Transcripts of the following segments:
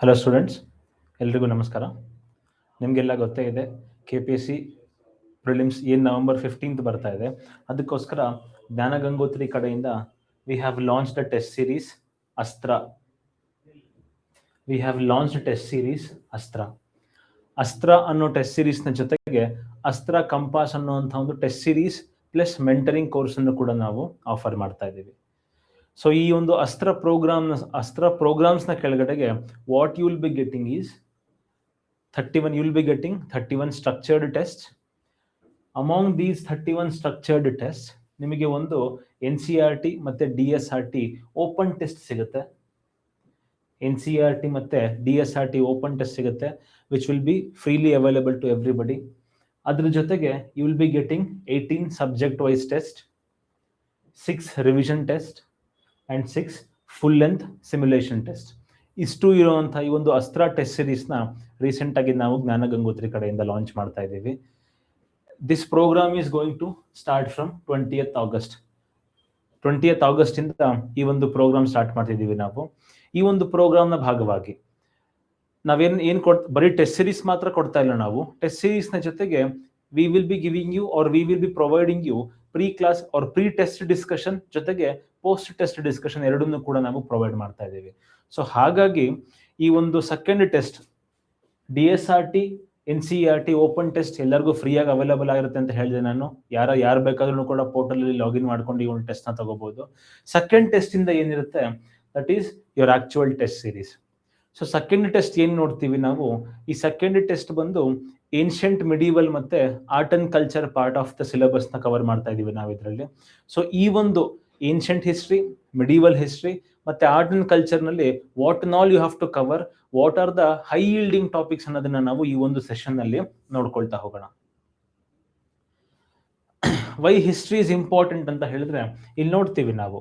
Hello students, ಎಲ್ರಿಗೂ ನಮಸ್ಕಾರ. ನಿಮಗೆಲ್ಲ ಗೊತ್ತೇ ಇದೆ KPSC ಪ್ರಿಲಿಮ್ಸ್ ಏನು ನವೆಂಬರ್ 15th ಬರ್ತಾ ಇದೆ. ಅದಕ್ಕೋಸ್ಕರ ಜ್ಞಾನ ಗಂಗೋತ್ರಿ ಕಡೆಯಿಂದ we have launched the test series ಅಸ್ತ್ರ. ಅಸ್ತ್ರ ಅನ್ನೋ ಟೆಸ್ಟ್ ಸೀರೀಸ್ನ ಜೊತೆಗೆ ಅಸ್ತ್ರ ಕಂಪಾಸ್ ಅನ್ನುವಂಥ ಒಂದು ಟೆಸ್ಟ್ ಸೀರೀಸ್ ಪ್ಲಸ್ ಮೆಂಟರಿಂಗ್ ಕೋರ್ಸನ್ನು ಕೂಡ ನಾವು ಆಫರ್ ಮಾಡ್ತಾ ಇದ್ದೀವಿ. ಸೊ ಈ ಒಂದು ಅಸ್ತ್ರ ಪ್ರೋಗ್ರಾಮ್ಸ್ನ ಕೆಳಗಡೆಗೆ what you will be getting is 31 structured test. Among these 31 structured test ನಿಮಗೆ ಒಂದು NCERT ಮತ್ತು DSRT ಓಪನ್ ಟೆಸ್ಟ್ ಸಿಗುತ್ತೆ. NCERT ಮತ್ತು DSRT ಓಪನ್ ಟೆಸ್ಟ್ ಸಿಗುತ್ತೆ, which will be freely available to everybody. ಅದ್ರ ಜೊತೆಗೆ you will be getting 18 subject wise test, 6 revision test and 6 full length simulation test. ಇಷ್ಟು ಇರುವಂಥ ಈ ಒಂದು ಅಸ್ತ್ರ ಟೆಸ್ಟ್ ಸೀರೀಸ್ನ ರೀಸೆಂಟಾಗಿ ನಾವು ಜ್ಞಾನ ಗಂಗೋತ್ರಿ ಕಡೆಯಿಂದ ಲಾಂಚ್ ಮಾಡ್ತಾ ಇದ್ದೀವಿ. This program is going to start from 20th ಆಗಸ್ಟಿಂದ ಈ ಒಂದು ಪ್ರೋಗ್ರಾಮ್ ಸ್ಟಾರ್ಟ್ ಮಾಡ್ತಿದ್ದೀವಿ ನಾವು. ಈ ಒಂದು ಪ್ರೋಗ್ರಾಮ್ನ ಭಾಗವಾಗಿ ನಾವೇನು ಬರೀ ಟೆಸ್ಟ್ ಸೀರೀಸ್ ಮಾತ್ರ ಕೊಡ್ತಾ ಇಲ್ಲ. ನಾವು ಟೆಸ್ಟ್ ಸೀರೀಸ್ನ ಜೊತೆಗೆ we will be giving you or we will be providing you pre class or pre test discussion ಜೊತೆಗೆ ಪೋಸ್ಟ್ ಟೆಸ್ಟ್ ಡಿಸ್ಕಷನ್ ಎರಡನ್ನೂ ಕೂಡ ನಾವು ಪ್ರೊವೈಡ್ ಮಾಡ್ತಾ ಇದ್ದೀವಿ. ಸೊ ಹಾಗಾಗಿ ಈ ಒಂದು second test DSRT NCERT open test ಎಲ್ಲರಿಗೂ ಫ್ರೀಯಾಗಿ ಅವೈಲೇಬಲ್ ಆಗಿರುತ್ತೆ ಅಂತ ಹೇಳಿದೆ ನಾನು. ಯಾರು ಬೇಕಾದ್ರೂ ಕೂಡ ಪೋರ್ಟಲಲ್ಲಿ ಲಾಗಿನ್ ಮಾಡ್ಕೊಂಡು ಈ ಒಂದು ಟೆಸ್ಟ್ನ ತಗೋಬಹುದು. ಸೆಕೆಂಡ್ ಟೆಸ್ಟಿಂದ ಏನಿರುತ್ತೆ that is your actual test series. So second test ಏನು ನೋಡ್ತೀವಿ ನಾವು, ಈ ಸೆಕೆಂಡ್ ಟೆಸ್ಟ್ ಬಂದು ಏನ್ಷಿಯಂಟ್ ಮಿಡೀವಲ್ ಮತ್ತೆ art and culture part of the ಸಿಲೆಬಸ್ನ ಕವರ್ ಮಾಡ್ತಾ ಇದೀವಿ ನಾವು ಇದರಲ್ಲಿ. ಸೊ ಈ ಒಂದು ಏನ್ಷಿಯಂಟ್ ಹಿಸ್ಟ್ರಿ, ಮಿಡೀವಲ್ ಹಿಸ್ಟ್ರಿ ಮತ್ತೆ ಆರ್ಟ್ ಅಂಡ್ ಕಲ್ಚರ್ನಲ್ಲಿ what and all you have to cover, what are the high yielding topics ಅನ್ನೋದನ್ನ ನಾವು ಈ ಒಂದು ಸೆಷನ್ ನಲ್ಲಿ ನೋಡ್ಕೊಳ್ತಾ ಹೋಗೋಣ. ವೈ ಹಿಸ್ಟ್ರಿ ಇಸ್ ಇಂಪಾರ್ಟೆಂಟ್ ಅಂತ ಹೇಳಿದ್ರೆ ಇಲ್ಲಿ ನೋಡ್ತೀವಿ ನಾವು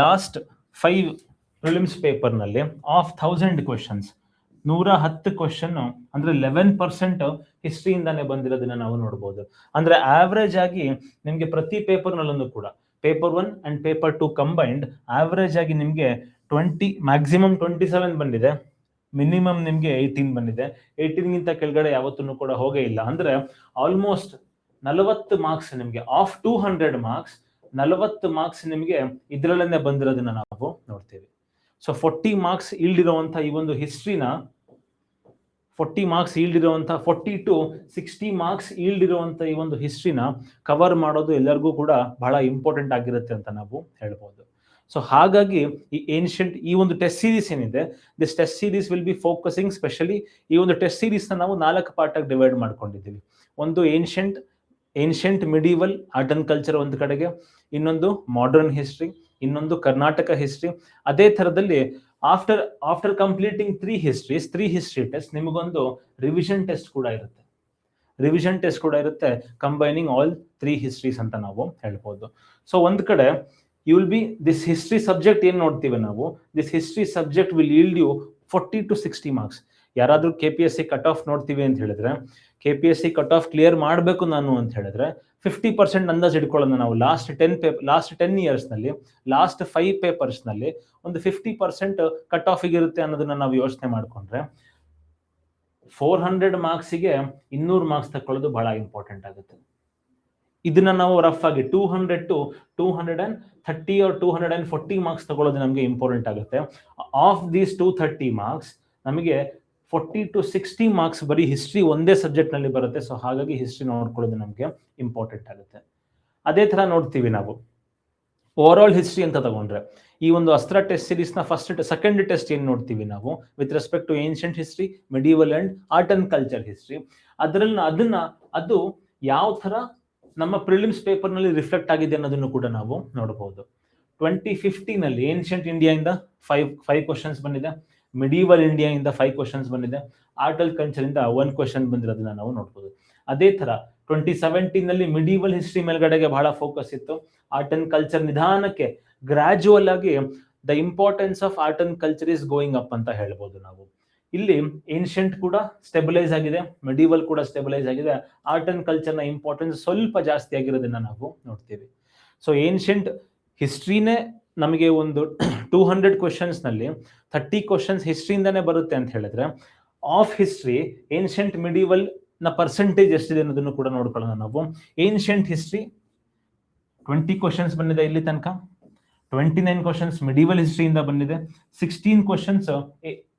ಲಾಸ್ಟ್ 5 ಪ್ರಿಲಿಮ್ಸ್ ಪೇಪರ್ನಲ್ಲಿ ಆಫ್ 1000 ಕ್ವೆಶನ್ಸ್ 110 ಕ್ವೆಶನ್ ಅಂದ್ರೆ 11% ಹಿಸ್ಟ್ರಿಯಿಂದಾನೇ ಬಂದಿರೋದನ್ನ ನಾವು ನೋಡ್ಬೋದು. ಅಂದ್ರೆ ಆವರೇಜ್ ಆಗಿ ನಿಮ್ಗೆ ಪ್ರತಿ ಪೇಪರ್ನಲ್ಲೂ ಕೂಡ paper 1 and paper 2 combined average ಆಗಿ ನಿಮ್ಗೆ 20 ಮ್ಯಾಕ್ಸಿಮಮ್ 27 ಬಂದಿದೆ, ಮಿನಿಮಮ್ ನಿಮ್ಗೆ 18 ಬಂದಿದೆ. 18ಗಿಂತ ಕೆಳಗಡೆ ಯಾವತ್ತೂ ಕೂಡ ಹೋಗೇ ಇಲ್ಲ. ಅಂದ್ರೆ ಆಲ್ಮೋಸ್ಟ್ 40 ಮಾರ್ಕ್ಸ್ ನಿಮ್ಗೆ ಆಫ್ 200 ಮಾರ್ಕ್ಸ್ 40 ಮಾರ್ಕ್ಸ್ ನಿಮ್ಗೆ ಇದ್ರಲ್ಲೇ ಬಂದಿರೋದನ್ನ ನಾವು ನೋಡ್ತೀವಿ. ಸೊ 40 ಮಾರ್ಕ್ಸ್ ಇಲ್ದಿರುವಂತ ಈ ಒಂದು ಹಿಸ್ಟ್ರಿನ 40 ಮಾರ್ಕ್ಸ್ ಇಲ್ದಿರುವಂತ 40 to 60 ಮಾರ್ಕ್ಸ್ ಇಲ್ದಿರುವಂತ ಈ ಒಂದು ಹಿಸ್ಟ್ರಿನ ಕವರ್ ಮಾಡೋದು ಎಲ್ಲರಿಗೂ ಕೂಡ ಬಹಳ ಇಂಪಾರ್ಟೆಂಟ್ ಆಗಿರುತ್ತೆ ಅಂತ ನಾವು ಹೇಳ್ಬೋದು. ಸೊ ಹಾಗಾಗಿ ಈ ಏನ್ಷಿಯಂಟ್ ಈ ಒಂದು ಟೆಸ್ಟ್ ಸೀರೀಸ್ ಏನಿದೆ, this test series will be focusing specially ಈ ಒಂದು ಟೆಸ್ಟ್ ಸೀರೀಸ್ನ ನಾವು 4 ಪಾರ್ಟ್ ಆಗಿ ಡಿವೈಡ್ ಮಾಡ್ಕೊಂಡಿದ್ದೀವಿ. ಒಂದು ಏನ್ಷಿಯಂಟ್ ಮಿಡೀವಲ್ ಆರ್ಟ್ ಅಂಡ್ ಕಲ್ಚರ್ ಒಂದು ಕಡೆಗೆ, ಇನ್ನೊಂದು ಮಾಡರ್ನ್ ಹಿಸ್ಟ್ರಿ, ಇನ್ನೊಂದು ಕರ್ನಾಟಕ ಹಿಸ್ಟ್ರಿ. ಅದೇ ಥರದಲ್ಲಿ ಆಫ್ಟರ್ ಕಂಪ್ಲೀಟಿಂಗ್ 3 ಹಿಸ್ಟ್ರಿ ಟೆಸ್ಟ್ ನಿಮಗೊಂದು ರಿವಿಷನ್ ಟೆಸ್ಟ್ ಕೂಡ ಇರುತ್ತೆ ಕಂಬೈನಿಂಗ್ ಆಲ್ 3 ಹಿಸ್ಟ್ರೀಸ್ ಅಂತ ನಾವು ಹೇಳ್ಬೋದು. ಸೊ ಒಂದ್ ಕಡೆ you will be this history subject ಏನ್ ನೋಡ್ತೀವಿ ನಾವು, this history subject will yield you 40 to 60 marks. ಯಾರಾದ್ರೂ KPSC ಕಟ್ ಆಫ್ ನೋಡ್ತೀವಿ ಅಂತ ಹೇಳಿದ್ರೆ, KPSC ಕಟ್ ಆಫ್ ಕ್ಲಿಯರ್ ಮಾಡಬೇಕು ನಾನು ಅಂತ ಹೇಳಿದ್ರೆ 50% ಅಂದಾಜು ಇಟ್ಕೊಳ್ಳೋಣ ನಾವು. ಲಾಸ್ಟ್ 10 ಇಯರ್ಸ್ನಲ್ಲಿ ಲಾಸ್ಟ್ 5 ಪೇಪರ್ಸ್ನಲ್ಲಿ ಒಂದು 50% ಕಟ್ ಆಫ್ ಇರುತ್ತೆ ಅನ್ನೋದನ್ನ ನಾವು ಯೋಚನೆ ಮಾಡ್ಕೊಂಡ್ರೆ 400 ಮಾರ್ಕ್ಸಿಗೆ 200 ಮಾರ್ಕ್ಸ್ ತಗೊಳ್ಳೋದು ಬಹಳ ಇಂಪಾರ್ಟೆಂಟ್ ಆಗುತ್ತೆ. ಇದನ್ನ ನಾವು ರಫ್ ಆಗಿ 200 to 230 or 240 ಮಾರ್ಕ್ಸ್ ತಗೊಳ್ಳೋದು ನಮಗೆ ಇಂಪಾರ್ಟೆಂಟ್ ಆಗುತ್ತೆ. ಆಫ್ ದೀಸ್ 230 ಮಾರ್ಕ್ಸ್ ನಮಗೆ 40 to 60 ಮಾರ್ಕ್ಸ್ ಬರೀ ಹಿಸ್ಟ್ರಿ ಒಂದೇ ಸಬ್ಜೆಕ್ಟ್ ನಲ್ಲಿ ಬರುತ್ತೆ. ಸೊ ಹಾಗಾಗಿ ಹಿಸ್ಟ್ರಿ ನೋಡ್ಕೊಳ್ಳೋದು ನಮಗೆ ಇಂಪಾರ್ಟೆಂಟ್ ಆಗುತ್ತೆ. ಅದೇ ತರ ನೋಡ್ತೀವಿ ನಾವು ಓವರ್ ಆಲ್ ಹಿಸ್ಟ್ರಿ ಅಂತ ತಗೊಂಡ್ರೆ ಈ ಒಂದು ಅಸ್ತ್ರ ಟೆಸ್ಟ್ ಸೀರೀಸ್ನ ಸೆಕೆಂಡ್ ಟೆಸ್ಟ್ ಏನ್ ನೋಡ್ತೀವಿ ನಾವು with respect to ancient history, medieval and art and culture history, ಅದು ಯಾವ ತರ ನಮ್ಮ ಪ್ರಿಲಿಮ್ಸ್ ಪೇಪರ್ ನಲ್ಲಿ ರಿಫ್ಲೆಕ್ಟ್ ಆಗಿದೆ ಅನ್ನೋದನ್ನು ಕೂಡ ನಾವು ನೋಡಬಹುದು. 2015 ಏನ್ಷಿಯಂಟ್ ಇಂಡಿಯಾದಿಂದ 5 ಕ್ವಶನ್ಸ್ ಬಂದಿದೆ, ಮಿಡೀವಲ್ ಇಂಡಿಯಾದಿಂದ 5 ಕ್ವಶನ್ಸ್ ಬಂದಿದೆ, ಆರ್ಟ್ ಅಂಡ್ ಕಲ್ಚರ್ ಇಂದ 1 ಕ್ವಶನ್ ಬಂದಿರೋದನ್ನ ನಾವು ನೋಡ್ಬೋದು. ಅದೇ ತರ 2017 ಮಿಡೀವಲ್ ಹಿಸ್ಟ್ರಿ ಮೇಲ್ಗಡೆಗೆ ಬಹಳ ಫೋಕಸ್ ಇತ್ತು. ಆರ್ಟ್ ಅಂಡ್ ಕಲ್ಚರ್ ನಿಧಾನಕ್ಕೆ ಗ್ರಾಜುವಲ್ ಆಗಿ the importance of art and culture is going up ಅಂತ ಹೇಳ್ಬೋದು ನಾವು. ಇಲ್ಲಿ ಏನ್ಷಿಯಂಟ್ ಕೂಡ ಸ್ಟೆಬಿಲೈಸ್ ಆಗಿದೆ, ಮಿಡೀವಲ್ ಕೂಡ ಸ್ಟೆಬಿಲೈಸ್ ಆಗಿದೆ, ಆರ್ಟ್ ಅಂಡ್ ಕಲ್ಚರ್ನ ಇಂಪಾರ್ಟೆನ್ಸ್ ಸ್ವಲ್ಪ ಜಾಸ್ತಿ ಆಗಿರೋದನ್ನ ನಾವು ನೋಡ್ತೀವಿ. ಸೊ ಏನ್ಷಿಯಂಟ್ ಹಿಸ್ಟ್ರಿನೇ ನಮಗೆ ಒಂದು 200 ಕ್ವಶನ್ಸ್ನಲ್ಲಿ 30 ಕ್ವಶನ್ಸ್ ಹಿಸ್ಟ್ರಿಯಿಂದನೇ ಬರುತ್ತೆ ಅಂತ ಹೇಳಿದ್ರೆ ಆಫ್ ಹಿಸ್ಟ್ರಿ ಏನ್ಷಿಯಂಟ್ ಮಿಡಿವಲ್ ನ ಪರ್ಸೆಂಟೇಜ್ ಎಷ್ಟಿದೆ ಅನ್ನೋದನ್ನು ಕೂಡ ನೋಡ್ಕೊಳ್ಳೋಣ ನಾವು. ಏನ್ಷಿಯಂಟ್ ಹಿಸ್ಟ್ರಿ 20 ಕ್ವಶನ್ಸ್ ಬಂದಿದೆ ಇಲ್ಲಿ ತನಕ, 29 ಕ್ವಶನ್ಸ್ ಮಿಡಿವಲ್ ಹಿಸ್ಟ್ರಿಯಿಂದ ಬಂದಿದೆ, 16 ಕ್ವಶನ್ಸ್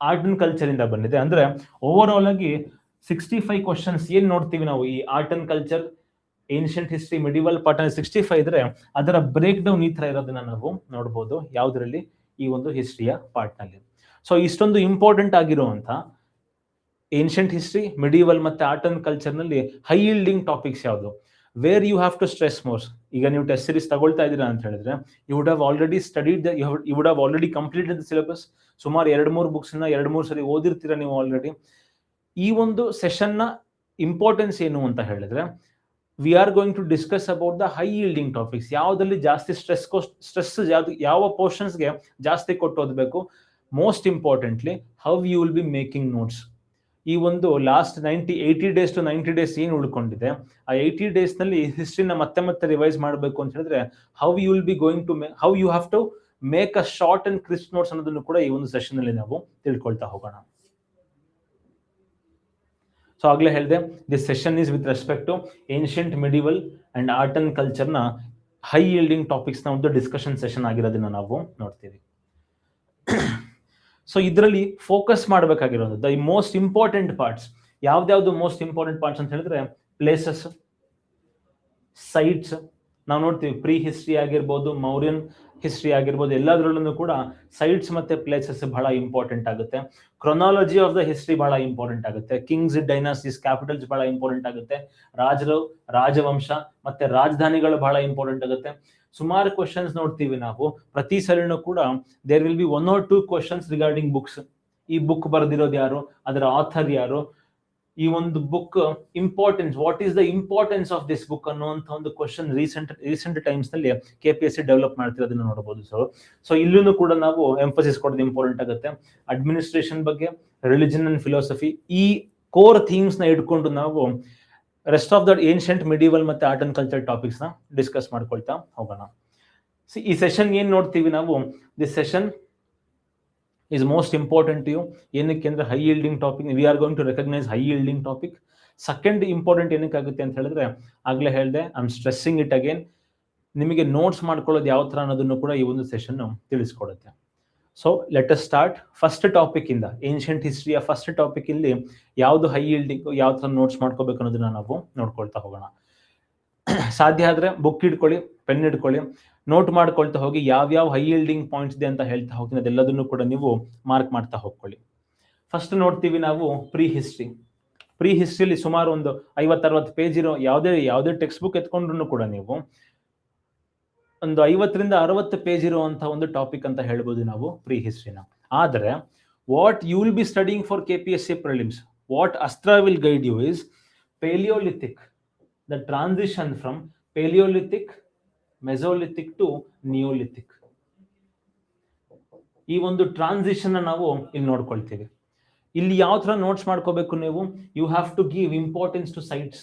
ಆರ್ಟ್ ಅಂಡ್ ಕಲ್ಚರ್ ಇಂದ ಬಂದಿದೆ. ಅಂದ್ರೆ ಓವರ್ ಆಲ್ ಆಗಿ 65 ಕ್ವಶನ್ಸ್ ಏನ್ ನೋಡ್ತೀವಿ ನಾವು ಈ art and culture, ancient history, medieval part 65 ಇದ್ರೆ ಅದರ ಬ್ರೇಕ್ ಡೌನ್ ಈ ತರ ಇರೋದನ್ನ ನಾವು ನೋಡ್ಬೋದು ಯಾವ್ದ್ರಲ್ಲಿ, ಈ ಒಂದು ಹಿಸ್ಟ್ರಿಯ ಪಾರ್ಟ್ ನಲ್ಲಿ. ಸೊ ಇಷ್ಟೊಂದು ಇಂಪಾರ್ಟೆಂಟ್ ಆಗಿರುವಂತ ಏನ್ಷಿಯಂಟ್ ಹಿಸ್ಟ್ರಿ, ಮಿಡಿವಲ್ ಮತ್ತೆ ಆರ್ಟ್ ಅಂಡ್ ಕಲ್ಚರ್ ನಲ್ಲಿ ಹೈ ಯೀಲ್ಡಿಂಗ್ ಟಾಪಿಕ್ಸ್ ಯಾವುದು, where you have to stress more. ಈಗ ನೀವು ಟೆಸ್ಟ್ ಸೀರೀಸ್ ತಗೊಳ್ತಾ ಇದ್ದೀರಾ ಅಂತ ಹೇಳಿದ್ರೆ you would have already studied you would have already completed the syllabus. ಸುಮಾರು 2-3 ಬುಕ್ಸ್ ನ 2-3 ಸರಿ ಓದಿರ್ತೀರಾ ನೀವು ಆಲ್ರೆಡಿ. ಈ ಒಂದು ಸೆಷನ್ ನ ಇಂಪಾರ್ಟೆನ್ಸ್ ಏನು ಅಂತ ಹೇಳಿದ್ರೆ we are going to discuss about the high yielding topics. ಯಾವುದಲ್ಲಿ ಜಾಸ್ತಿ ಸ್ಟ್ರೆಸ್ ಯಾವ ಪೋರ್ಷನ್ಸ್ಗೆ ಜಾಸ್ತಿ ಕೊಟ್ಟು ಓದಬೇಕು. Most importantly how you will be making notes. ಈ ಒಂದು ಲಾಸ್ಟ್ 80 ಡೇಸ್ ಟು 90 ಡೇಸ್ ಏನು ಉಳ್ಕೊಂಡಿದೆ ಆ 80 ಡೇಸ್ ನಲ್ಲಿ ಹಿಸ್ಟ್ರಿನ ಮತ್ತೆ ರಿವೈಸ್ ಮಾಡಬೇಕು ಅಂತ ಹೇಳಿದ್ರೆ how you will be going to how you have to make a short and crisp notes ಅನ್ನೋದನ್ನು ಕೂಡ ಈ ಒಂದು ಸೆಷನ್ ಅಲ್ಲಿ ನಾವು ತಿಳ್ಕೊಳ್ತಾ ಹೋಗೋಣ. ಸೊ ಆಗ್ಲೇ ಹೇಳಿದೆ this session is with respect to ancient medieval and art and culture ನ ಹೈ ಯೀಲ್ಡಿಂಗ್ ಟಾಪಿಕ್ಸ್ ನ ಒಂದು ಡಿಸ್ಕಷನ್ ಸೆಷನ್ ಆಗಿರೋದನ್ನ ನಾವು ನೋಡ್ತೀವಿ. ಸೊ ಇದರಲ್ಲಿ ಫೋಕಸ್ ಮಾಡಬೇಕಾಗಿರೋದು ದ ಮೋಸ್ಟ್ ಇಂಪಾರ್ಟೆಂಟ್ ಪಾರ್ಟ್ಸ್. ಯಾವ್ದಾವ್ದು ಮೋಸ್ಟ್ ಇಂಪಾರ್ಟೆಂಟ್ ಪಾರ್ಟ್ಸ್ ಅಂತ ಹೇಳಿದ್ರೆ ಪ್ಲೇಸಸ್, ಸೈಟ್ಸ್. ನಾವು ನೋಡ್ತೀವಿ ಪ್ರೀ ಹಿಸ್ಟ್ರಿ ಆಗಿರ್ಬೋದು, ಮೌರ್ಯನ್ ಹಿಸ್ಟ್ರಿ ಆಗಿರ್ಬೋದು, ಎಲ್ಲದರಲ್ಲೂ ಕೂಡ ಸೈಟ್ಸ್ ಮತ್ತೆ ಪ್ಲೇಸಸ್ ಬಹಳ ಇಂಪಾರ್ಟೆಂಟ್ ಆಗುತ್ತೆ. ಕ್ರೊನಾಲಜಿ ಆಫ್ ದ ಹಿಸ್ಟ್ರಿ ಬಹಳ ಇಂಪಾರ್ಟೆಂಟ್ ಆಗುತ್ತೆ. ಕಿಂಗ್ಸ್, ಡೈನಾಸ್ಟೀಸ್, ಕ್ಯಾಪಿಟಲ್ಸ್ ಬಹಳ ಇಂಪಾರ್ಟೆಂಟ್ ಆಗುತ್ತೆ. ರಾಜರು, ರಾಜವಂಶ ಮತ್ತೆ ರಾಜಧಾನಿಗಳು ಬಹಳ ಇಂಪಾರ್ಟೆಂಟ್ ಆಗುತ್ತೆ. ಸುಮಾರು ಕ್ವಶನ್ಸ್ ನೋಡ್ತೀವಿ ನಾವು ಪ್ರತಿ ಸರಿನೂ ಕೂಡ there will be 1 or 2 questions regarding books. ಈ ಬುಕ್ ಬರೆದಿರೋದು ಯಾರು, ಅದರ ಆಥರ್ ಯಾರು, ಈ ಒಂದು book importance, what is the importance of this book ಅನ್ನುವಂಥ ಒಂದು ಕ್ವಶನ್ ರೀಸೆಂಟ್ ಟೈಮ್ಸ್ ನಲ್ಲಿ KPSC ಡೆವಲಪ್ ಮಾಡ್ತಿರೋದನ್ನ ನೋಡಬಹುದು. ಸೊ ಇಲ್ಲೂ ಕೂಡ ನಾವು ಎಂಫಸಿಸ್ ಕೊಡೋದು ಇಂಪಾರ್ಟೆಂಟ್ ಆಗುತ್ತೆ. ಅಡ್ಮಿನಿಸ್ಟ್ರೇಷನ್ ಬಗ್ಗೆ, ರಿಲಿಜನ್ ಅಂಡ್ ಫಿಲಾಸಫಿ, ಈ ಕೋರ್ ಥೀಮ್ಸ್ ನ ಇಟ್ಕೊಂಡು ನಾವು rest of the ancient medieval ಮತ್ತೆ ಆರ್ಟ್ ಅಂಡ್ ಕಲ್ಚರ್ ಟಾಪಿಕ್ಸ್ ನ ಡಿಸ್ಕಸ್ ಮಾಡ್ಕೊಳ್ತಾ ಹೋಗೋಣ. ಈ ಸೆಷನ್ ಏನ್ ನೋಡ್ತೀವಿ ನಾವು, this session is most important to you. ಏನಕ್ಕೆ ಅಂದ್ರೆ high yielding topic, we are going to recognise high yielding topic. Second important ಏನಕ್ಕೆ ಆಗುತ್ತೆ ಅಂತ ಹೇಳಿದ್ರೆ ಆಗ್ಲೇ ಹೇಳಿದೆ, I am stressing it again, ನಿಮಗೆ ನೋಟ್ಸ್ ಮಾಡ್ಕೊಳ್ಳೋದು ಯಾವ ತರ ಅನ್ನೋದನ್ನು ಕೂಡ ಈ ಒಂದು ಸೆಷನ್ ತಿಳಿಸ್ಕೊಡುತ್ತೆ. So let us start first topic ಇಂದ. ಏನ್ಷಿಯಂಟ್ ಹಿಸ್ಟ್ರಿಯ ಫಸ್ಟ್ ಟಾಪಿಕ್ ಇಲ್ಲಿ ಯಾವ್ದು ಹೈ ಯೀಲ್ಡಿಂಗ್, ಯಾವ ತರ ನೋಟ್ಸ್ ಮಾಡ್ಕೋಬೇಕು ಅನ್ನೋದನ್ನ ನಾವು ನೋಡ್ಕೊಳ್ತಾ ಹೋಗೋಣ. ಸಾಧ್ಯ ಆದ್ರೆ ಬುಕ್ ಇಟ್ಕೊಳ್ಳಿ, ಪೆನ್ ಇಟ್ಕೊಳ್ಳಿ, ನೋಟ್ ಮಾಡ್ಕೊಳ್ತಾ ಹೋಗಿ ಯಾವ್ಯಾವ ಹೈ ಯೀಲ್ಡಿಂಗ್ ಪಾಯಿಂಟ್ಸ್ ಇದೆ ಅಂತ ಹೇಳ್ತಾ ಹೋಗ್ತೀನಿ, ಅದೆಲ್ಲದನ್ನು ಕೂಡ ನೀವು ಮಾರ್ಕ್ ಮಾಡ್ತಾ ಹೋಗ್ಕೊಳ್ಳಿ. ಫಸ್ಟ್ ನೋಡ್ತೀವಿ ನಾವು ಪ್ರೀ ಹಿಸ್ಟ್ರಿ. ಪ್ರೀ ಹಿಸ್ಟ್ರಿಯಲ್ಲಿ ಸುಮಾರು ಒಂದು 50-60 ಪೇಜ್ ಇರೋ ಯಾವುದೇ ಟೆಕ್ಸ್ಟ್ ಬುಕ್ ಎತ್ಕೊಂಡ್ರು ಕೂಡ ನೀವು ಒಂದು 50-60 ಪೇಜ್ ಇರುವಂತ ಒಂದು ಟಾಪಿಕ್ ಅಂತ ಹೇಳ್ಬೋದು ನಾವು ಪ್ರೀ ಹಿಸ್ಟ್ರಿನ. ಆದ್ರೆ what you will be studying for KPSC prelims, what ಅಸ್ತ್ರ will guide you is paleolithic, the transition from paleolithic, mesolithic to neolithic. ಈ ಒಂದು ಟ್ರಾನ್ಸಿಷನ್ ನಾವು ಇಲ್ಲಿ ನೋಡ್ಕೊಳ್ತೀವಿ. ಇಲ್ಲಿ ಯಾವ ತರ ನೋಟ್ಸ್ ಮಾಡ್ಕೋಬೇಕು ನೀವು, you have to give importance to sites.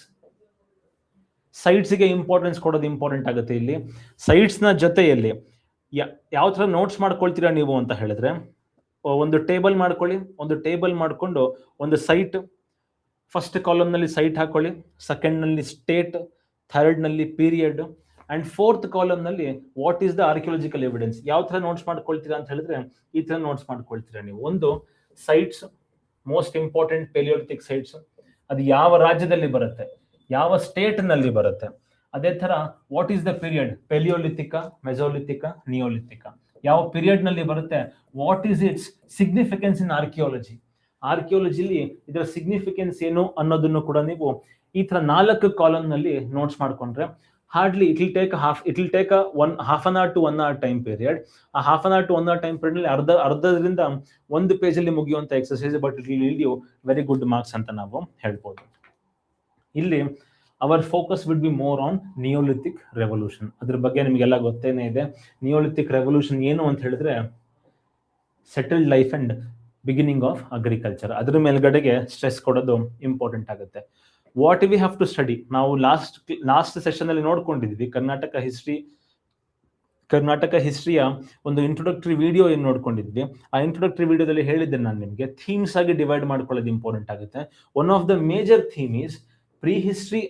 ಸೈಟ್ಸ್ಗೆ ಇಂಪಾರ್ಟೆನ್ಸ್ ಕೊಡೋದು ಇಂಪಾರ್ಟೆಂಟ್ ಆಗುತ್ತೆ. ಇಲ್ಲಿ ಸೈಟ್ಸ್ ನ ಜೊತೆಯಲ್ಲಿ ಯಾವ ತರ ನೋಟ್ಸ್ ಮಾಡ್ಕೊಳ್ತೀರಾ ನೀವು ಅಂತ ಹೇಳಿದ್ರೆ ಒಂದು ಟೇಬಲ್ ಮಾಡ್ಕೊಳ್ಳಿ. ಒಂದು ಟೇಬಲ್ ಮಾಡ್ಕೊಂಡು ಒಂದು ಸೈಟ್, ಫಸ್ಟ್ ಕಾಲಮ್ ನಲ್ಲಿ ಸೈಟ್ ಹಾಕೊಳ್ಳಿ, ಸೆಕೆಂಡ್ ನಲ್ಲಿ ಸ್ಟೇಟ್, ಥರ್ಡ್ ನಲ್ಲಿ ಪೀರಿಯಡ್ ಅಂಡ್ ಫೋರ್ತ್ ಕಾಲಮ್ ನಲ್ಲಿ what is the archaeological evidence. ಯಾವ ತರ ನೋಟ್ಸ್ ಮಾಡ್ಕೊಳ್ತೀರಾ ಅಂತ ಹೇಳಿದ್ರೆ ಈ ತರ ನೋಟ್ಸ್ ಮಾಡ್ಕೊಳ್ತೀರಾ ನೀವು. ಒಂದು ಸೈಟ್ಸ್, ಮೋಸ್ಟ್ ಇಂಪಾರ್ಟೆಂಟ್ ಪೆಲಿಯೋಲಿಥಿಕ್ ಸೈಟ್ಸ್, ಅದು ಯಾವ ರಾಜ್ಯದಲ್ಲಿ ಬರುತ್ತೆ, ಯಾವ ಸ್ಟೇಟ್ ನಲ್ಲಿ ಬರುತ್ತೆ. ಅದೇ ತರ what is the period, paleolithic, mesolithic, neolithic, ಯಾವ ಪೀರಿಯಡ್ ನಲ್ಲಿ ಬರುತ್ತೆ, what is its significance in archaeology. ಆರ್ಕಿಯಾಲಜಿಲಿ ಇದರ ಸಿಗ್ನಿಫಿಕೆನ್ಸ್ ಏನು ಅನ್ನೋದನ್ನು ಕೂಡ ನೀವು ಈ ತರ 4 ಕಾಲಮ್ ನಲ್ಲಿ ನೋಟ್ಸ್ ಮಾಡ್ಕೊಂಡ್ರೆ hardly it will take half an hour to 1 hour time period. ಆ half an hour to 1 hour time period ನಲ್ಲಿ ಅರ್ಧದಿಂದ ಒಂದು ಪೇಜ್ ಅಲ್ಲಿ ಮುಗಿಯುವಂತ exercise, but it will you very good marks ಅಂತ ನಾವು ಹೇಳ್ಬೋದು. ಇಲ್ಲಿ our focus will be more on neolithic revolution. ಅದ್ರ ಬಗ್ಗೆ ನಿಮಗೆಲ್ಲ ಗೊತ್ತೇನೆ ಇದೆ. ನಿಯೋಲಿಥಿಕ್ ರೆವಲ್ಯೂಷನ್ ಏನು ಅಂತ ಹೇಳಿದ್ರೆ settled life and beginning of agriculture. ಅದ್ರ ಮೇಲ್ಗಡೆಗೆ ಸ್ಟ್ರೆಸ್ ಕೊಡೋದು ಇಂಪಾರ್ಟೆಂಟ್ ಆಗುತ್ತೆ. What we have to study, ನಾವು ಲಾಸ್ಟ್ ಸೆಷನ್ ಅಲ್ಲಿ ನೋಡ್ಕೊಂಡಿದ್ವಿ ಕರ್ನಾಟಕ ಹಿಸ್ಟ್ರಿ ಕರ್ನಾಟಕ ಹಿಸ್ಟ್ರಿಯ ಒಂದು ಇಂಟ್ರೊಡಕ್ಟರಿ ವಿಡಿಯೋ ಏನು ನೋಡ್ಕೊಂಡಿದ್ವಿ, ಆ ಇಂಟ್ರೊಡಕ್ಟರಿ ವಿಡಿಯೋದಲ್ಲಿ ಹೇಳಿದ್ದೆ ನಾನು ನಿಮಗೆ, ಥೀಮ್ಸ್ ಆಗಿ ಡಿವೈಡ್ ಮಾಡ್ಕೊಳ್ಳೋದು ಇಂಪಾರ್ಟೆಂಟ್ ಆಗುತ್ತೆ. One of the major theme is pre history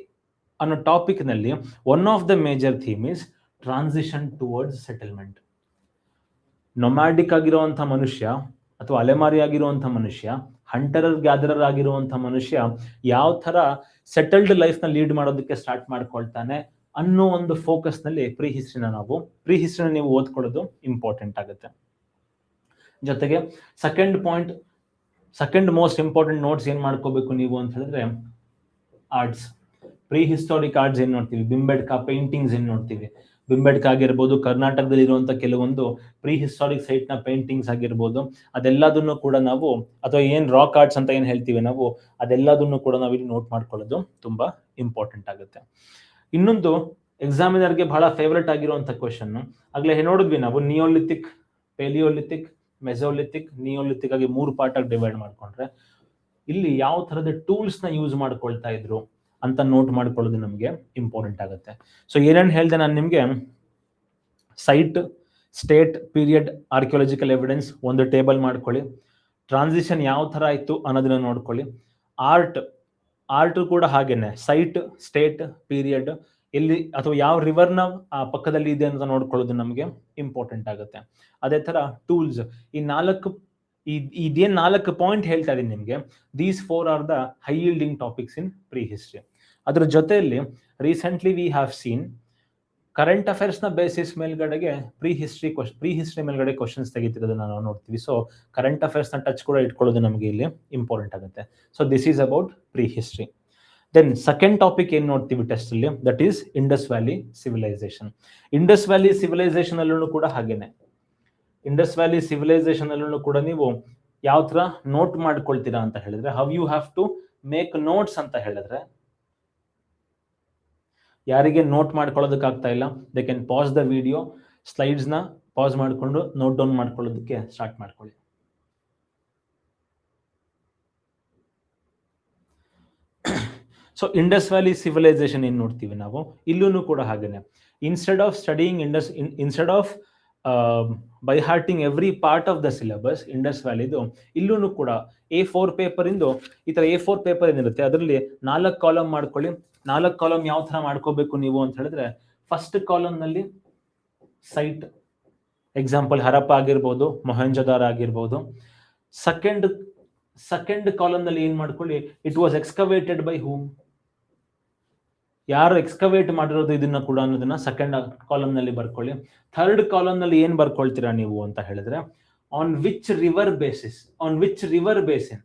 ಅನ್ನೋ ಟಾಪಿಕ್ ನಲ್ಲಿ one of the major theme is transition towards settlement. Nomadic ಆಗಿರುವಂಥ ಮನುಷ್ಯ ಅಥವಾ ಅಲೆಮಾರಿ ಆಗಿರುವಂಥ ಮನುಷ್ಯ, ಹಂಟರರ್ ಗ್ಯಾದರರ್ ಆಗಿರುವಂಥ ಮನುಷ್ಯ ಯಾವ ಥರ ಸೆಟಲ್ಡ್ ಲೈಫ್ನ ಲೀಡ್ ಮಾಡೋದಕ್ಕೆ ಸ್ಟಾರ್ಟ್ ಮಾಡ್ಕೊಳ್ತಾನೆ ಅನ್ನೋ ಒಂದು ಫೋಕಸ್ ನಲ್ಲಿ ಪ್ರೀ ಹಿಸ್ಟ್ರಿನ ನೀವು ಓದ್ಕೊಳ್ಳೋದು ಇಂಪಾರ್ಟೆಂಟ್ ಆಗುತ್ತೆ. ಜೊತೆಗೆ ಸೆಕೆಂಡ್ ಮೋಸ್ಟ್ ಇಂಪಾರ್ಟೆಂಟ್ ನೋಟ್ಸ್ ಏನ್ ಮಾಡ್ಕೋಬೇಕು ನೀವು ಅಂತ ಹೇಳಿದ್ರೆ, ಆರ್ಟ್ಸ್, ಪ್ರೀ ಹಿಸ್ಟಾರಿಕ್ ಆರ್ಟ್ಸ್ ಏನ್ ನೋಡ್ತೀವಿ, ಬಿಂಬೆಡ್ಕಾ ಪೇಂಟಿಂಗ್ಸ್ ಏನ್ ನೋಡ್ತೀವಿ, ಬಿಂಬೆಡ್ಕಾ ಆಗಿರ್ಬೋದು, ಕರ್ನಾಟಕದಲ್ಲಿ ಇರುವಂತ ಕೆಲವೊಂದು ಪ್ರೀ ಹಿಸ್ಟಾರಿಕ್ ಸೈಟ್ ನ ಪೇಂಟಿಂಗ್ಸ್ ಆಗಿರ್ಬೋದು, ಅದೆಲ್ಲದನ್ನು ಕೂಡ ನಾವು, ಅಥವಾ ಏನ್ ರಾಕ್ ಆರ್ಟ್ಸ್ ಅಂತ ಏನ್ ಹೇಳ್ತೀವಿ ನಾವು, ಅದೆಲ್ಲದನ್ನು ಕೂಡ ನಾವು ಇಲ್ಲಿ ನೋಟ್ ಮಾಡ್ಕೊಳ್ಳೋದು ತುಂಬಾ ಇಂಪಾರ್ಟೆಂಟ್ ಆಗುತ್ತೆ. ಇನ್ನೊಂದು ಎಕ್ಸಾಮಿನರ್ಗೆ ಬಹಳ ಫೇವ್ರೆಟ್ ಆಗಿರುವಂತ ಕ್ವೆಶನ್, ಆಗ್ಲೇ ನೋಡಿದ್ವಿ ನಾವು, ನಿಯೋಲಿಥಿಕ್, ಪೆಲಿಯೋಲಿಥಿಕ್, ಮೆಸೋಲಿಥಿಕ್, ನಿಯೋಲಿಥಿಕ್ ಆಗಿ 3 ಪಾರ್ಟ್ ಆಗಿ ಡಿವೈಡ್ ಮಾಡ್ಕೊಂಡ್ರೆ, ಇಲ್ಲಿ ಯಾವ ತರದ ಟೂಲ್ಸ್ ನ ಯೂಸ್ ಮಾಡ್ಕೊಳ್ತಾ ಇದ್ರು ಅಂತ ನೋಟ್ ಮಾಡ್ಕೊಳ್ಳೋದು ನಮಗೆ ಇಂಪಾರ್ಟೆಂಟ್ ಆಗುತ್ತೆ. ಸೊ ಏನೇನು ಹೇಳಿದೆ ನಾನು ನಿಮ್ಗೆ, site, state, period, archaeological evidence ಒಂದು ಟೇಬಲ್ ಮಾಡ್ಕೊಳ್ಳಿ. ಟ್ರಾನ್ಸಿಷನ್ ಯಾವ ತರ ಆಯ್ತು ಅನ್ನೋದನ್ನ ನೋಡ್ಕೊಳ್ಳಿ. ಆರ್ಟ್ ಕೂಡ ಹಾಗೇನೆ, ಸೈಟ್, ಸ್ಟೇಟ್, ಪೀರಿಯಡ್, ಎಲ್ಲಿ ಅಥವಾ ಯಾವ ರಿವರ್ನ ಪಕ್ಕದಲ್ಲಿ ಇದೆ ಅಂತ ನೋಡ್ಕೊಳ್ಳೋದು ನಮಗೆ ಇಂಪಾರ್ಟೆಂಟ್ ಆಗುತ್ತೆ. ಅದೇ ತರ ಟೂಲ್ಸ್, ಇದೇನ್ 4 ಪಾಯಿಂಟ್ ಹೇಳ್ತಾ ಇದೀನಿ ನಿಮ್ಗೆ, these 4 are the high yielding topics in pre history. ಅದ್ರ ಜೊತೆಯಲ್ಲಿ recently we have seen current affairs ನ ಬೇಸಿಸ್ ಮೇಲ್ಗಡೆಗೆ ಪ್ರೀ ಹಿಸ್ಟ್ರಿ ಮೇಲ್ಗಡೆ ಕ್ವಶನ್ಸ್ ತೆಗಿತಿರೋದನ್ನ ನಾವು ನೋಡ್ತೀವಿ. ಸೊ ಕರೆಂಟ್ ಅಫೇರ್ಸ್ ನ ಟಚ್ ಕೂಡ ಇಟ್ಕೊಳ್ಳೋದು ನಮಗೆ ಇಲ್ಲಿ ಇಂಪಾರ್ಟೆಂಟ್ ಆಗುತ್ತೆ. So this is about pre history. Then second topic ಏನ್ ನೋಡ್ತೀವಿ ಟೆಸ್ಟ್ ಅಲ್ಲಿ, that is Indus valley civilisation. Indus valley civilisation ಅಲ್ಲೂ ಕೂಡ ಹಾಗೇನೆ, ಇಂಡಸ್ ವ್ಯಾಲಿ ಸಿವಿಲೈಸೇಷನ್ ಅಲ್ಲೂ ಕೂಡ ನೀವು ಯಾವ ತರ ನೋಟ್ ಮಾಡ್ಕೊಳ್ತೀರಾ ಅಂತ ಹೇಳಿದ್ರೆ, how you have to make notes ಅಂತ ಹೇಳಿದ್ರೆ, ಯಾರಿಗೆ ನೋಟ್ ಮಾಡ್ಕೊಳ್ಳೋದಕ್ಕೆ ಆಗ್ತಾ ಇಲ್ಲ, they can pass the video, slides ನ ಪಾಸ್ ಮಾಡಿಕೊಂಡು ನೋಟ್ ಡೌನ್ ಮಾಡ್ಕೊಳ್ಳೋದಕ್ಕೆ ಸ್ಟಾರ್ಟ್ ಮಾಡ್ಕೊಳ್ಳಿ. ಸೊ ಇಂಡಸ್ ವ್ಯಾಲಿ ಸಿವಿಲೈಸೇಷನ್ ಏನ್ ನೋಡ್ತೀವಿ ನಾವು, ಇಲ್ಲೂ ಕೂಡ ಹಾಗೇನೆ, instead of by hearting every part of the syllabus, Indus ವ್ಯಾಲಿದು ಇಲ್ಲೂ ಕೂಡ A4 ಪೇಪರ್ ಇಂದು ಈ ತರ A4 ಪೇಪರ್ ಏನಿರುತ್ತೆ ಅದರಲ್ಲಿ 4 ಕಾಲಮ್ ಮಾಡ್ಕೊಳ್ಳಿ. 4 ಕಾಲಮ್ ಯಾವ ತರ ಮಾಡ್ಕೋಬೇಕು ನೀವು ಅಂತ ಹೇಳಿದ್ರೆ, ಫಸ್ಟ್ ಕಾಲಮ್ ನಲ್ಲಿ ಸೈಟ್, ಎಕ್ಸಾಂಪಲ್ ಹರಪ್ಪ ಆಗಿರ್ಬೋದು, ಮೊಹೆಂಜೊದಾರೋ ಆಗಿರ್ಬೋದು. ಸೆಕೆಂಡ್ ಕಾಲಮ್ ನಲ್ಲಿ ಏನ್ ಮಾಡ್ಕೊಳ್ಳಿ, ಇಟ್ ವಾಸ್ ಎಕ್ಸ್ಕವೇಟೆಡ್ ಬೈ ಹೂಮ್, ಯಾರು ಎಕ್ಸ್ಕವೇಟ್ ಮಾಡಿರೋದು ಇದನ್ನ ಕೂಡ ಅನ್ನೋದನ್ನ ಸೆಕೆಂಡ್ ಕಾಲಮ್ ನಲ್ಲಿ ಬರ್ಕೊಳ್ಳಿ. ಥರ್ಡ್ ಕಾಲಮ್ ನಲ್ಲಿ ಏನ್ ಬರ್ಕೊಳ್ತೀರಾ ನೀವು ಅಂತ ಹೇಳಿದ್ರೆ, ಆನ್ ವಿಚ್ ರಿವರ್ ಬೇಸಿನ್,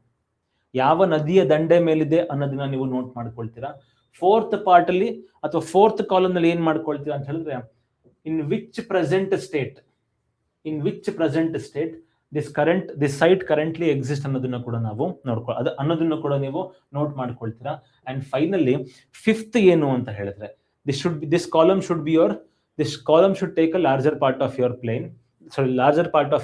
ಯಾವ ನದಿಯ ದಂಡೆ ಮೇಲಿದೆ ಅನ್ನೋದನ್ನ ನೀವು ನೋಟ್ ಮಾಡ್ಕೊಳ್ತೀರಾ. ಫೋರ್ತ್ ಪಾರ್ಟ್ ಅಲ್ಲಿ ಅಥವಾ ಫೋರ್ತ್ ಕಾಲಮ್ ನಲ್ಲಿ ಏನ್ ಮಾಡ್ಕೊಳ್ತೀರಾ ಅಂತ ಹೇಳಿದ್ರೆ, in which present state this site currently exist ಅನ್ನೋದನ್ನ ಕೂಡ ನಾವು ಅನ್ನೋದನ್ನ ಕೂಡ ನೀವು ನೋಟ್ ಮಾಡ್ಕೊಳ್ತೀರಾ. ಅಂಡ್ ಫೈನಲಿ ಫಿಫ್ತ್ ಏನು ಅಂತ ಹೇಳಿದ್ರೆ, this column should take a larger part of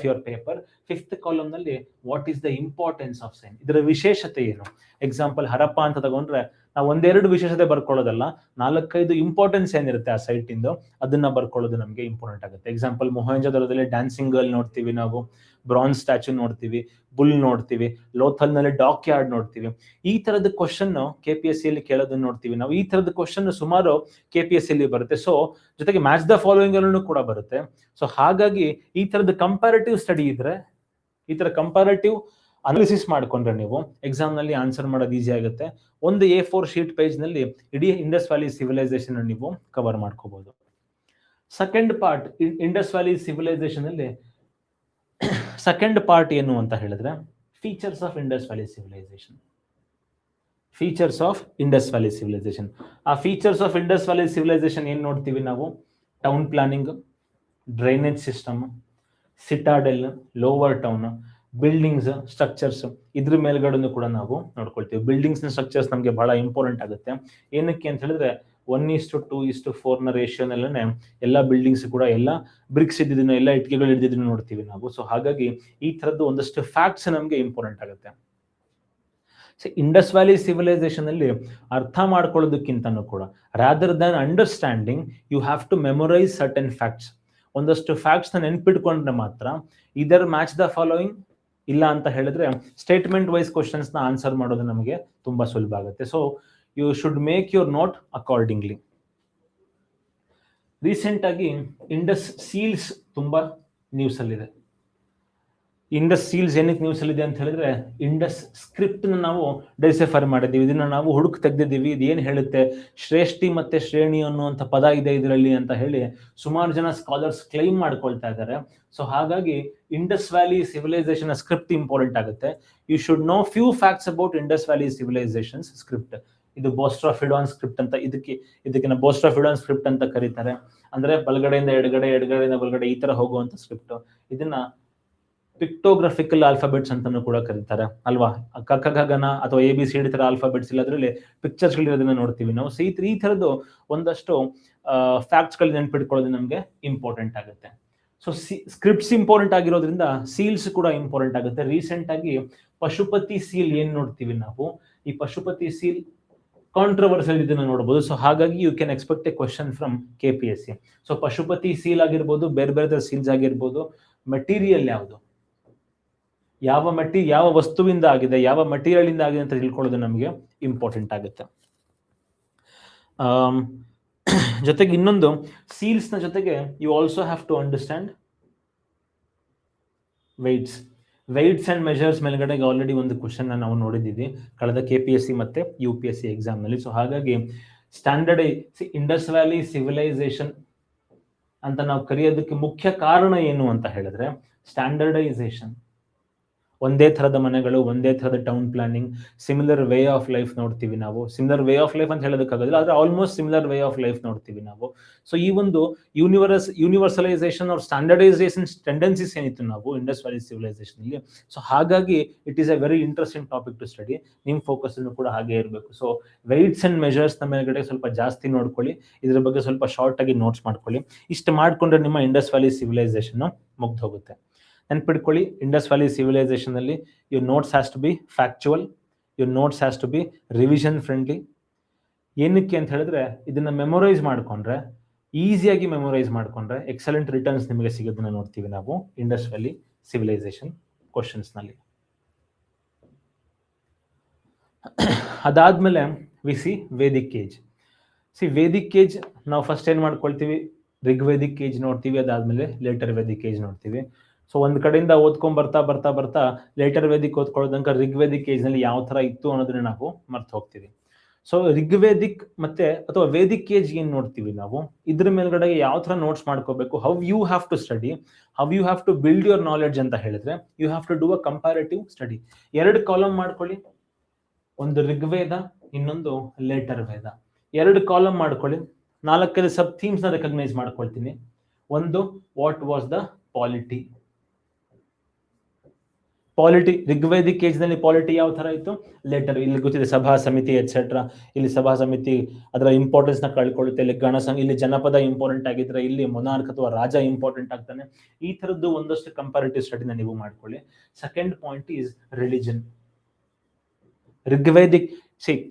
your paper. Fifth column ನಲ್ಲಿ what is the importance of sign, ಇದರ ವಿಶೇಷತೆ ಏನು. ಎಕ್ಸಾಂಪಲ್ ಹರಪ್ಪ ಅಂತ ತಗೊಂಡ್ರೆ ನಾವು 1-2 ವಿಶೇಷತೆ ಬರ್ಕೊಳ್ಳೋದಲ್ಲ, 4-5 ಇಂಪಾರ್ಟೆನ್ಸ್ ಏನಿರುತ್ತೆ ಆ ಸೈಟ್ ಇಂದು ಅದನ್ನ ಬರ್ಕೊಳ್ಳೋದು ನಮಗೆ ಇಂಪಾರ್ಟೆಂಟ್ ಆಗುತ್ತೆ. ಎಕ್ಸಾಂಪಲ್ ಮೊಹೆಂಜೊದಾರೋದಲ್ಲಿ ಡ್ಯಾನ್ಸಿಂಗ್ ಗರ್ಲ್ ನೋಡ್ತೀವಿ ನಾವು, ಬ್ರಾನ್ಸ್ ಸ್ಟ್ಯಾಚ್ಯೂ ನೋಡ್ತೀವಿ, ಬುಲ್ ನೋಡ್ತೀವಿ, ಲೋಥಲ್ ನಲ್ಲಿ ಡಾಕ್ ಯಾರ್ಡ್ ನೋಡ್ತೀವಿ. ಈ ತರದ ಕ್ವಶನ್ KPSC ಅಲ್ಲಿ ಕೇಳೋದನ್ನ ನೋಡ್ತೀವಿ ನಾವು. ಈ ತರದ ಕ್ವಶನ್ ಸುಮಾರು KPSC ಅಲ್ಲಿ ಬರುತ್ತೆ. ಸೊ ಜೊತೆಗೆ ಮ್ಯಾಚ್ ದ ಫಾಲೋಯಿಂಗ್ ಅಲ್ಲೂ ಕೂಡ ಬರುತ್ತೆ. ಸೊ ಹಾಗಾಗಿ ಈ ತರದ ಕಂಪ್ಯಾರಿಟಿವ್ ಸ್ಟಡಿ ಇದ್ರೆ, ಈ ತರ ಕಂಪ್ಯಾರಿಟಿವ್ ಅನಾಲಿಸಿಸ್ ಮಾಡ್ಕೊಂಡ್ರೆ ನೀವು ಎಕ್ಸಾಮ್ ನಲ್ಲಿ ಆನ್ಸರ್ ಮಾಡೋದು ಈಸಿ ಆಗುತ್ತೆ. ಒಂದು A4 ಶೀಟ್ ಪೇಜ್ ನಲ್ಲಿ ಇಡೀ ಇಂಡಸ್ ವ್ಯಾಲಿ ಸಿವಿಲೈಸೇಷನ್ ನೀವು ಕವರ್ ಮಾಡ್ಕೋಬಹುದು. Second part Indus valley civilisation ಅಲ್ಲಿ ಸೆಕೆಂಡ್ ಪಾರ್ಟ್ ಏನು ಅಂತ ಹೇಳಿದ್ರೆ, features of Indus valley civilisation. ಆ features of Indus valley civilisation ಏನ್ ನೋಡ್ತೀವಿ ನಾವು, town planning, drainage system, citadel, lower town, buildings, structures, ಇದ್ರ ಮೇಲ್ಗಡೆ ಕೂಡ ನಾವು ನೋಡ್ಕೊಳ್ತೀವಿ. ಬಿಲ್ಡಿಂಗ್ಸ್ ನ ಸ್ಟ್ರಕ್ಚರ್ಸ್ ನಮಗೆ ಬಹಳ ಇಂಪಾರ್ಟೆಂಟ್ ಆಗುತ್ತೆ. ಏನಕ್ಕೆ ಅಂತ ಹೇಳಿದ್ರೆ 1:2:4 ರೇಷಿಯೋನಲ್ಲೇ ಎಲ್ಲ ಬಿಲ್ಡಿಂಗ್ಸ್ ಕೂಡ ಎಲ್ಲ ಬ್ರಿಕ್ಸ್ ಇದ್ದಿದ್ದನ್ನ, ಎಲ್ಲ ಇಟ್ಟಿಗೆಗಳು ಇದ್ದಿದ್ದನ್ನ ನೋಡ್ತೀವಿ ನಾವು. ಸೊ ಹಾಗಾಗಿ ಈ ತರದ್ದು ಒಂದಷ್ಟು ಫ್ಯಾಕ್ಟ್ಸ್ ನಮಗೆ ಇಂಪಾರ್ಟೆಂಟ್ ಆಗುತ್ತೆ. ಇಂಡಸ್ ವ್ಯಾಲಿ ಸಿವಿಲೈಸೇಷನ್ ಅಲ್ಲಿ ಅರ್ಥ ಮಾಡ್ಕೊಳ್ಳೋದಕ್ಕಿಂತನೂ ಕೂಡ, rather than understanding, you have to memorise certain facts. ಒಂದಷ್ಟು ಫ್ಯಾಕ್ಟ್ಸ್ನ ನೆನ್ಪಿಟ್ಕೊಂಡ್ರೆ ಮಾತ್ರ ಇದರ್ ಮ್ಯಾಚ್ ದ ಫಾಲೋಯಿಂಗ್, ಇಲ್ಲ ಅಂತ ಹೇಳಿದ್ರೆ ಸ್ಟೇಟ್ಮೆಂಟ್ ವೈಸ್ ಕ್ವಶನ್ಸ್ನ ಆನ್ಸರ್ ಮಾಡೋದು ನಮಗೆ ತುಂಬಾ ಸುಲಭ ಆಗುತ್ತೆ. So you should make your note accordingly. Recent ಆಗಿ ಇಂಡಸ್ ಸೀಲ್ಸ್ ತುಂಬಾ ನ್ಯೂಸ್ ಅಲ್ಲಿದೆ. ಇಂಡಸ್ ಸೀಲ್ಸ್ ಏನಕ್ಕೆ ನ್ಯೂಸ್ ಅಲ್ಲಿದೆ ಅಂತ ಹೇಳಿದ್ರೆ, ಇಂಡಸ್ ಸ್ಕ್ರಿಪ್ಟ್ ನಾವು ಡಿಸೆಫರ್ ಮಾಡಿದ್ದೀವಿ, ಇದನ್ನ ನಾವು ಹುಡುಕ್ ತೆಗೆದಿದ್ದೀವಿ, ಇದು ಏನು ಹೇಳುತ್ತೆ, ಶ್ರೇಷ್ಠಿ ಮತ್ತೆ ಶ್ರೇಣಿ ಅನ್ನುವಂಥ ಪದ ಇದೆ ಇದರಲ್ಲಿ ಅಂತ ಹೇಳಿ ಸುಮಾರು ಜನ ಸ್ಕಾಲರ್ಸ್ ಕ್ಲೈಮ್ ಮಾಡ್ಕೊಳ್ತಾ ಇದ್ದಾರೆ. ಸೊ ಹಾಗಾಗಿ Indus valley civilisation script important ಆಗುತ್ತೆ. You should know few facts about Indus valley civilisations script. ಇದು ಬೋಸ್ಟ್ರಾಫಿಡಾನ್ ಸ್ಕ್ರಿಪ್ಟ್ ಅಂತ, ಇದಕ್ಕೆ ಬೋಸ್ಟ್ರಾಫಿಡಾನ್ ಸ್ಕ್ರಿಪ್ಟ್ ಅಂತ ಕರೀತಾರೆ. ಅಂದ್ರೆ ಬಲಗಡೆಯಿಂದ ಎಡಗಡೆ, ಎಡಗಡೆಯಿಂದ ಬಲಗಡೆ ಈ ತರ ಹೋಗುವಂತ ಸ್ಕ್ರಿಪ್ಟ್. ಇದನ್ನ ಪಿಕ್ಟೋಗ್ರಫಿಕಲ್ ಆಲ್ಫಾಬೆಟ್ಸ್ ಅಂತಾನು ಕೂಡ ಕರೀತಾರೆ ಅಲ್ವಾ. ಕಗನ ಅಥವಾ ABCD ತರ ಆಲ್ಫಾಬೆಟ್ಸ್ ಇಲ್ಲ, ಅದರಲ್ಲಿ ಪಿಕ್ಚರ್ಸ್ ಗಳಿರೋದನ್ನ ನೋಡ್ತೀವಿ ನಾವು. ಸೊ ಈ ತರದ್ದು ಒಂದಷ್ಟು ಫ್ಯಾಕ್ಟ್ಸ್ ಗಳು ನೆನ್ಪಿಟ್ಕೊಳ್ಳೋದು ನಮ್ಗೆ ಇಂಪಾರ್ಟೆಂಟ್ ಆಗುತ್ತೆ. ಸೊ ಸ್ಕ್ರಿಪ್ಟ್ಸ್ ಇಂಪಾರ್ಟೆಂಟ್ ಆಗಿರೋದ್ರಿಂದ ಸೀಲ್ಸ್ ಕೂಡ ಇಂಪಾರ್ಟೆಂಟ್ ಆಗುತ್ತೆ. ರೀಸೆಂಟ್ ಆಗಿ ಪಶುಪತಿ ಸೀಲ್ ಏನ್ ನೋಡ್ತೀವಿ ನಾವು, ಈ ಪಶುಪತಿ ಸೀಲ್ ಕಾಂಟ್ರವರ್ಸಿಯಲ್ ಇದನ್ನ ನೋಡಬಹುದು. ಸೊ ಹಾಗಾಗಿ you can expect a question from KPSC. So Pashupati seal ಆಗಿರ್ಬೋದು, ಬೇರೆ ಬೇರೆ ಸೀಲ್ಸ್ ಆಗಿರ್ಬೋದು, ಮೆಟೀರಿಯಲ್ ಯಾವುದು, ಯಾವ ವಸ್ತುವಿಂದ ಆಗಿದೆ, ಯಾವ ಮಟೀರಿಯಲ್ ಇಂದ ಆಗಿದೆ ಅಂತ ತಿಳ್ಕೊಳ್ಳೋದು ನಮಗೆ ಇಂಪಾರ್ಟೆಂಟ್ ಆಗುತ್ತೆ. ಜೊತೆಗೆ ಇನ್ನೊಂದು, ಸೀಲ್ಸ್ ನ ಜೊತೆಗೆ you also have to understand weights and measures ಮೇಲ್ಗಡೆಗೆ ಆಲ್ರೆಡಿ ಒಂದು ಕ್ವಶನ್ ನಾವು ನೋಡಿದ್ದೀವಿ ಕಳೆದ KPSC ಮತ್ತೆ UPSC ಎಕ್ಸಾಮ್ ನಲ್ಲಿ. ಸೊ ಹಾಗಾಗಿ ಇಂಡಸ್ ವ್ಯಾಲಿ ಸಿವಿಲೈಸೇಷನ್ ಅಂತ ನಾವು ಕರೆಯೋದಕ್ಕೆ ಮುಖ್ಯ ಕಾರಣ ಏನು ಅಂತ ಹೇಳಿದ್ರೆ ಸ್ಟ್ಯಾಂಡರ್ಡೈಸೇಷನ್. ಒಂದೇ ಥರದ ಮನೆಗಳು, ಒಂದೇ ಥರದ town planning, similar way of life ನೋಡ್ತೀವಿ ನಾವು. ಸಿಮಿಲರ್ ವೇ ಆಫ್ ಲೈಫ್ ಅಂತ ಹೇಳೋದಕ್ಕಾಗೋದಿಲ್ಲ, ಆದರೆ almost similar way of life ನೋಡ್ತೀವಿ ನಾವು. ಸೊ ಈ ಒಂದು ಯೂನಿವರ್ಸಲೈಸೇಷನ್ ಆರ್ ಸ್ಟ್ಯಾಂಡರ್ಡೈಸೇಷನ್ ಟೆಂಡೆನ್ಸೀಸ್ ಏನಿತ್ತು ನಾವು ಇಂಡಸ್ ವ್ಯಾಲಿ ಸಿವಿಲೈಸೇಷನ್ ಅಲ್ಲಿ. ಸೊ ಹಾಗಾಗಿ it is a very interesting topic to study. ನಿಮ್ಮ ಫೋಕಸ್ ಕೂಡ ಹಾಗೆ ಇರಬೇಕು. ಸೊ ವೆಯ್ಟ್ಸ್ ಅಂಡ್ ಮೆಜರ್ಸ್ ನ ಮೇಲ್ಗಡೆ ಸ್ವಲ್ಪ ಜಾಸ್ತಿ ನೋಡ್ಕೊಳ್ಳಿ, ಇದ್ರ ಬಗ್ಗೆ ಸ್ವಲ್ಪ ಶಾರ್ಟ್ ಆಗಿ ನೋಟ್ಸ್ ಮಾಡ್ಕೊಳ್ಳಿ. ಇಷ್ಟು ಮಾಡ್ಕೊಂಡ್ರೆ ನಿಮ್ಮ ಇಂಡಸ್ ವ್ಯಾಲಿ ಸಿವಿಲೈಸೇಷನ್ ಮುಗ್ದು ಹೋಗುತ್ತೆ. ನೆನ್ಪಿಟ್ಕೊಳ್ಳಿ, ಇಂಡಸ್ ವ್ಯಾಲಿ ಸಿವಿಲೈಸೇಷನ್ ಅಲ್ಲಿ your notes has to be factual, your notes has to be revision friendly. ಏನಕ್ಕೆ ಅಂತ ಹೇಳಿದ್ರೆ ಇದನ್ನ ಮೆಮೊರೈಸ್ ಮಾಡ್ಕೊಂಡ್ರೆ, ಈಸಿಯಾಗಿ ಮೆಮೊರೈಸ್ ಮಾಡ್ಕೊಂಡ್ರೆ ಎಕ್ಸಲೆಂಟ್ ರಿಟರ್ನ್ಸ್ ನಿಮಗೆ ಸಿಗೋದನ್ನ ನೋಡ್ತೀವಿ ನಾವು ಇಂಡಸ್ ವ್ಯಾಲಿ ಸಿವಿಲೈಸೇಷನ್ ಕ್ವಶನ್ಸ್ ನಲ್ಲಿ. ಅದಾದ್ಮೇಲೆ ವೇದಿಕ್ ಏಜ್. ವೇದಿಕ್ ಏಜ್ ನಾವು ಫಸ್ಟ್ ಏನ್ ಮಾಡ್ಕೊಳ್ತೀವಿ, ಋಗ್ವೇದಿಕ್ ಏಜ್ ನೋಡ್ತೀವಿ, ಅದಾದ್ಮೇಲೆ ಲೇಟರ್ ವೇದಿಕ್ ಏಜ್ ನೋಡ್ತೀವಿ. ಸೊ ಒಂದ್ ಕಡೆಯಿಂದ ಓದ್ಕೊಂಡ್ ಬರ್ತಾ ಲೇಟರ್ ವೇದಿಕ್ ಓದ್ಕೊಳ್ಳೋದಂಕ ಋಗ್ವೇದಿಕ್ ಏಜ್ ನಲ್ಲಿ ಯಾವ ತರ ಇತ್ತು ಅನ್ನೋದನ್ನ ನಾವು ಮರ್ತು ಹೋಗ್ತೀವಿ. ಸೊ ಋಗ್ವೇದಿಕ್ ಮತ್ತೆ ಅಥವಾ ವೇದಿಕ್ ಏಜ್ ಏನ್ ನೋಡ್ತೀವಿ ನಾವು, ಇದ್ರ ಮೇಲ್ಗಡೆ ಯಾವ ತರ ನೋಟ್ಸ್ ಮಾಡ್ಕೋಬೇಕು, how you have to study, how you have to build your knowledge ಅಂತ ಹೇಳಿದ್ರೆ you have to do a comparative study. 2 column ಮಾಡ್ಕೊಳ್ಳಿ, ಒಂದು ಋಗ್ವೇದ, ಇನ್ನೊಂದು ಲೇಟರ್ ವೇದ. 2 ಕಾಲಮ್ ಮಾಡ್ಕೊಳ್ಳಿ, 4 ಸಬ್ ಥೀಮ್ಸ್ ನ ರೆಕಗ್ನೈಸ್ ಮಾಡ್ಕೊಳ್ತೀನಿ. ಒಂದು, what was the polity. Rigvedic age ನಲ್ಲಿ ಪಾಲಿಟಿ ಯಾವ ತರ ಇತ್ತು, ಲೇಟರ್ ಇಲ್ಲಿ ಗೊತ್ತಿದೆ, ಸಭಾ ಸಮಿತಿ ಎಟ್ಸೆಟ್ರಾ. ಇಲ್ಲಿ ಸಭಾ ಸಮಿತಿ ಅದರ ಇಂಪಾರ್ಟೆನ್ಸ್ ನ ಕಳ್ಕೊಳ್ಳುತ್ತೆ. ಇಲ್ಲಿ ಇಲ್ಲಿ ಜನಪದ ಇಂಪಾರ್ಟೆಂಟ್ ಆಗಿದ್ರೆ ಇಲ್ಲಿ ಮೊನಾರ್ಕ್ ಅಥವಾ ರಾಜ ಇಂಪಾರ್ಟೆಂಟ್ ಆಗ್ತಾನೆ. ಈ ತರದ್ದು ಒಂದಷ್ಟು ಕಂಪ್ಯಾರಿಟಿವ್ ಸ್ಟಡಿನ ನೀವು ಮಾಡ್ಕೊಳ್ಳಿ. Second point is religion. Rigvedic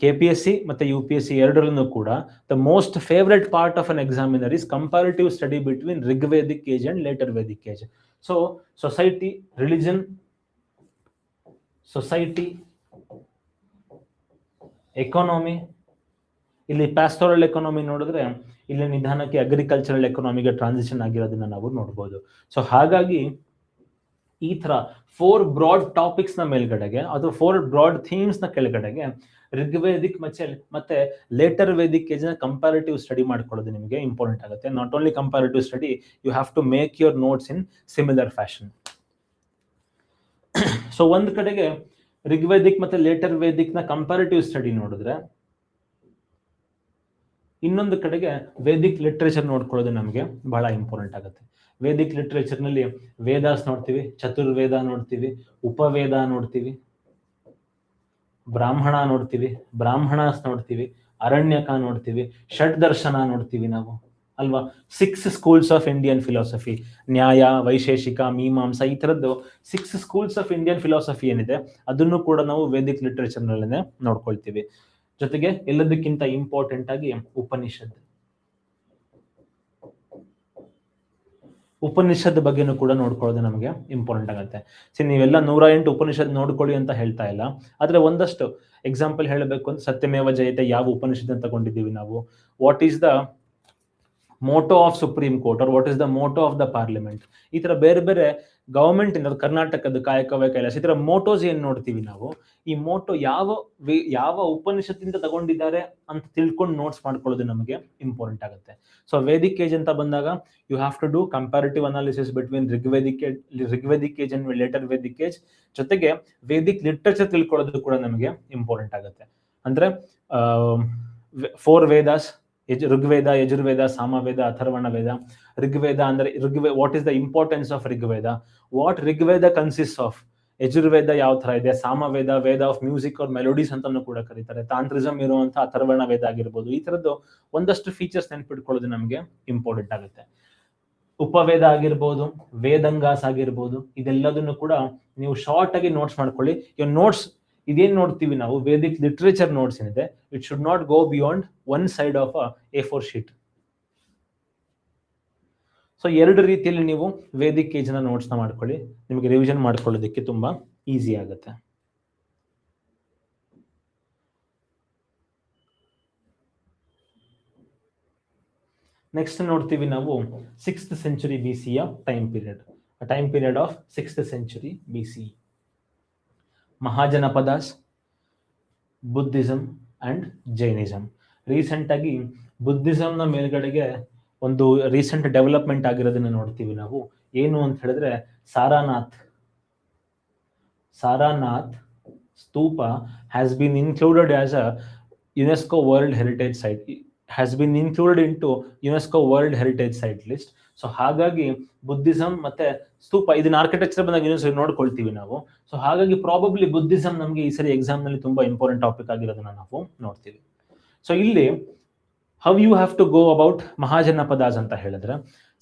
KPSC ಮತ್ತೆ UPSC ಎರಡರಲ್ಲೂ ಕೂಡ the most favourite part of an examiner is comparative study between Rigvedic age and later Vedic age. So society, religion, society, economy. ಇಲ್ಲಿ ಪ್ಯಾಸ್ಟೋರಲ್ ಎಕಾನಮಿ ನೋಡಿದ್ರೆ ಇಲ್ಲಿ ನಿಧಾನಕ್ಕೆ ಅಗ್ರಿಕಲ್ಚರಲ್ ಎಕಾನಮಿಗೆ ಟ್ರಾನ್ಸಿಷನ್ ಆಗಿರೋದನ್ನ ನಾವು ನೋಡ್ಬೋದು. ಸೊ ಹಾಗಾಗಿ ಈ ತರ 4 ಬ್ರಾಡ್ ಟಾಪಿಕ್ಸ್ ನ ಮೇಲ್ಗಡೆಗೆ ಅಥವಾ 4 ಬ್ರಾಡ್ ಥೀಮ್ಸ್ ನ ಕೆಳಗಡೆಗೆ ಋಗ್ವೇದಿಕ್ ಮತ್ತೆ ಲೇಟರ್ ವೇದಿಕ್ ಏಜ್ ನ ಕಂಪ್ಯಾರಿಟಿವ್ ಸ್ಟಡಿ ಮಾಡ್ಕೊಳ್ಳೋದು ನಿಮಗೆ ಇಂಪಾರ್ಟೆಂಟ್ ಆಗುತ್ತೆ. Not only comparative study, you have to make your notes in similar fashion. So ಒಂದ್ ಕಡೆಗೆ ಋಗ್ವೇದಿಕ್ ಮತ್ತೆ ಲೇಟರ್ ವೇದಿಕ್ ನ ಕಂಪ್ಯಾರಿಟಿವ್ ಸ್ಟಡಿ ನೋಡಿದ್ರೆ, ಇನ್ನೊಂದು ಕಡೆಗೆ ವೇದಿಕ್ ಲಿಟ್ರೇಚರ್ ನೋಡ್ಕೊಳ್ಳೋದು ನಮಗೆ ಬಹಳ ಇಂಪಾರ್ಟೆಂಟ್ ಆಗುತ್ತೆ. ವೇದಿಕ್ ಲಿಟ್ರೇಚರ್ ನಲ್ಲಿ ವೇದಾಸ್ ನೋಡ್ತೀವಿ, ಚತುರ್ವೇದ ನೋಡ್ತೀವಿ, ಉಪವೇದ ನೋಡ್ತೀವಿ, ಬ್ರಾಹ್ಮಣ ನೋಡ್ತೀವಿ, ಬ್ರಾಹ್ಮಣಾಸ್ ನೋಡ್ತೀವಿ, ಅರಣ್ಯಕ ನೋಡ್ತೀವಿ, ಷಡ್ ದರ್ಶನ ನೋಡ್ತೀವಿ ನಾವು ಅಲ್ವಾ. 6 ಸ್ಕೂಲ್ಸ್ ಆಫ್ ಇಂಡಿಯನ್ ಫಿಲಾಸಫಿ, ನ್ಯಾಯ, ವೈಶೇಷಿಕ, ಮೀಮಾಂಸಾ, ಈ ತರದ್ದು 6 ಸ್ಕೂಲ್ಸ್ ಆಫ್ ಇಂಡಿಯನ್ ಫಿಲಾಸಫಿ ಏನಿದೆ ಅದನ್ನು ಕೂಡ ನಾವು ವೇದಿಕ್ ಲಿಟ್ರೇಚರ್ ನಲ್ಲೇ ನೋಡ್ಕೊಳ್ತೀವಿ. ಜೊತೆಗೆ ಎಲ್ಲದಕ್ಕಿಂತ ಇಂಪಾರ್ಟೆಂಟ್ ಆಗಿ ಉಪನಿಷತ್ ಬಗ್ಗೆನೂ ಕೂಡ ನೋಡ್ಕೊಳ್ಳೋದು ನಮಗೆ ಇಂಪಾರ್ಟೆಂಟ್ ಆಗುತ್ತೆ. ನೀವೆಲ್ಲ 108 ಉಪನಿಷತ್ ನೋಡ್ಕೊಳ್ಳಿ ಅಂತ ಹೇಳ್ತಾ ಇಲ್ಲ, ಆದ್ರೆ ಒಂದಷ್ಟು ಎಕ್ಸಾಂಪಲ್ ಹೇಳಬೇಕು ಅಂತ ಸತ್ಯಮೇವ ಜಯತೆ ಯಾವ ಉಪನಿಷತ್ ತಗೊಂಡಿದ್ದೀವಿ ನಾವು, what is the motto of supreme court or what is the motto of the parliament, ಈ ತರ ಬೇರೆ ಬೇರೆ ಗವರ್ಮೆಂಟ್ ಇಂದ ಕರ್ನಾಟಕದ ಕಾಯಕವೇ ಕೈಲಾಸ, ಈ ತರ ಮೋಟೋಸ್ ಏನ್ ನೋಡ್ತೀವಿ ನಾವು, ಈ ಮೋಟೋ ಯಾವ ಉಪನಿಷತ್ತಿಂದ ತಗೊಂಡಿದ್ದಾರೆ ಅಂತ ತಿಳ್ಕೊಂಡು ನೋಟ್ಸ್ ಮಾಡ್ಕೊಳ್ಳೋದು ನಮಗೆ ಇಂಪಾರ್ಟೆಂಟ್ ಆಗುತ್ತೆ. ಸೊ ವೇದಿಕ್ ಏಜ್ ಅಂತ ಬಂದಾಗ you have to do comparative analysis between Rigvedic age and later Vedic age, ಜೊತೆಗೆ ವೇದಿಕ್ ಲಿಟ್ರೇಚರ್ ತಿಳ್ಕೊಳ್ಳೋದು ಕೂಡ ನಮಗೆ ಇಂಪಾರ್ಟೆಂಟ್ ಆಗುತ್ತೆ. ಅಂದ್ರೆ 4 ವೇದಾಸ್, ಋಗ್ವೇದ, ಯಜುರ್ವೇದ, ಸಾಮವೇದ, ಅಥರ್ವಣ ವೇದ. ಋಗ್ವೇದ ಅಂದ್ರೆ what is the importance of Rigveda, what Rigveda consist of, Yajurveda ಯಾವ ತರ ಇದೆ, Samaveda Veda of music or melodies ಅಂತಾನು ಕೂಡ ಕರೀತಾರೆ, ತಾಂತ್ರಿಸಮ್ ಇರುವಂತ ಅಥರ್ವಣ ವೇದ ಆಗಿರ್ಬೋದು. ಈ ತರದ್ದು ಒಂದಷ್ಟು ಫೀಚರ್ಸ್ ನೆನ್ಪಿಟ್ಕೊಳ್ಳೋದು ನಮಗೆ ಇಂಪಾರ್ಟೆಂಟ್ ಆಗುತ್ತೆ. ಉಪವೇದ ಆಗಿರ್ಬೋದು, ವೇದಂಗಾಸ್ ಆಗಿರ್ಬೋದು, ಇದೆಲ್ಲದನ್ನು ಕೂಡ ನೀವು ಶಾರ್ಟ್ ಆಗಿ ನೋಟ್ಸ್ ಮಾಡ್ಕೊಳ್ಳಿ. ಇವ್ ನೋಟ್ಸ್ ಇದೇನ್ ನೋಡ್ತೀವಿ ನಾವು, ವೇದಿಕ್ ಲಿಟ್ರೇಚರ್ ನೋಟ್ಸ್ ಏನಿದೆ, it should not go beyond 1 side of A4 sheet. So 2 ರೀತಿಯಲ್ಲಿ ನೀವು ವೇದಿಕ್ ಏಜ್ ನ ನೋಟ್ಸ್ ನ ಮಾಡ್ಕೊಳ್ಳಿ, ನಿಮಗೆ ರಿವಿಷನ್ ಮಾಡ್ಕೊಳ್ಳೋದಕ್ಕೆ ತುಂಬಾ ಈಸಿ ಆಗುತ್ತೆ. ನೆಕ್ಸ್ಟ್ ನೋಡ್ತೀವಿ ನಾವು 6th century BC time period of 6th century BC. Mahajanapadas, Buddhism and Jainism. Recent ಆಗಿ ಬುದ್ಧಿಸಮ್ ನ ಮೇಲ್ಗಡೆಗೆ ಒಂದು ರೀಸೆಂಟ್ ಡೆವಲಪ್ಮೆಂಟ್ ಆಗಿರೋದನ್ನ ನೋಡ್ತೀವಿ ನಾವು. ಏನು ಅಂತ ಹೇಳಿದ್ರೆ Sarnath stupa has been included as a UNESCO world heritage site, has been included in to UNESCO world heritage site list. So ಹಾಗಾಗಿ ಬುದ್ಧಿಸಮ್ ಮತ್ತೆ ಸ್ತೂಪ ಇದನ್ನ ಆರ್ಕಿಟೆಕ್ಚರ್ ಬಂದಾಗ ಇನ್ನೊಂದ್ಸರಿ ನೋಡ್ಕೊಳ್ತೀವಿ ನಾವು. ಸೊ ಹಾಗಾಗಿ ಪ್ರಾಬಬ್ಲಿ ಬುದ್ಧಿಸಮ್ ನಮಗೆ ಈ ಸರಿ ಎಕ್ಸಾಮ್ ನಲ್ಲಿ ತುಂಬಾ ಇಂಪಾರ್ಟೆಂಟ್ ಟಾಪಿಕ್ ಆಗಿರೋದನ್ನ ನಾವು ನೋಡ್ತೀವಿ. ಸೊ ಇಲ್ಲಿ how you have to go about Mahajanapadas ಅಂತ ಹೇಳಿದ್ರೆ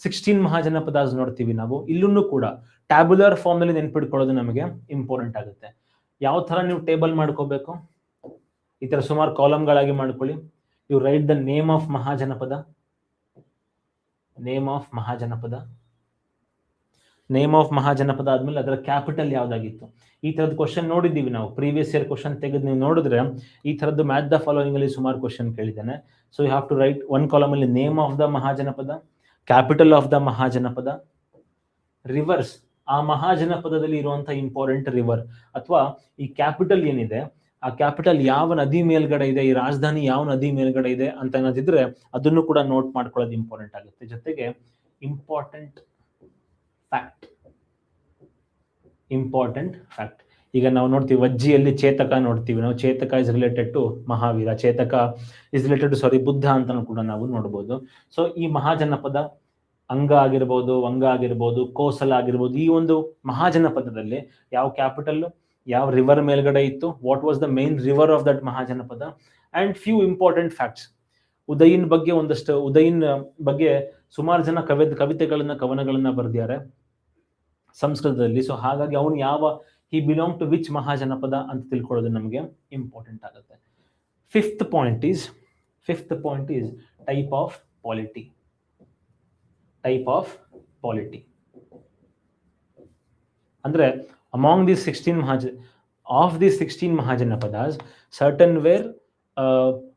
16 ಮಹಾಜನಪದಾಸ್ ನೋಡ್ತೀವಿ ನಾವು. ಇಲ್ಲೂ ಕೂಡ ಟ್ಯಾಬ್ಯುಲರ್ ಫಾರ್ಮ್ ನಲ್ಲಿ ನೆನ್ಪಿಟ್ಕೊಳ್ಳೋದು ನಮಗೆ ಇಂಪಾರ್ಟೆಂಟ್ ಆಗುತ್ತೆ. ಯಾವ ತರ ನೀವು ಟೇಬಲ್ ಮಾಡ್ಕೋಬೇಕು, ಈ ತರ ಸುಮಾರು ಕಾಲಮ್ಗಳಾಗಿ ಮಾಡ್ಕೊಳ್ಳಿ. You write the name of Mahajanapada, name of Mahajanapada ಆದ್ಮೇಲೆ ಅದರ ಕ್ಯಾಪಿಟಲ್ ಯಾವ್ದಾಗಿತ್ತು. ಈ ತರದ ಕ್ವಶನ್ ನೋಡಿದ್ದೀವಿ ನಾವು, ಪ್ರೀವಿಯಸ್ ಇಯರ್ ಕ್ವಶನ್ ತೆಗೆದು ನೀವು ನೋಡಿದ್ರೆ ಈ ತರದ್ದು ಮ್ಯಾಚ್ ದ ಫಾಲೋಯಿಂಗ್ ಅಲ್ಲಿ ಸುಮಾರು ಕ್ವಶನ್ ಕೇಳಿದ್ದಾನೆ. So you have to write 1 column ಅಲ್ಲಿ name of the Mahajanapada, capital of the Mahajanapada, rivers, ಆ ಮಹಾಜನಪದದಲ್ಲಿ ಇರುವಂತಹ ಇಂಪಾರ್ಟೆಂಟ್ ರಿವರ್ ಅಥವಾ ಈ ಕ್ಯಾಪಿಟಲ್ ಏನಿದೆ ಆ ಕ್ಯಾಪಿಟಲ್ ಯಾವ ನದಿ ಮೇಲ್ಗಡೆ ಇದೆ, ಈ ರಾಜಧಾನಿ ಯಾವ ನದಿ ಮೇಲ್ಗಡೆ ಇದೆ ಅಂತ ಏನಾದಿದ್ರೆ ಅದನ್ನು ಕೂಡ ನೋಟ್ ಮಾಡ್ಕೊಳ್ಳೋದು ಇಂಪಾರ್ಟೆಂಟ್ ಆಗುತ್ತೆ. ಜೊತೆಗೆ ಇಂಪಾರ್ಟೆಂಟ್ ಫ್ಯಾಕ್ಟ್, ಈಗ ನಾವು ನೋಡ್ತೀವಿ ವಜ್ಜಿಯಲ್ಲಿ ಚೇತಕ ನೋಡ್ತೀವಿ ನಾವು, Chetaka is related to Mahavira, Chetaka is related to Buddha ಅಂತಾನು ಕೂಡ ನಾವು ನೋಡ್ಬೋದು. ಸೊ ಈ ಮಹಾಜನಪದ ಅಂಗ ಆಗಿರ್ಬೋದು, ಕೋಸಲ ಆಗಿರ್ಬೋದು, ಈ ಒಂದು ಮಹಾಜನಪದದಲ್ಲಿ ಯಾವ ಕ್ಯಾಪಿಟಲ್, ಯಾವ ರಿವರ್ ಮೇಲ್ಗಡೆ ಇತ್ತು, what was the main river of that Mahajanapada, and few important facts. Udayan ಬಗ್ಗೆ ಸುಮಾರು ಜನ ಕವನಗಳನ್ನ ಬರೆದಿದ್ದಾರೆ ಸಂಸ್ಕೃತದಲ್ಲಿ. ಸೊ ಹಾಗಾಗಿ ಅವನು ಹಿ ಬಿಲಾಂಗ್ ಟು ವಿಚ್ ಮಹಾಜನಪದ ಅಂತ ತಿಳ್ಕೊಳ್ಳೋದು ನಮಗೆ ಇಂಪಾರ್ಟೆಂಟ್ ಆಗುತ್ತೆ. Fifth point is type of polity. ಅಂದ್ರೆ among these 16 Mahajanapadas, certain were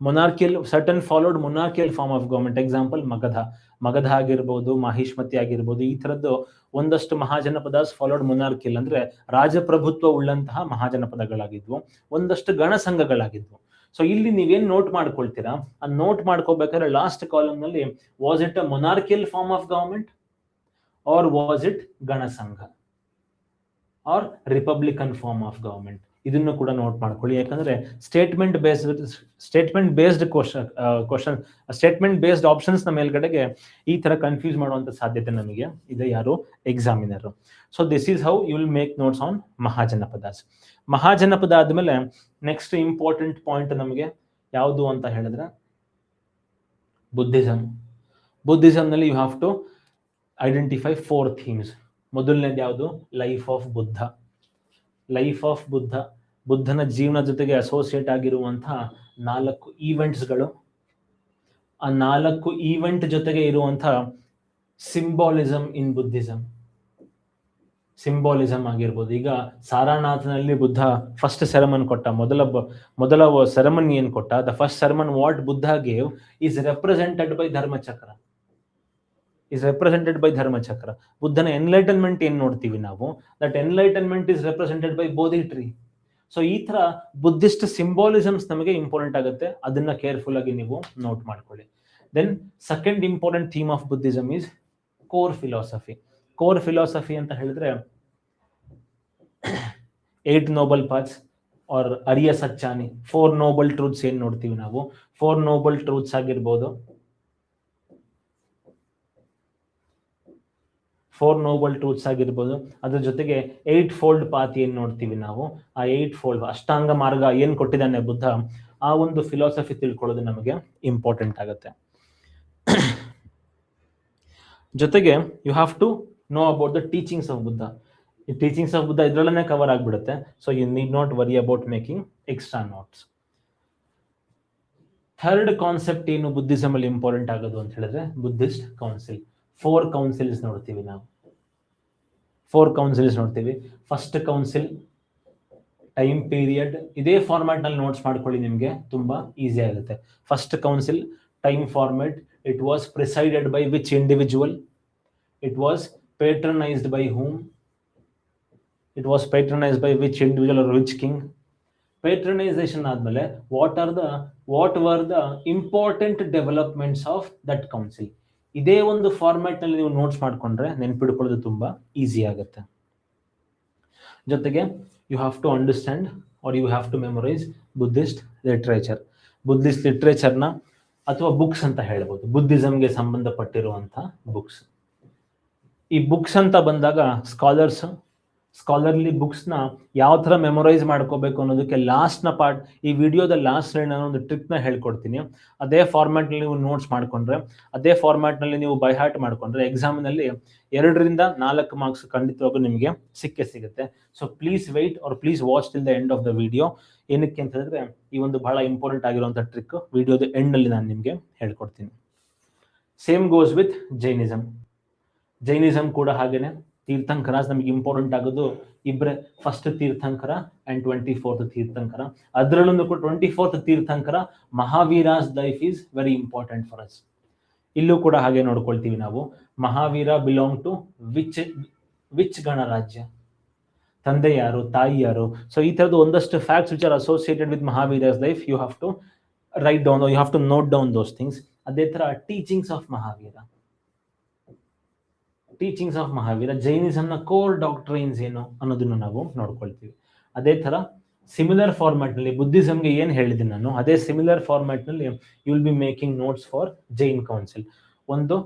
monarchical, certain followed monarchical form of government. Example Magadha ಆಗಿರ್ಬೋದು, ಮಾಹಿಷ್ಮತಿ ಆಗಿರ್ಬೋದು, ಈ ತರದ್ದು ಒಂದಷ್ಟು ಮಹಾಜನಪದಾಸ್ ಫಾಲೋಡ್ ಮೊನಾರ್ಕಿಯಲ್, ಅಂದ್ರೆ ರಾಜಪ್ರಭುತ್ವ ಉಳ್ಳಂತಹ ಮಹಾಜನಪದಗಳಾಗಿದ್ವು, ಒಂದಷ್ಟು ಗಣಸಂಘಗಳಾಗಿದ್ವು. ಸೊ ಇಲ್ಲಿ ನೀವೇನ್ ನೋಟ್ ಮಾಡ್ಕೊಳ್ತೀರಾ, ಆ ನೋಟ್ ಮಾಡ್ಕೋಬೇಕಾದ್ರೆ ಲಾಸ್ಟ್ ಕಾಲಮ್ ನಲ್ಲಿ was it a monarchial form of government or was it ganasangha or republican form of government, ಇದನ್ನು ಕೂಡ ನೋಟ್ ಮಾಡ್ಕೊಳ್ಳಿ. ಯಾಕಂದ್ರೆ ಸ್ಟೇಟ್ಮೆಂಟ್ ಬೇಸ್ಡ್ ಆಪ್ಷನ್ಸ್ ನ ಮೇಲ್ಗಡೆಗೆ ಈ ತರ ಕನ್ಫ್ಯೂಸ್ ಮಾಡುವಂತ ಸಾಧ್ಯತೆ ನಮಗೆ ಇದೆ, ಯಾರು examiner. So this is how you will make notes on Mahajanapadas. Mahajanapada ಆದ್ಮೇಲೆ ನೆಕ್ಸ್ಟ್ ಇಂಪಾರ್ಟೆಂಟ್ ಪಾಯಿಂಟ್ ನಮಗೆ ಯಾವುದು ಅಂತ ಹೇಳಿದ್ರೆ ಬುದ್ಧಿಸಮ್ ನಲ್ಲಿ you have to identify 4 themes. ಮೊದಲನೇದು ಯಾವುದು, ಲೈಫ್ ಆಫ್ ಬುದ್ಧ, ಬುದ್ಧನ ಜೀವನ ಜೊತೆಗೆ ಅಸೋಸಿಯೇಟ್ ಆಗಿರುವಂತಹ 4 ಈವೆಂಟ್ಸ್ಗಳು, ಆ 4 ಈವೆಂಟ್ ಜೊತೆಗೆ ಇರುವಂತಹ ಸಿಂಬಾಲಿಸಮ್ ಇನ್ ಬುದ್ಧಿಸಮ್. ಸಿಂಬಾಲಿಸಮ್ ಆಗಿರ್ಬೋದು. ಈಗ ಸಾರಾನಾಥನಲ್ಲಿ ಬುದ್ಧ ಫಸ್ಟ್ ಸೆರೆಮನ್ ಕೊಟ್ಟ, ಮೊದಲ ಸೆರೆಮನಿ ಏನ್ ಕೊಟ್ಟ, the first sermon what Buddha gave is represented by Dharmachakra. ಬುದ್ಧನ ಎನ್ಲೈಟನ್ಮೆಂಟ್ ಏನ್ ನೋಡ್ತೀವಿ ನಾವು, that enlightenment is represented by Bodhi tree. So ಈ ತರ ಬುದ್ಧಿಸ್ಟ್ ಸಿಂಬಾಲಿಸಮ್ಸ್ ನಮಗೆ ಇಂಪಾರ್ಟೆಂಟ್ ಆಗುತ್ತೆ, ಅದನ್ನ ಕೇರ್ಫುಲ್ ಆಗಿ ನೀವು ನೋಟ್ ಮಾಡ್ಕೊಳ್ಳಿ. Then second important theme of Buddhism is core philosophy. Core philosophy ಅಂತ ಹೇಳಿದ್ರೆ 8 noble paths or Ariya Sacchani, 4 noble truths ಏನ್ ನೋಡ್ತೀವಿ ನಾವು, 4 ನೋಬಲ್ ಟ್ರೂತ್ಸ್ ಆಗಿರ್ಬೋದು, 4 ನೋಬಲ್ ಟ್ರೂತ್ಸ್ ಆಗಿರ್ಬೋದು, ಅದ್ರ ಜೊತೆಗೆ 8 ಫೋಲ್ಡ್ ಪಾತ್ ಏನ್ ನೋಡ್ತೀವಿ ನಾವು, ಆ 8 ಫೋಲ್ಡ್ ಅಷ್ಟಾಂಗ ಮಾರ್ಗ ಏನ್ ಕೊಟ್ಟಿದ್ದಾನೆ ಬುದ್ಧ, ಆ ಒಂದು ಫಿಲಾಸಫಿ ತಿಳ್ಕೊಳ್ಳೋದು ನಮಗೆ ಇಂಪಾರ್ಟೆಂಟ್ ಆಗುತ್ತೆ. ಜೊತೆಗೆ you have to know about the teachings of Buddha. ಈ ಟೀಚಿಂಗ್ಸ್ ಆಫ್ ಬುದ್ಧ ಇದ್ರಲ್ಲೇ ಕವರ್ ಆಗ್ಬಿಡುತ್ತೆ. So you need not worry about making extra notes. Third concept ಏನು ಬುದ್ಧಿಸಮ್ ಅಲ್ಲಿ ಇಂಪಾರ್ಟೆಂಟ್ ಆಗೋದು ಅಂತ ಹೇಳಿದ್ರೆ ಬುದ್ಧಿಸ್ಟ್ ಕೌನ್ಸಿಲ್. 4 ಕೌನ್ಸಿಲ್ಸ್ ನೋಡ್ತೀವಿ ನಾವು, 4 ಕೌನ್ಸಿಲ್ಸ್ ನೋಡ್ತೀವಿ. ಫಸ್ಟ್ ಕೌನ್ಸಿಲ್, ಟೈಮ್ ಪೀರಿಯಡ್, ಇದೇ ಫಾರ್ಮ್ಯಾಟ್ ನಲ್ಲಿ ನೋಟ್ಸ್ ಮಾಡ್ಕೊಳ್ಳಿ, ನಿಮಗೆ ತುಂಬಾ ಈಸಿ ಆಗುತ್ತೆ. First council time format, it was presided by which individual, it was patronized by whom, it was patronized by which individual or which king. Patronization ಆದ್ಮೇಲೆ what were the important developments of that council. ಇದೇ ಒಂದು format ನಲ್ಲಿ ನೀವು notes ಮಾಡ್ಕೊಂಡ್ರೆ ನೆನ್ಪಿಡ್ಕೊಳ್ಳೋದು ತುಂಬಾ easy ಆಗುತ್ತೆ. ಜೊತೆಗೆ you have to understand or you have to memorise Buddhist literature. Buddhist ಲಿಟ್ರೇಚರ್ನ ಅಥವಾ ಬುಕ್ಸ್ ಅಂತ ಹೇಳ್ಬೋದು, ಬುದ್ಧಿಸಮ್ಗೆ ಸಂಬಂಧಪಟ್ಟಿರುವಂಥ ಬುಕ್ಸ್. ಈ ಬುಕ್ಸ್ ಅಂತ ಬಂದಾಗ ಸ್ಕಾಲರ್ಲಿ ಬುಕ್ಸ್ನ ಯಾವ ಥರ ಮೆಮೊರೈಸ್ ಮಾಡ್ಕೋಬೇಕು ಅನ್ನೋದಕ್ಕೆ ಲಾಸ್ಟ್ನ ಪಾರ್ಟ್, ಈ ವಿಡಿಯೋದ ಲಾಸ್ಟ್ ನಾನು ಒಂದು ಟ್ರಿಕ್ನ ಹೇಳ್ಕೊಡ್ತೀನಿ. ಅದೇ ಫಾರ್ಮ್ಯಾಟ್ನಲ್ಲಿ ನೀವು ನೋಟ್ಸ್ ಮಾಡ್ಕೊಂಡ್ರೆ, ಅದೇ ಫಾರ್ಮ್ಯಾಟ್ನಲ್ಲಿ ನೀವು ಬೈ ಹಾರ್ಟ್ ಮಾಡ್ಕೊಂಡ್ರೆ ಎಕ್ಸಾಮ್ನಲ್ಲಿ 2 ರಿಂದ 4 ಮಾರ್ಕ್ಸ್ ಖಂಡಿತವಾಗೂ ನಿಮಗೆ ಸಿಗುತ್ತೆ. So please wait or please watch till the end of the video. ಏನಕ್ಕೆ ಅಂತ ಹೇಳಿದ್ರೆ ಈ ಒಂದು ಬಹಳ ಇಂಪಾರ್ಟೆಂಟ್ ಆಗಿರುವಂಥ ಟ್ರಿಕ್ ವಿಡಿಯೋದ ಎಂಡಲ್ಲಿ ನಾನು ನಿಮಗೆ ಹೇಳ್ಕೊಡ್ತೀನಿ. ಸೇಮ್ ಗೋಸ್ ವಿತ್ ಜೈನಿಸಮ್ ಕೂಡ ಹಾಗೇನೆ. ತೀರ್ಥಂಕರ ನಮಗೆ ಇಂಪಾರ್ಟೆಂಟ್ ಆಗೋದು ಇಬ್ಬರೇ, ಫಸ್ಟ್ ತೀರ್ಥಂಕರ ಅಂಡ್ 24th ತೀರ್ಥಂಕರ. ಅದರಲ್ಲೂ ಕೂಡ 24th tirthankara Mahavira's life is very important for us. ಇಲ್ಲೂ ಕೂಡ ಹಾಗೆ ನೋಡ್ಕೊಳ್ತೀವಿ ನಾವು, ಮಹಾವೀರ ಬಿಲಾಂಗ್ ಟು ವಿಚ್ ಗಣರಾಜ್ಯ, ತಂದೆ ಯಾರು, ತಾಯಿ ಯಾರು. ಸೊ ಈ ತರದ್ದು ಒಂದಷ್ಟು facts which are associated with Mahavira's life you have to write down, you have to note down those things. ಅದೇ ತರ ಟೀಚಿಂಗ್ಸ್ ಆಫ್ ಮಹಾವೀರ, ಜೈನಿಸಮ್ನ ಕೋರ್ ಡಾಕ್ಟ್ರೈನ್ಸ್ ಏನು ಅನ್ನೋದನ್ನು ನಾವು ನೋಡ್ಕೊಳ್ತೀವಿ. ಅದೇ ತರ ಸಿಮಿಲರ್ ಫಾರ್ಮ್ಯಾಟ್ ನಲ್ಲಿ ಬುದ್ಧಿಸಮ್ಗೆ ಏನ್ ಹೇಳಿದ್ದೀನಿ ನಾನು, ಅದೇ ಸಿಮಿಲರ್ ಫಾರ್ಮ್ಯಾಟ್ ನಲ್ಲಿ you will be making notes for Jain council. ಒಂದು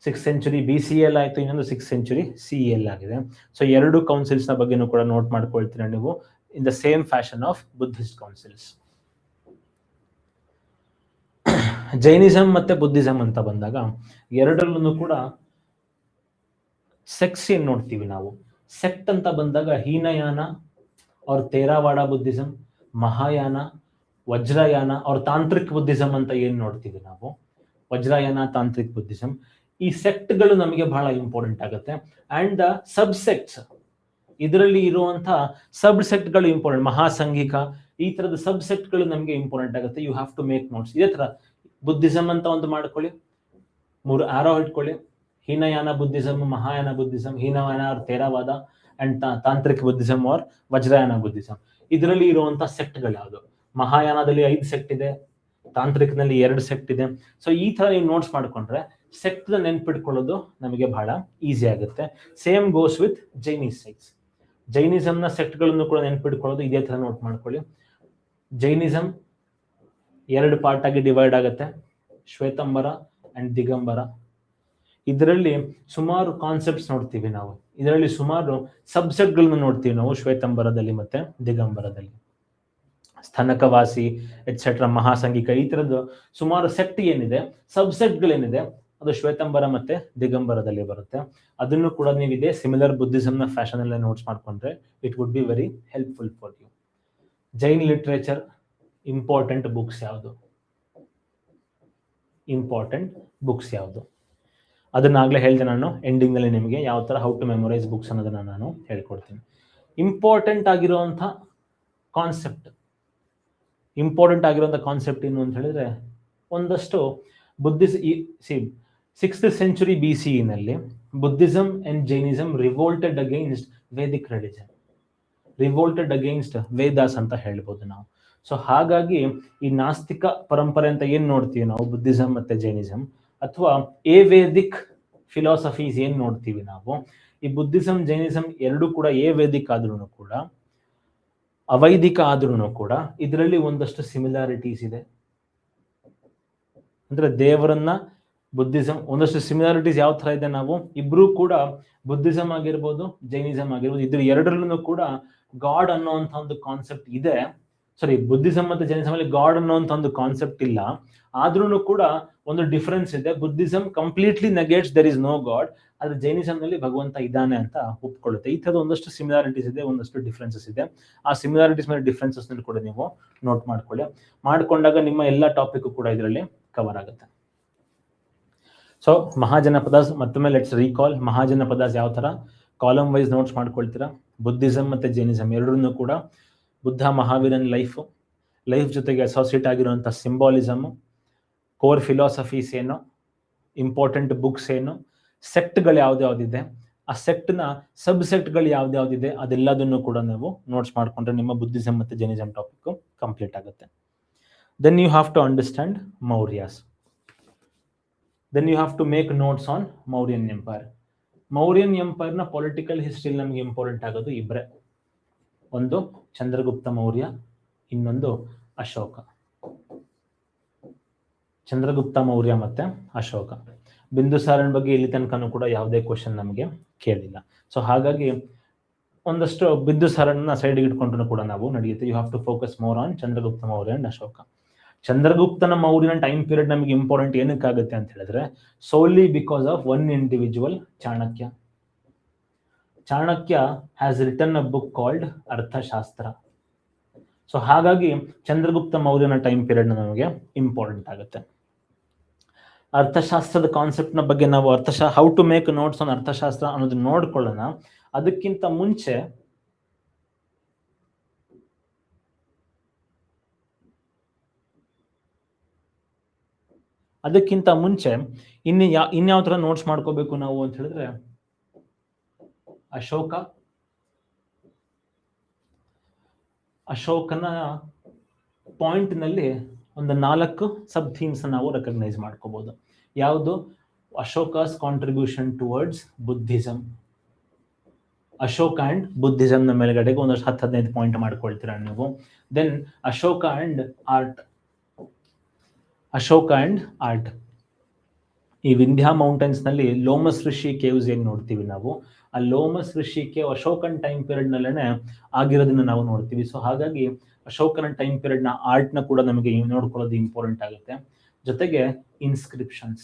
6th century BCL ಆಯಿತು, ಇನ್ನೊಂದು 6th century CL ಆಗಿದೆ. ಸೊ 2 ಕೌನ್ಸಿಲ್ಸ್ನ ಬಗ್ಗೆನೂ ಕೂಡ ನೋಟ್ ಮಾಡ್ಕೊಳ್ತೀರಾ ನೀವು in the same fashion of Buddhist councils. Jainism ಮತ್ತೆ ಬುದ್ಧಿಸಮ್ ಅಂತ ಬಂದಾಗ ಎರಡರಲ್ಲೂ ಕೂಡ ಸೆಕ್ಸ್ ಏನ್ ನೋಡ್ತೀವಿ ನಾವು. ಸೆಕ್ಟ್ ಅಂತ ಬಂದಾಗ ಹೀನಯಾನ और ತೇರಾವಾಡ ಬುದ್ಧಿಸಮ್, ಮಹಾಯಾನ, ವಜ್ರಯಾನ और ತಾಂತ್ರಿಕ್ ಬುದ್ಧಿಸಮ್ ಅಂತ ಏನ್ ನೋಡ್ತೀವಿ ನಾವು, ವಜ್ರಯಾನ, ತಾಂತ್ರಿಕ್ ಬುದ್ಧಿಸಮ್. ಈ ಸೆಕ್ಟ್ಗಳು ನಮಗೆ ಬಹಳ ಇಂಪಾರ್ಟೆಂಟ್ ಆಗುತ್ತೆ. ಅಂಡ್ ದ ಸಬ್ಸೆಕ್ಟ್ಸ್, ಇದರಲ್ಲಿ ಇರುವಂತಹ ಸಬ್ಸೆಕ್ಟ್ಗಳು ಇಂಪಾರ್ಟೆಂಟ್. ಮಹಾಸಂಘಿಕ, ಈ ತರದ ಸಬ್ಸೆಕ್ಟ್ಗಳು ನಮಗೆ ಇಂಪಾರ್ಟೆಂಟ್ ಆಗುತ್ತೆ. You have to make notes. ಇದೇ ತರ ಬುದ್ಧಿಸಮ್ ಅಂತ ಒಂದು ಮಾಡ್ಕೊಳ್ಳಿ, 3 ಆರೋ ಇಟ್ಕೊಳ್ಳಿ. Hinayana Buddhism, Mahayana Buddhism, Hinayana or Theravada, and ತಾಂತ್ರಿಕ್ Buddhism और ವಜ್ರಯಾನ ಬುದ್ಧಿಸಮ್. ಇದರಲ್ಲಿ ಇರುವಂತಹ ಸೆಕ್ಟ್ಗಳು ಯಾವುದು? ಮಹಾಯಾನದಲ್ಲಿ 5 ಸೆಕ್ಟ್ ಇದೆ, ತಾಂತ್ರಿಕ್ನಲ್ಲಿ 2 ಸೆಕ್ಟ್ ಇದೆ. ಸೊ ಈ ತರ ನೀವು ನೋಟ್ಸ್ ಮಾಡ್ಕೊಂಡ್ರೆ ಸೆಕ್ಟ್ ನೆನ್ಪಿಟ್ಕೊಳ್ಳೋದು ನಮಗೆ ಬಹಳ ಈಸಿ ಆಗುತ್ತೆ. ಸೇಮ್ ಗೋಸ್ ವಿತ್ ಜೈನಿಸಮ್ನ ಸೆಕ್ಟ್ಗಳನ್ನು ಕೂಡ ನೆನ್ಪಿಟ್ಕೊಳ್ಳೋದು ಇದೇ ತರ ನೋಟ್ ಮಾಡ್ಕೊಳ್ಳಿ. ಜೈನಿಸಮ್ 2 ಪಾರ್ಟ್ ಆಗಿ ಡಿವೈಡ್ ಆಗುತ್ತೆ, ಶ್ವೇತಂಬರ ಅಂಡ್ ದಿಗಂಬರ. ಇದರಲ್ಲಿ ಸುಮಾರು ಕಾನ್ಸೆಪ್ಟ್ಸ್ ನೋಡ್ತೀವಿ ನಾವು, ಇದರಲ್ಲಿ ಸುಮಾರು ಸಬ್ಸೆಕ್ಟ್ಗಳನ್ನು ನೋಡ್ತೀವಿ ನಾವು ಶ್ವೇತಂಬರದಲ್ಲಿ ಮತ್ತೆ ದಿಗಂಬರದಲ್ಲಿ. ಸ್ಥಾನಕವಾಸಿ ಎಟ್ಸೆಟ್ರಾ, ಮಹಾಸಂಘಿಕ, ಈ ತರದ್ದು ಸುಮಾರು ಸೆಕ್ಟ್ ಏನಿದೆ, ಸಬ್ಸೆಕ್ಟ್ಗಳೇನಿದೆ, ಅದು ಶ್ವೇತಂಬರ ಮತ್ತೆ ದಿಗಂಬರದಲ್ಲಿ ಬರುತ್ತೆ. ಅದನ್ನು ಕೂಡ ನೀವು ಇದೇ ಸಿಮಿಲರ್ ಬುದ್ಧಿಸಮ್ನ ಫ್ಯಾಷನ್ ಅಲ್ಲೇ ನೋಟ್ಸ್ ಮಾಡ್ಕೊಂಡ್ರೆ it would be very helpful for you. Jain literature important books ಯಾವುದು? ಅದನ್ನಾಗಲೇ ಹೇಳಿದೆ ನಾನು ಎಂಡಿಂಗ್ನಲ್ಲಿ ನಿಮಗೆ ಯಾವ ಥರ ಹೌ ಟು ಮೆಮೊರೈಸ್ ಬುಕ್ಸ್ ಅನ್ನೋದನ್ನು ನಾನು ಹೇಳ್ಕೊಡ್ತೀನಿ. ಇಂಪಾರ್ಟೆಂಟ್ ಆಗಿರುವಂಥ ಕಾನ್ಸೆಪ್ಟ್ ಏನು ಅಂತ ಹೇಳಿದ್ರೆ, ಒಂದಷ್ಟು sixth century BCE Buddhism and Jainism revolted against Vedic religion, revolted against Vedas ಅಂತ ಹೇಳ್ಬೋದು ನಾವು. ಸೊ ಹಾಗಾಗಿ ಈ ನಾಸ್ತಿಕ ಪರಂಪರೆ ಅಂತ ಏನ್ ನೋಡ್ತೀವಿ ನಾವು, ಬುದ್ಧಿಸಮ್ ಮತ್ತೆ ಜೈನಿಸಮ್, ಅಥವಾ ಎ ವೇದಿಕ್ ಫಿಲಾಸಫೀಸ್ ಏನ್ ನೋಡ್ತೀವಿ ನಾವು, ಈ ಬುದ್ಧಿಸಮ್ ಜೈನಿಸಮ್ ಎರಡೂ ಕೂಡ ಎ ವೇದಿಕ್ ಆದ್ರೂ ಕೂಡ ಅವೈದಿಕ ಆದ್ರೂ ಕೂಡ ಇದರಲ್ಲಿ ಒಂದಷ್ಟು ಸಿಮಿಲಾರಿಟೀಸ್ ಇದೆ. ಅಂದ್ರೆ ದೇವರನ್ನ ಬುದ್ಧಿಸಮ್ ಒಂದಷ್ಟು ಸಿಮಿಲಾರಿಟೀಸ್ ಯಾವ ತರ ಇದೆ, ನಾವು ಇಬ್ರು ಕೂಡ ಬುದ್ಧಿಸಮ್ ಆಗಿರ್ಬೋದು ಜೈನಿಸಮ್ ಆಗಿರ್ಬೋದು ಇದ್ರ ಎರಡರಲ್ಲೂ ಕೂಡ ಗಾಡ್ ಅನ್ನೋಂಥ ಒಂದು ಕಾನ್ಸೆಪ್ಟ್ ಇದೆ. ಬುದ್ಧಿಸಮ್ ಮತ್ತೆ ಜೈನಿಸಮ್ ಅಲ್ಲಿ ಗಾಡ್ ಅನ್ನೋಂಥ ಒಂದು ಕಾನ್ಸೆಪ್ಟ್ ಇಲ್ಲ, ಆದ್ರೂ ಕೂಡ ಒಂದು ಡಿಫರೆನ್ಸ್ ಇದೆ. Buddhism completely negates there is no god, ಆದ್ರೆ ಜೈನಿಸಮ್ ನಲ್ಲಿ ಭಗವಂತ ಇದ್ದಾನೆ ಅಂತ ಒಪ್ಕೊಳ್ಳುತ್ತೆ. ಈ ತರದ ಒಂದಷ್ಟು ಸಿಮಿಲಾರಿಟೀಸ್ ಇದೆ, ಒಂದಷ್ಟು ಡಿಫ್ರೆನ್ಸಸ್ ಇದೆ. ಆ ಸಿಮಿಲಾರಿಟೀಸ್ ಮೇಲೆ ಡಿಫ್ರೆನ್ಸಸ್ ನಲ್ಲಿ ಕೂಡ ನೀವು ನೋಟ್ ಮಾಡ್ಕೊಂಡಾಗ ನಿಮ್ಮ ಎಲ್ಲ ಟಾಪಿಕ್ ಕೂಡ ಇದರಲ್ಲಿ ಕವರ್ ಆಗುತ್ತೆ. ಸೊ ಮಹಾಜನಪದಾಸ್ ಮತ್ತೊಮ್ಮೆ ಲೆಟ್ಸ್ ರೀಕಾಲ್. ಮಹಾಜನಪದಾಸ್ ಯಾವ ತರ ಕಾಲಮ್ ವೈಸ್ ನೋಟ್ಸ್ ಮಾಡ್ಕೊಳ್ತೀರಾ, ಬುದ್ಧಿಸಮ್ ಮತ್ತೆ ಜೈನಿಸಮ್ ಎರಡನ್ನೂ ಕೂಡ ಬುದ್ಧ ಮಹಾವೀರನ್ ಲೈಫ್ ಜೊತೆಗೆ ಅಸೋಸಿಯೇಟ್ ಆಗಿರುವಂಥ ಸಿಂಬಾಲಿಸಮ್, ಕೋರ್ ಫಿಲಾಸಫೀಸ್ ಏನು, ಇಂಪಾರ್ಟೆಂಟ್ ಬುಕ್ಸ್ ಏನು, ಸೆಕ್ಟ್ಗಳು ಯಾವ್ದ್ಯಾವ್ದಿದೆ, ಆ ಸೆಕ್ಟ್ನ ಸಬ್ ಸೆಕ್ಟ್ಗಳು ಯಾವ್ದ್ಯಾವ್ದಿದೆ, ಅದೆಲ್ಲದನ್ನು ಕೂಡ ನೀವು ನೋಟ್ಸ್ ಮಾಡ್ಕೊಂಡ್ರೆ ನಿಮ್ಮ ಬುದ್ಧಿಸಮ್ ಮತ್ತೆ ಜೈನಿಸಮ್ ಟಾಪಿಕ್ ಕಂಪ್ಲೀಟ್ ಆಗುತ್ತೆ. Then you have to understand Mauryas. Then you have to make notes on Mauryan empire. Mauryan ಎಂಪೈರ್ನ ಪೊಲಿಟಿಕಲ್ ಹಿಸ್ಟ್ರಿಲಿ ನಮಗೆ ಇಂಪಾರ್ಟೆಂಟ್ ಆಗೋದು ಇಬ್ಬರೇ, ಒಂದು ಚಂದ್ರಗುಪ್ತ ಮೌರ್ಯ, ಇನ್ನೊಂದು ಅಶೋಕ. ಚಂದ್ರಗುಪ್ತ ಮೌರ್ಯ ಮತ್ತೆ ಅಶೋಕ. ಬಿಂದುಸಾರನ ಬಗ್ಗೆ ಇಲ್ಲಿ ತನಕನೂ ಕೂಡ ಯಾವುದೇ ಕ್ವಶನ್ ನಮಗೆ ಕೇಳಿಲ್ಲ. ಸೊ ಹಾಗಾಗಿ ಒಂದಷ್ಟು ಬಿಂದುಸಾರನ ಸೈಡ್ಗೆ ಇಟ್ಕೊಂಡ್ರು ಕೂಡ ನಾವು ನಡೆಯುತ್ತೆ. You have to focus more on Chandragupta Maurya and Ashoka. ಚಂದ್ರಗುಪ್ತನ ಮೌರ್ಯನ ಟೈಮ್ ಪೀರಿಯಡ್ ನಮಗೆ ಇಂಪಾರ್ಟೆಂಟ್ ಏನಕ್ಕಾಗುತ್ತೆ ಅಂತ ಹೇಳಿದ್ರೆ, solely because of one individual, Chanakya. Chanakya has written a book called Arthashastra. So ಹಾಗಾಗಿ ಚಂದ್ರಗುಪ್ತ ಮೌರ್ಯನ ಟೈಮ್ ಪೀರಿಯಡ್ ನಮಗೆ ಇಂಪಾರ್ಟೆಂಟ್ ಆಗುತ್ತೆ. ಅರ್ಥಶಾಸ್ತ್ರದ ಕಾನ್ಸೆಪ್ಟ್ ನ ಬಗ್ಗೆ ನಾವು how to make notes on Arthashastra ಅನ್ನೋದು ನೋಡ್ಕೊಳ್ಳೋಣ. ಅದಕ್ಕಿಂತ ಮುಂಚೆ ಇನ್ಯಾವ ತರ ನೋಟ್ಸ್ ಮಾಡ್ಕೋಬೇಕು ನಾವು ಅಂತ ಹೇಳಿದ್ರೆ, ಅಶೋಕನ ಪಾಯಿಂಟ್ ನಲ್ಲಿ ಒಂದು 4 ಸಬ್ ಥೀಮ್ಸ್ ನಾವು ರೆಕಗ್ನೈಸ್ ಮಾಡ್ಕೋಬಹುದು. ಯಾವುದು? Ashoka's contribution towards Buddhism. Ashoka and Buddhism ನ ಮೇಲ್ಗಡೆಗೆ ಒಂದಷ್ಟು 10-15 ಪಾಯಿಂಟ್ ಮಾಡ್ಕೊಳ್ತೀರಾ ನೀವು. Then Ashoka and art. ಈ ವಿಂಧ್ಯ ಮೌಂಟೇನ್ಸ್ ನಲ್ಲಿ ಲೋಮಸ್ ಋಷಿ ಕೇವ್ಸ್ ಏನ್ ನೋಡ್ತೀವಿ ನಾವು, ಆ ಲೋಮಸ್ ಋಷಿ ಕೇವ್ ಅಶೋಕನ್ ಟೈಮ್ ಪೀರಿಯಡ್ ನಲ್ಲೇನೆ ಆಗಿರೋದನ್ನ ನಾವು ನೋಡ್ತೀವಿ. ಸೊ ಹಾಗಾಗಿ ಅಶೋಕನ ಟೈಮ್ ಪೀರಿಯಡ್ ನ ಆರ್ಟ್ ನ ಕೂಡ ನಮಗೆ ನೋಡ್ಕೊಳ್ಳೋದು ಇಂಪಾರ್ಟೆಂಟ್ ಆಗುತ್ತೆ. ಜೊತೆಗೆ ಇನ್ಸ್ಕ್ರಿಪ್ಷನ್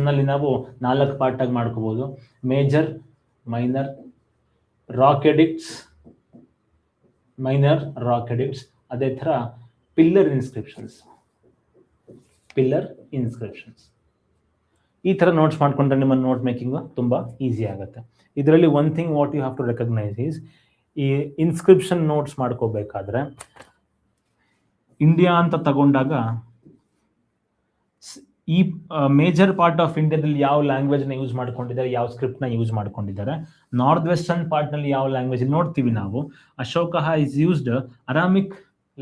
ನಲ್ಲಿ ನಾವು 4 ಪಾರ್ಟ್ ಆಗಿ ಮಾಡ್ಕೋಬಹುದು. ಮೇಜರ್, ಮೈನರ್, ರಾಕ್ ಎಡಿಕ್ಟ್ಸ್, ಅದೇ ತರ ಪಿಲ್ಲರ್ ಇನ್ಸ್ಕ್ರಿಪ್ಷನ್ಸ್. ಈ ತರ ನೋಟ್ಸ್ ಮಾಡ್ಕೊಂಡ್ರೆ ನಿಮ್ಮ ನೋಟ್ ಮೇಕಿಂಗ್ ತುಂಬಾ ಈಸಿ ಆಗುತ್ತೆ. ಇದರಲ್ಲಿ one thing what you have to recognise is, ಈ ಇನ್ಸ್ಕ್ರಿಪ್ಷನ್ ನೋಟ್ಸ್ ಮಾಡ್ಕೋಬೇಕಾದ್ರೆ ಇಂಡಿಯಾ ಅಂತ ತಗೊಂಡಾಗ ಈ ಮೇಜರ್ ಪಾರ್ಟ್ ಆಫ್ ಇಂಡಿಯಾದಲ್ಲಿ ಯಾವ ಲ್ಯಾಂಗ್ವೇಜ್ ನ ಯೂಸ್ ಮಾಡ್ಕೊಂಡಿದ್ದಾರೆ, ಯಾವ ಸ್ಕ್ರಿಪ್ಟ್ ನ ಯೂಸ್ ಮಾಡ್ಕೊಂಡಿದ್ದಾರೆ. ನಾರ್ತ್ ವೆಸ್ಟರ್ನ್ ಪಾರ್ಟ್ ನಲ್ಲಿ ಯಾವ ಲ್ಯಾಂಗ್ವೇಜ್ ನೋಡ್ತೀವಿ ನಾವು, Ashoka is used Aramaic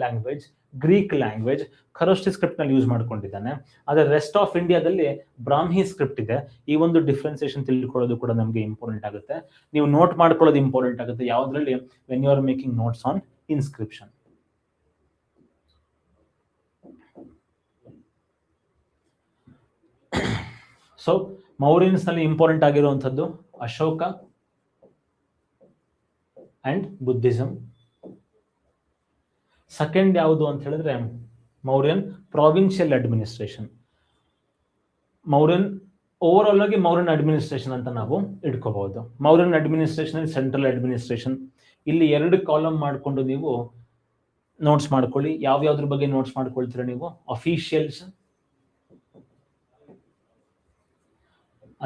language, Greek language, Kharoshthi script ನಲ್ಲಿ ಯೂಸ್ ಮಾಡ್ಕೊಂಡಿದ್ದಾನೆ. ಆದ್ರೆ ರೆಸ್ಟ್ ಆಫ್ ಇಂಡಿಯಾದಲ್ಲಿ ಬ್ರಾಹ್ಮಿ ಸ್ಕ್ರಿಪ್ಟ್ ಇದೆ. ಈ ಒಂದು ಡಿಫ್ರೆನ್ಸಿಯೇಷನ್ ತಿಳ್ಕೊಳ್ಳೋದು ಕೂಡ ನಮಗೆ ಇಂಪಾರ್ಟೆಂಟ್ ಆಗುತ್ತೆ. ನೀವು ನೋಟ್ ಮಾಡ್ಕೊಳ್ಳೋದು ಇಂಪಾರ್ಟೆಂಟ್ ಆಗುತ್ತೆ ಯಾವ್ದ್ರಲ್ಲಿ, when you are making notes on inscription. So Mauryans ನಲ್ಲಿ ಇಂಪಾರ್ಟೆಂಟ್ ಆಗಿರುವಂತದ್ದು ಅಶೋಕ ಅಂಡ್ ಬುದ್ಧಿಸಮ್. ಸೆಕೆಂಡ್ ಯಾವುದು ಅಂತ ಹೇಳಿದ್ರೆ Mauryan provincial administration. Over all ಆಗಿ ಮೌರ್ಯನ್ ಅಡ್ಮಿನಿಸ್ಟ್ರೇಷನ್ ಅಂತ ನಾವು ಇಟ್ಕೋಬಹುದು. Mauryan administration, central administration. ಇಲ್ಲಿ 2 ಕಾಲಮ್ ಮಾಡ್ಕೊಂಡು ನೀವು ನೋಟ್ಸ್ ಮಾಡ್ಕೊಳ್ಳಿ. ಯಾವ್ಯಾವ್ದ್ರ ಬಗ್ಗೆ ನೋಟ್ಸ್ ಮಾಡ್ಕೊಳ್ತೀರಾ ನೀವು, ಅಫಿಷಿಯಲ್ಸ್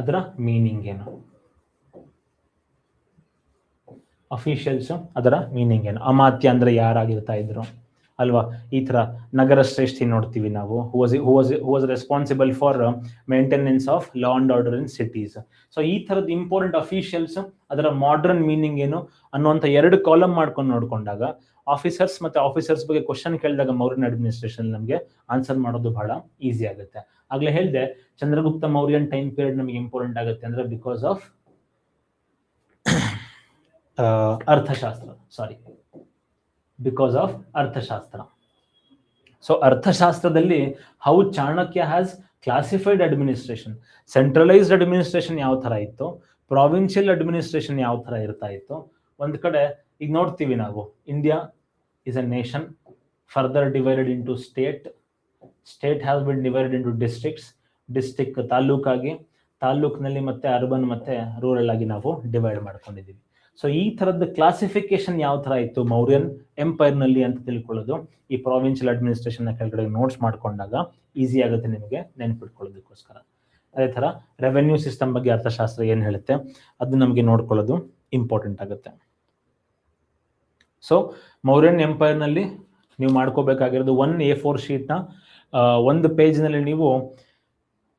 ಅದರ ಮೀನಿಂಗ್ ಏನು, ಅಫಿಷಿಯಲ್ಸ್ ಅದರ ಮೀನಿಂಗ್ ಏನು, ಅಮಾತ್ಯ ಅಂದ್ರೆ ಯಾರಾಗಿರ್ತಾ ಇದ್ರು ಅಲ್ವಾ. ಈ ತರ ನಗರ ಶ್ರೇಷ್ಠಿ ನೋಡ್ತೀವಿ ನಾವು, who was responsible for maintenance of law and order in cities. So ಈ ತರದ ಇಂಪಾರ್ಟೆಂಟ್ ಅಫಿಷಿಯಲ್ಸ್ ಅದರ ಮಾಡರ್ನ್ ಮೀನಿಂಗ್ ಏನು ಅನ್ನುವಂಥ 2 ಕಾಲಮ್ ಮಾಡ್ಕೊಂಡು ನೋಡ್ಕೊಂಡಾಗ ಆಫೀಸರ್ಸ್ ಮತ್ತೆ ಆಫೀಸರ್ಸ್ ಬಗ್ಗೆ ಕ್ವಶನ್ ಕೇಳಿದಾಗ ಮೌರ್ಯನ್ ಅಡ್ಮಿನಿಸ್ಟ್ರೇಷನ್ ನಮಗೆ ಆನ್ಸರ್ ಮಾಡೋದು ಬಹಳ ಈಸಿ ಆಗುತ್ತೆ. ಆಗ್ಲೇ ಹೇಳಿದೆ ಚಂದ್ರಗುಪ್ತ ಮೌರ್ಯನ್ ಟೈಮ್ ಪೀರಿಯಡ್ ನಮಗೆ ಇಂಪಾರ್ಟೆಂಟ್ ಆಗುತ್ತೆ ಅಂದ್ರೆ ಬಿಕಾಸ್ ಆಫ್ ಅರ್ಥಶಾಸ್ತ್ರ, ಬಿಕಾಸ್ ಆಫ್ ಅರ್ಥಶಾಸ್ತ್ರ. ಸೊ ಅರ್ಥಶಾಸ್ತ್ರದಲ್ಲಿ how Chanakya has classified administration, centralised administration ಯಾವ ತರ ಇತ್ತು, ಪ್ರಾವಿನ್ಷಿಯಲ್ ಅಡ್ಮಿನಿಸ್ಟ್ರೇಷನ್ ಯಾವ ತರ ಇರ್ತಾ ಇತ್ತು. ಒಂದ್ ಕಡೆ ಈಗ ನೋಡ್ತೀವಿ ನಾವು, India is a nation further divided into state has been divided into district ತಾಲೂಕಾಗಿ, ತಾಲೂಕಿನಲ್ಲಿ ಮತ್ತೆ ಅರ್ಬನ್ ಮತ್ತೆ ರೂರಲ್ ಆಗಿ ನಾವು ಡಿವೈಡ್ ಮಾಡ್ಕೊಂಡಿದ್ದೀವಿ. ಸೊ ಈ ತರದ ಕ್ಲಾಸಿಫಿಕೇಶನ್ ಯಾವ ತರ ಇತ್ತು ಮೌರ್ಯನ್ ಎಂಪೈರ್ ನಲ್ಲಿ ಅಂತ ತಿಳ್ಕೊಳ್ಳೋದು ಈ ಪ್ರಾವಿನ್ಷಿಯಲ್ ಅಡ್ಮಿನಿಸ್ಟ್ರೇಷನ್ ನ ಕೆಳಗಡೆ ನೋಟ್ಸ್ ಮಾಡ್ಕೊಂಡಾಗ ಈಸಿ ಆಗುತ್ತೆ ನಿಮಗೆ ನೆನ್ಪಿಟ್ಕೊಳ್ಳೋದಕ್ಕೋಸ್ಕರ. ಅದೇ ತರ ರೆವೆನ್ಯೂ ಸಿಸ್ಟಮ್ ಬಗ್ಗೆ ಅರ್ಥಶಾಸ್ತ್ರ ಏನ್ ಹೇಳುತ್ತೆ ಅದು ನಮಗೆ ನೋಡ್ಕೊಳ್ಳೋದು ಇಂಪಾರ್ಟೆಂಟ್ ಆಗುತ್ತೆ. ಸೊ ಮೌರ್ಯನ್ ಎಂಪೈರ್ ನಲ್ಲಿ ನೀವು ಮಾಡ್ಕೋಬೇಕಾಗಿರೋದು 1 A4 ಶೀಟ್ ನ 1 ಪೇಜ್ ನಲ್ಲಿ ನೀವು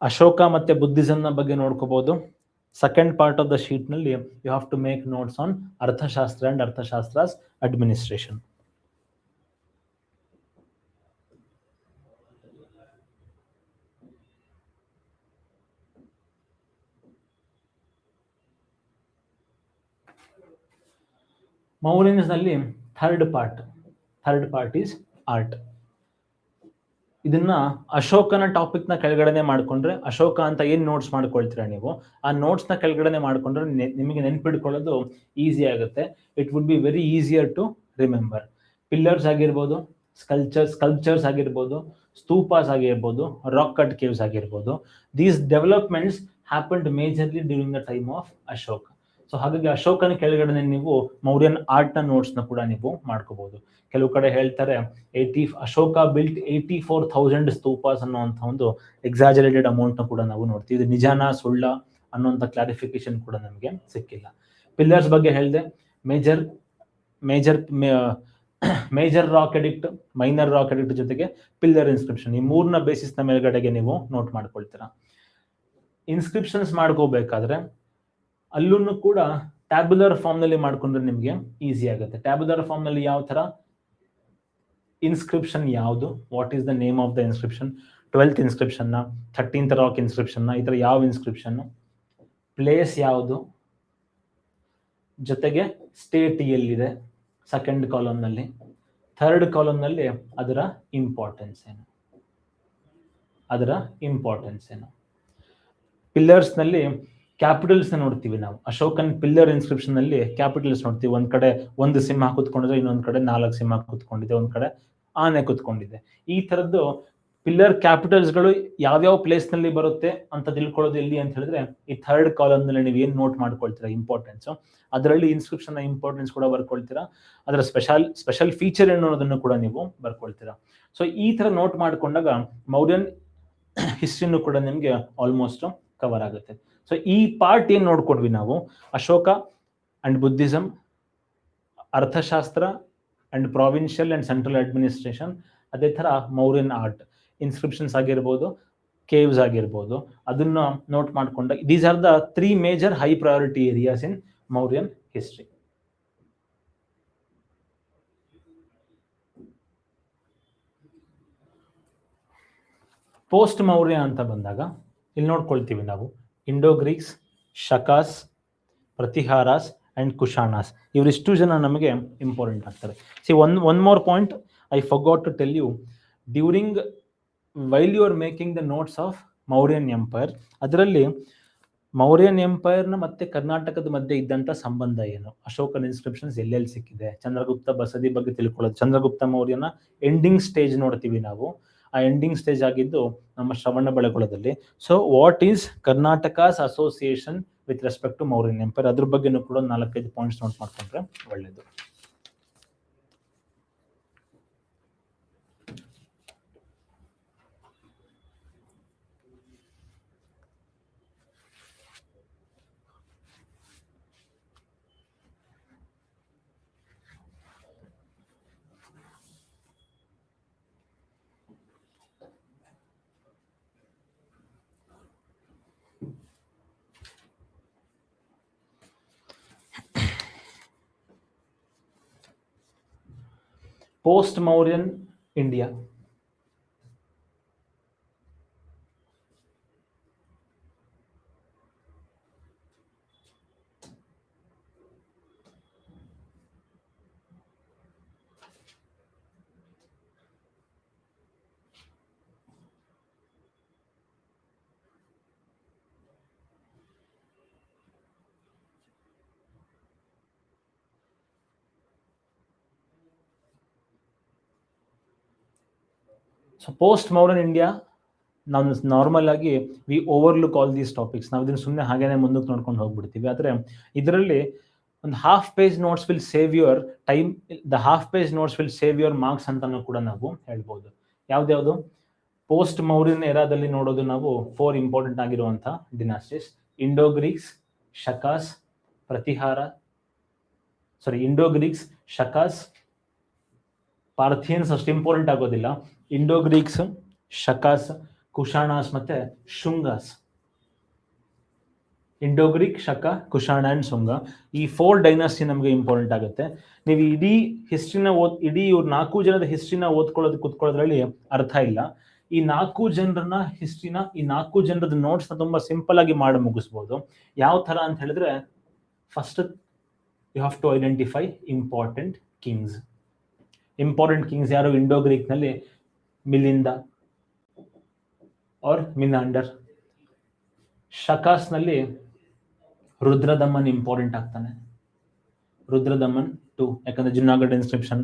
ಅಶೋಕ ಮತ್ತೆ ಬುದ್ಧಿಸಂ ನ ಬಗ್ಗೆ ನೋಡ್ಕೋಬಹುದು. Second part of the sheet ನಲ್ಲಿ you have to make notes on Arthashastra and Arthashastra's administration. Mauryans ನಲ್ಲಿ ಥರ್ಡ್ ಪಾರ್ಟ್ ಈಸ್ ಆರ್ಟ್. ಇದನ್ನ ಅಶೋಕನ ಟಾಪಿಕ್ ನ ಕೆಳಗಡೆ ಮಾಡ್ಕೊಂಡ್ರೆ, ಅಶೋಕ ಅಂತ ಏನ್ ನೋಟ್ಸ್ ಮಾಡ್ಕೊಳ್ತೀರಾ ನೀವು, ಆ ನೋಟ್ಸ್ ನ ಕೆಳಗಡೆ ಮಾಡ್ಕೊಂಡ್ರೆ ನಿಮಗೆ ನೆನ್ಪಿಡ್ಕೊಳ್ಳೋದು ಈಸಿ ಆಗುತ್ತೆ. It would be very easier to remember. Pillars ಆಗಿರ್ಬೋದು, ಸ್ಕಲ್ಪ್ಚರ್ಸ್ ಆಗಿರ್ಬೋದು, ಸ್ತೂಪಾಸ್ ಆಗಿರ್ಬೋದು, ರಾಕ್ ಕಟ್ ಕೇವ್ಸ್ ಆಗಿರ್ಬೋದು, these developments happened majorly during the time of Ashoka. So ಹಾಗಾಗಿ ಅಶೋಕನ ಕೆಳಗಡೆ ನೀವು ಮೌರ್ಯನ್ ಆರ್ಟ್ ನ ನೋಟ್ಸ್ ನ ಕೂಡ ನೀವು ಮಾಡ್ಕೋಬಹುದು. ಕೆಲವು ಕಡೆ ಹೇಳ್ತಾರೆ ಅಶೋಕ ಬಿಲ್ಟ್ 84,000 ಸ್ತೂಪಾಸ್ ಅನ್ನುವಂಥ ಒಂದು ಎಕ್ಸಾಜರೇಟೆಡ್ ಅಮೌಂಟ್ ನ ಕೂಡ ನಾವು ನೋಡ್ತೀವಿ. ಇದು ನಿಜಾನ ಸುಳ್ಳ ಅನ್ನುವಂಥ ಕ್ಲಾರಿಫಿಕೇಶನ್ ಕೂಡ ನಮಗೆ ಸಿಕ್ಕಿಲ್ಲ. ಪಿಲ್ಲರ್ಸ್ ಬಗ್ಗೆ ಹೇಳಿದೆ, major rock addict, minor rock addict ಜೊತೆಗೆ ಪಿಲ್ಲರ್ ಇನ್ಸ್ಕ್ರಿಪ್ಷನ್, ಈ 3ನ ಬೇಸಿಸ್ ನ ಮೇಲ್ಗಡೆಗೆ ನೀವು ನೋಟ್ ಮಾಡ್ಕೊಳ್ತೀರಾ. ಇನ್ಸ್ಕ್ರಿಪ್ಷನ್ಸ್ ಮಾಡ್ಕೋಬೇಕಾದ್ರೆ ಅಲ್ಲೂ ಕೂಡ ಟ್ಯಾಬ್ಯುಲರ್ ಫಾರ್ಮ್ ನಲ್ಲಿ ಮಾಡ್ಕೊಂಡ್ರೆ ನಿಮ್ಗೆ ಈಸಿ ಆಗುತ್ತೆ. ಟ್ಯಾಬ್ಯುಲರ್ ಫಾರ್ಮ್ ನಲ್ಲಿ ಯಾವ ತರ ಇನ್ಸ್ಕ್ರಿಪ್ಷನ್ ಯಾವುದು, what is the name of the inscription, 12th inscription ನ, 13th ರಾಕ್ ಇನ್ಸ್ಕ್ರಿಪ್ಷನ್ ನ, ಈ ತರ ಯಾವ ಇನ್ಸ್ಕ್ರಿಪ್ಷನ್, ಪ್ಲೇಸ್ ಯಾವುದು, ಜೊತೆಗೆ ಸ್ಟೇಟ್ ಎಲ್ಲಿದೆ ಸೆಕೆಂಡ್ ಕಾಲಮ್ ನಲ್ಲಿ, ಥರ್ಡ್ ಕಾಲಮ್ ನಲ್ಲಿ ಅದರ ಇಂಪಾರ್ಟೆನ್ಸ್ ಏನು. ಪಿಲ್ಲರ್ಸ್ ನಲ್ಲಿ ಕ್ಯಾಪಿಟಲ್ಸ್ ನ ನೋಡ್ತೀವಿ ನಾವು. ಅಶೋಕನ್ ಪಿಲ್ಲರ್ ಇನ್ಸ್ಕ್ರಿಪ್ಷನ್ ನಲ್ಲಿ ಕ್ಯಾಪಿಟಲ್ಸ್ ನೋಡ್ತೀವಿ. ಒಂದ್ ಕಡೆ 1 ಸಿಂಹ ಕುತ್ಕೊಂಡಿದೆ, ಇನ್ನೊಂದ್ ಕಡೆ 4 ಸಿಂಹ ಕುತ್ಕೊಂಡಿದೆ, ಒಂದ್ ಕಡೆ ಆನೆ ಕುತ್ಕೊಂಡಿದೆ. ಈ ತರದ್ದು ಪಿಲ್ಲರ್ ಕ್ಯಾಪಿಟಲ್ಸ್ ಗಳು ಯಾವ್ಯಾವ ಪ್ಲೇಸ್ ನಲ್ಲಿ ಬರುತ್ತೆ ಅಂತ ತಿಳ್ಕೊಳ್ಳೋದು ಎಲ್ಲಿ ಅಂತ ಹೇಳಿದ್ರೆ ಈ ಥರ್ಡ್ ಕಾಲಮ್ ನಲ್ಲಿ ನೀವು ಏನ್ ನೋಟ್ ಮಾಡ್ಕೊಳ್ತೀರಾ ಇಂಪಾರ್ಟೆನ್ಸ್, ಅದರಲ್ಲಿ ಇನ್ಸ್ಕ್ರಿಪ್ಷನ್ ನ ಇಂಪಾರ್ಟೆನ್ಸ್ ಕೂಡ ಬರ್ಕೊಳ್ತೀರಾ, ಅದರ ಸ್ಪೆಷಲ್ ಫೀಚರ್ ಏನು ಅನ್ನೋದನ್ನು ಕೂಡ ನೀವು ಬರ್ಕೊಳ್ತೀರಾ. ಸೊ ಈ ತರ ನೋಟ್ ಮಾಡ್ಕೊಂಡಾಗ ಮೌರ್ಯನ್ ಹಿಸ್ಟ್ರಿನೂ ಕೂಡ ನಿಮ್ಗೆ ಆಲ್ಮೋಸ್ಟ್ ಕವರ್ ಆಗುತ್ತೆ. ಸೊ ಈ ಪಾರ್ಟ್ ಏನ್ ನೋಡ್ಕೊಂಡ್ವಿ ನಾವು, Ashoka and Buddhism, Arthashastra and provincial and central administration, ಅದೇ ತರ ಮೌರ್ಯನ್ ಆರ್ಟ್, ಇನ್ಸ್ಕ್ರಿಪ್ಷನ್ಸ್ ಆಗಿರ್ಬೋದು, ಕೇವ್ಸ್ ಆಗಿರ್ಬೋದು, ಅದನ್ನ ನೋಟ್ ಮಾಡ್ಕೊಂಡ these are the 3 major high priority areas in Mauryan history. Post Maurya ಅಂತ ಬಂದಾಗ ಇಲ್ಲಿ ನೋಡ್ಕೊಳ್ತೀವಿ ನಾವು Indo Greeks, Shakas, Pratiharas and Kushanas, ಇವರಿಷ್ಟು ಜನ ನಮಗೆ ಇಂಪಾರ್ಟೆಂಟ್ ಆಗ್ತಾರೆ. See one more point I forgot to tell you, during while you are making the notes of Mauryan empire, ಅದರಲ್ಲಿ ಮೌರ್ಯನ್ ಎಂಪೈರ್ನ ಮತ್ತೆ ಕರ್ನಾಟಕದ ಮಧ್ಯೆ ಇದ್ದಂಥ ಸಂಬಂಧ ಏನು, ಅಶೋಕನ ಇನ್ಸ್ಕ್ರಿಪ್ಷನ್ಸ್ ಎಲ್ಲೆಲ್ಲಿ ಸಿಕ್ಕಿದೆ, ಚಂದ್ರಗುಪ್ತ ಬಸದಿ ಬಗ್ಗೆ ತಿಳ್ಕೊಳ್ಳೋದು, ಚಂದ್ರಗುಪ್ತ ಮೌರ್ಯನ ಎಂಡಿಂಗ್ ಸ್ಟೇಜ್ ನೋಡ್ತೀವಿ ನಾವು, ಆ ಎಂಡಿಂಗ್ ಸ್ಟೇಜ್ ಆಗಿದ್ದು ನಮ್ಮ ಶ್ರವಣ ಬೆಳಗೊಳದಲ್ಲಿ. So what is Karnataka's association with respect to Mauryan empire, ಅದ್ರ ಬಗ್ಗೆನೂ ಕೂಡ 4-5 ಪಾಯಿಂಟ್ಸ್ ನೋಟ್ ಮಾಡ್ಕೊಂಡ್ರೆ ಒಳ್ಳೇದು. Post Mauryan India. So post Mauryan India, ನಾವು ನಾರ್ಮಲ್ ಆಗಿ we overlook all these topics, ನಾವು ಇದನ್ನು ಸುಮ್ಮನೆ ಹಾಗೇನೆ ಮುಂದಕ್ಕೆ ನೋಡ್ಕೊಂಡು ಹೋಗ್ಬಿಡ್ತೀವಿ. ಆದರೆ ಇದರಲ್ಲಿ ಒಂದು half page notes will save your time, the half page notes will save your marks ಅಂತಾನು ಕೂಡ ನಾವು ಹೇಳ್ಬೋದು. ಯಾವ್ದ್ಯಾವುದು? ಪೋಸ್ಟ್ ಮೌರ್ಯನ್ ಎರಾದಲ್ಲಿ ನೋಡೋದು ನಾವು 4 ಇಂಪಾರ್ಟೆಂಟ್ ಆಗಿರುವಂಥ ಡಿನಾಸ್ಟೀಸ್: Indo Greeks, ಶಕಾಸ್, Pratihara, Indo Greeks, ಶಕಾಸ್, ಪಾರ್ಥಿಯನ್ಸ್ ಅಷ್ಟು ಇಂಪಾರ್ಟೆಂಟ್ ಆಗೋದಿಲ್ಲ. ಇಂಡೋ ಗ್ರೀಕ್ಸ್, ಶಕಾಸ್, ಕುಶಾಣಾಸ್ ಮತ್ತೆ ಶುಂಗಾಸ್. ಇಂಡೋ ಗ್ರೀಕ್, ಶಕ, ಕುಶಾಣ ಅಂಡ್ ಶುಂಗ, ಈ 4 ಡೈನಾಸ್ಟಿ ನಮಗೆ ಇಂಪಾರ್ಟೆಂಟ್ ಆಗುತ್ತೆ. ನೀವು ಇಡೀ ಹಿಸ್ಟ್ರಿನ ಇಡೀ ಇವ್ರು 4 ಜನದ ಹಿಸ್ಟ್ರಿನ ಕುತ್ಕೊಳ್ಳೋದ್ರಲ್ಲಿ ಅರ್ಥ ಇಲ್ಲ. ಈ 4 ಜನರನ್ನ ಹಿಸ್ಟ್ರಿನ, ಈ 4 ಜನರದ ನೋಟ್ಸ್ನ ತುಂಬಾ ಸಿಂಪಲ್ ಆಗಿ ಮಾಡಿ ಮುಗಿಸ್ಬೋದು. ಯಾವ ತರ ಅಂತ ಹೇಳಿದ್ರೆ, first you have to identify important kings. Important kings ಯಾರು? ಇಂಡೋ ಗ್ರೀಕ್ ನಲ್ಲಿ ಮಿಲಿಂದ ಆರ್ ಮಿನಾಂಡರ್. ಶಕಾಸ್ ನಲ್ಲಿ ರುದ್ರದಮನ್ ಇಂಪಾರ್ಟೆಂಟ್ ಆಗ್ತಾನೆ. ರುದ್ರದಮನ್ 2, ಯಾಕಂದ್ರೆ Junagadh inscription,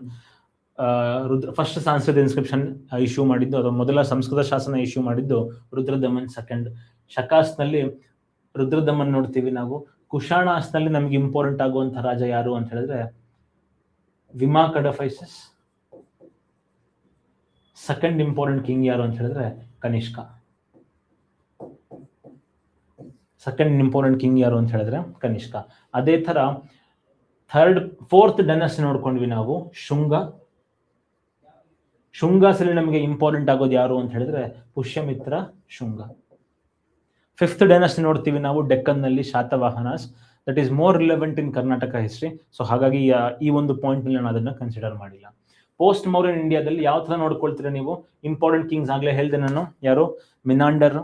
first Sanskrit inscription issue ಮಾಡಿದ್ದು, ಅಥವಾ ಮೊದಲ ಸಂಸ್ಕೃತ ಶಾಸನ ಇಶ್ಯೂ ಮಾಡಿದ್ದು ರುದ್ರದಮನ್ 2. ಶಕಾಸ್ ನಲ್ಲಿ ರುದ್ರದಮನ್ ನೋಡ್ತೀವಿ ನಾವು. ಕುಶಾಣಾಸ್ ನಲ್ಲಿ ನಮ್ಗೆ ಇಂಪಾರ್ಟೆಂಟ್ ಆಗುವಂತ ರಾಜ ಯಾರು ಅಂತ ಹೇಳಿದ್ರೆ ವಿಮಾ ಕಡಫೈಸಸ್. ಸೆಕೆಂಡ್ ಇಂಪಾರ್ಟೆಂಟ್ ಕಿಂಗ್ ಯಾರು ಅಂತ ಹೇಳಿದ್ರೆ ಕನಿಷ್ಕ. ಸೆಕೆಂಡ್ ಇಂಪಾರ್ಟೆಂಟ್ ಕಿಂಗ್ ಯಾರು ಅಂತ ಹೇಳಿದ್ರೆ ಕನಿಷ್ಕ. ಅದೇ ತರ ಫೋರ್ತ್ ಡೈನಾಸ್ಟಿ ನೋಡ್ಕೊಂಡ್ವಿ ನಾವು, ಶುಂಗ. ಶುಂಗಾಸಲ್ಲಿ ನಮಗೆ ಇಂಪಾರ್ಟೆಂಟ್ ಆಗೋದು ಯಾರು ಅಂತ ಹೇಳಿದ್ರೆ ಪುಷ್ಯಮಿತ್ರ ಶುಂಗ. ಫಿಫ್ತ್ ಡೈನಾಸ್ಟಿ ನೋಡ್ತೀವಿ ನಾವು ಡೆಕ್ಕನ್ ನಲ್ಲಿ Satavahanas. That is more relevant in Karnataka history. So ಹಾಗಾಗಿ ಈ ಒಂದು ಪಾಯಿಂಟ್ ನಲ್ಲಿ ನಾನು ಅದನ್ನ ಕನ್ಸಿಡರ್ ಮಾಡಿಲ್ಲ. ಪೋಸ್ಟ್ ಮೌರ್ಯನ್ ಇಂಡಿಯಾದಲ್ಲಿ ಯಾವ ತರ ನೋಡ್ಕೊಳ್ತೀರಾ ನೀವು? ಇಂಪಾರ್ಟೆಂಟ್ ಕಿಂಗ್ಸ್ ಆಗ್ಲೇ ಹೇಳ್ದೆ ನಾನು, ಯಾರು? ಮಿನಾಂಡರ್,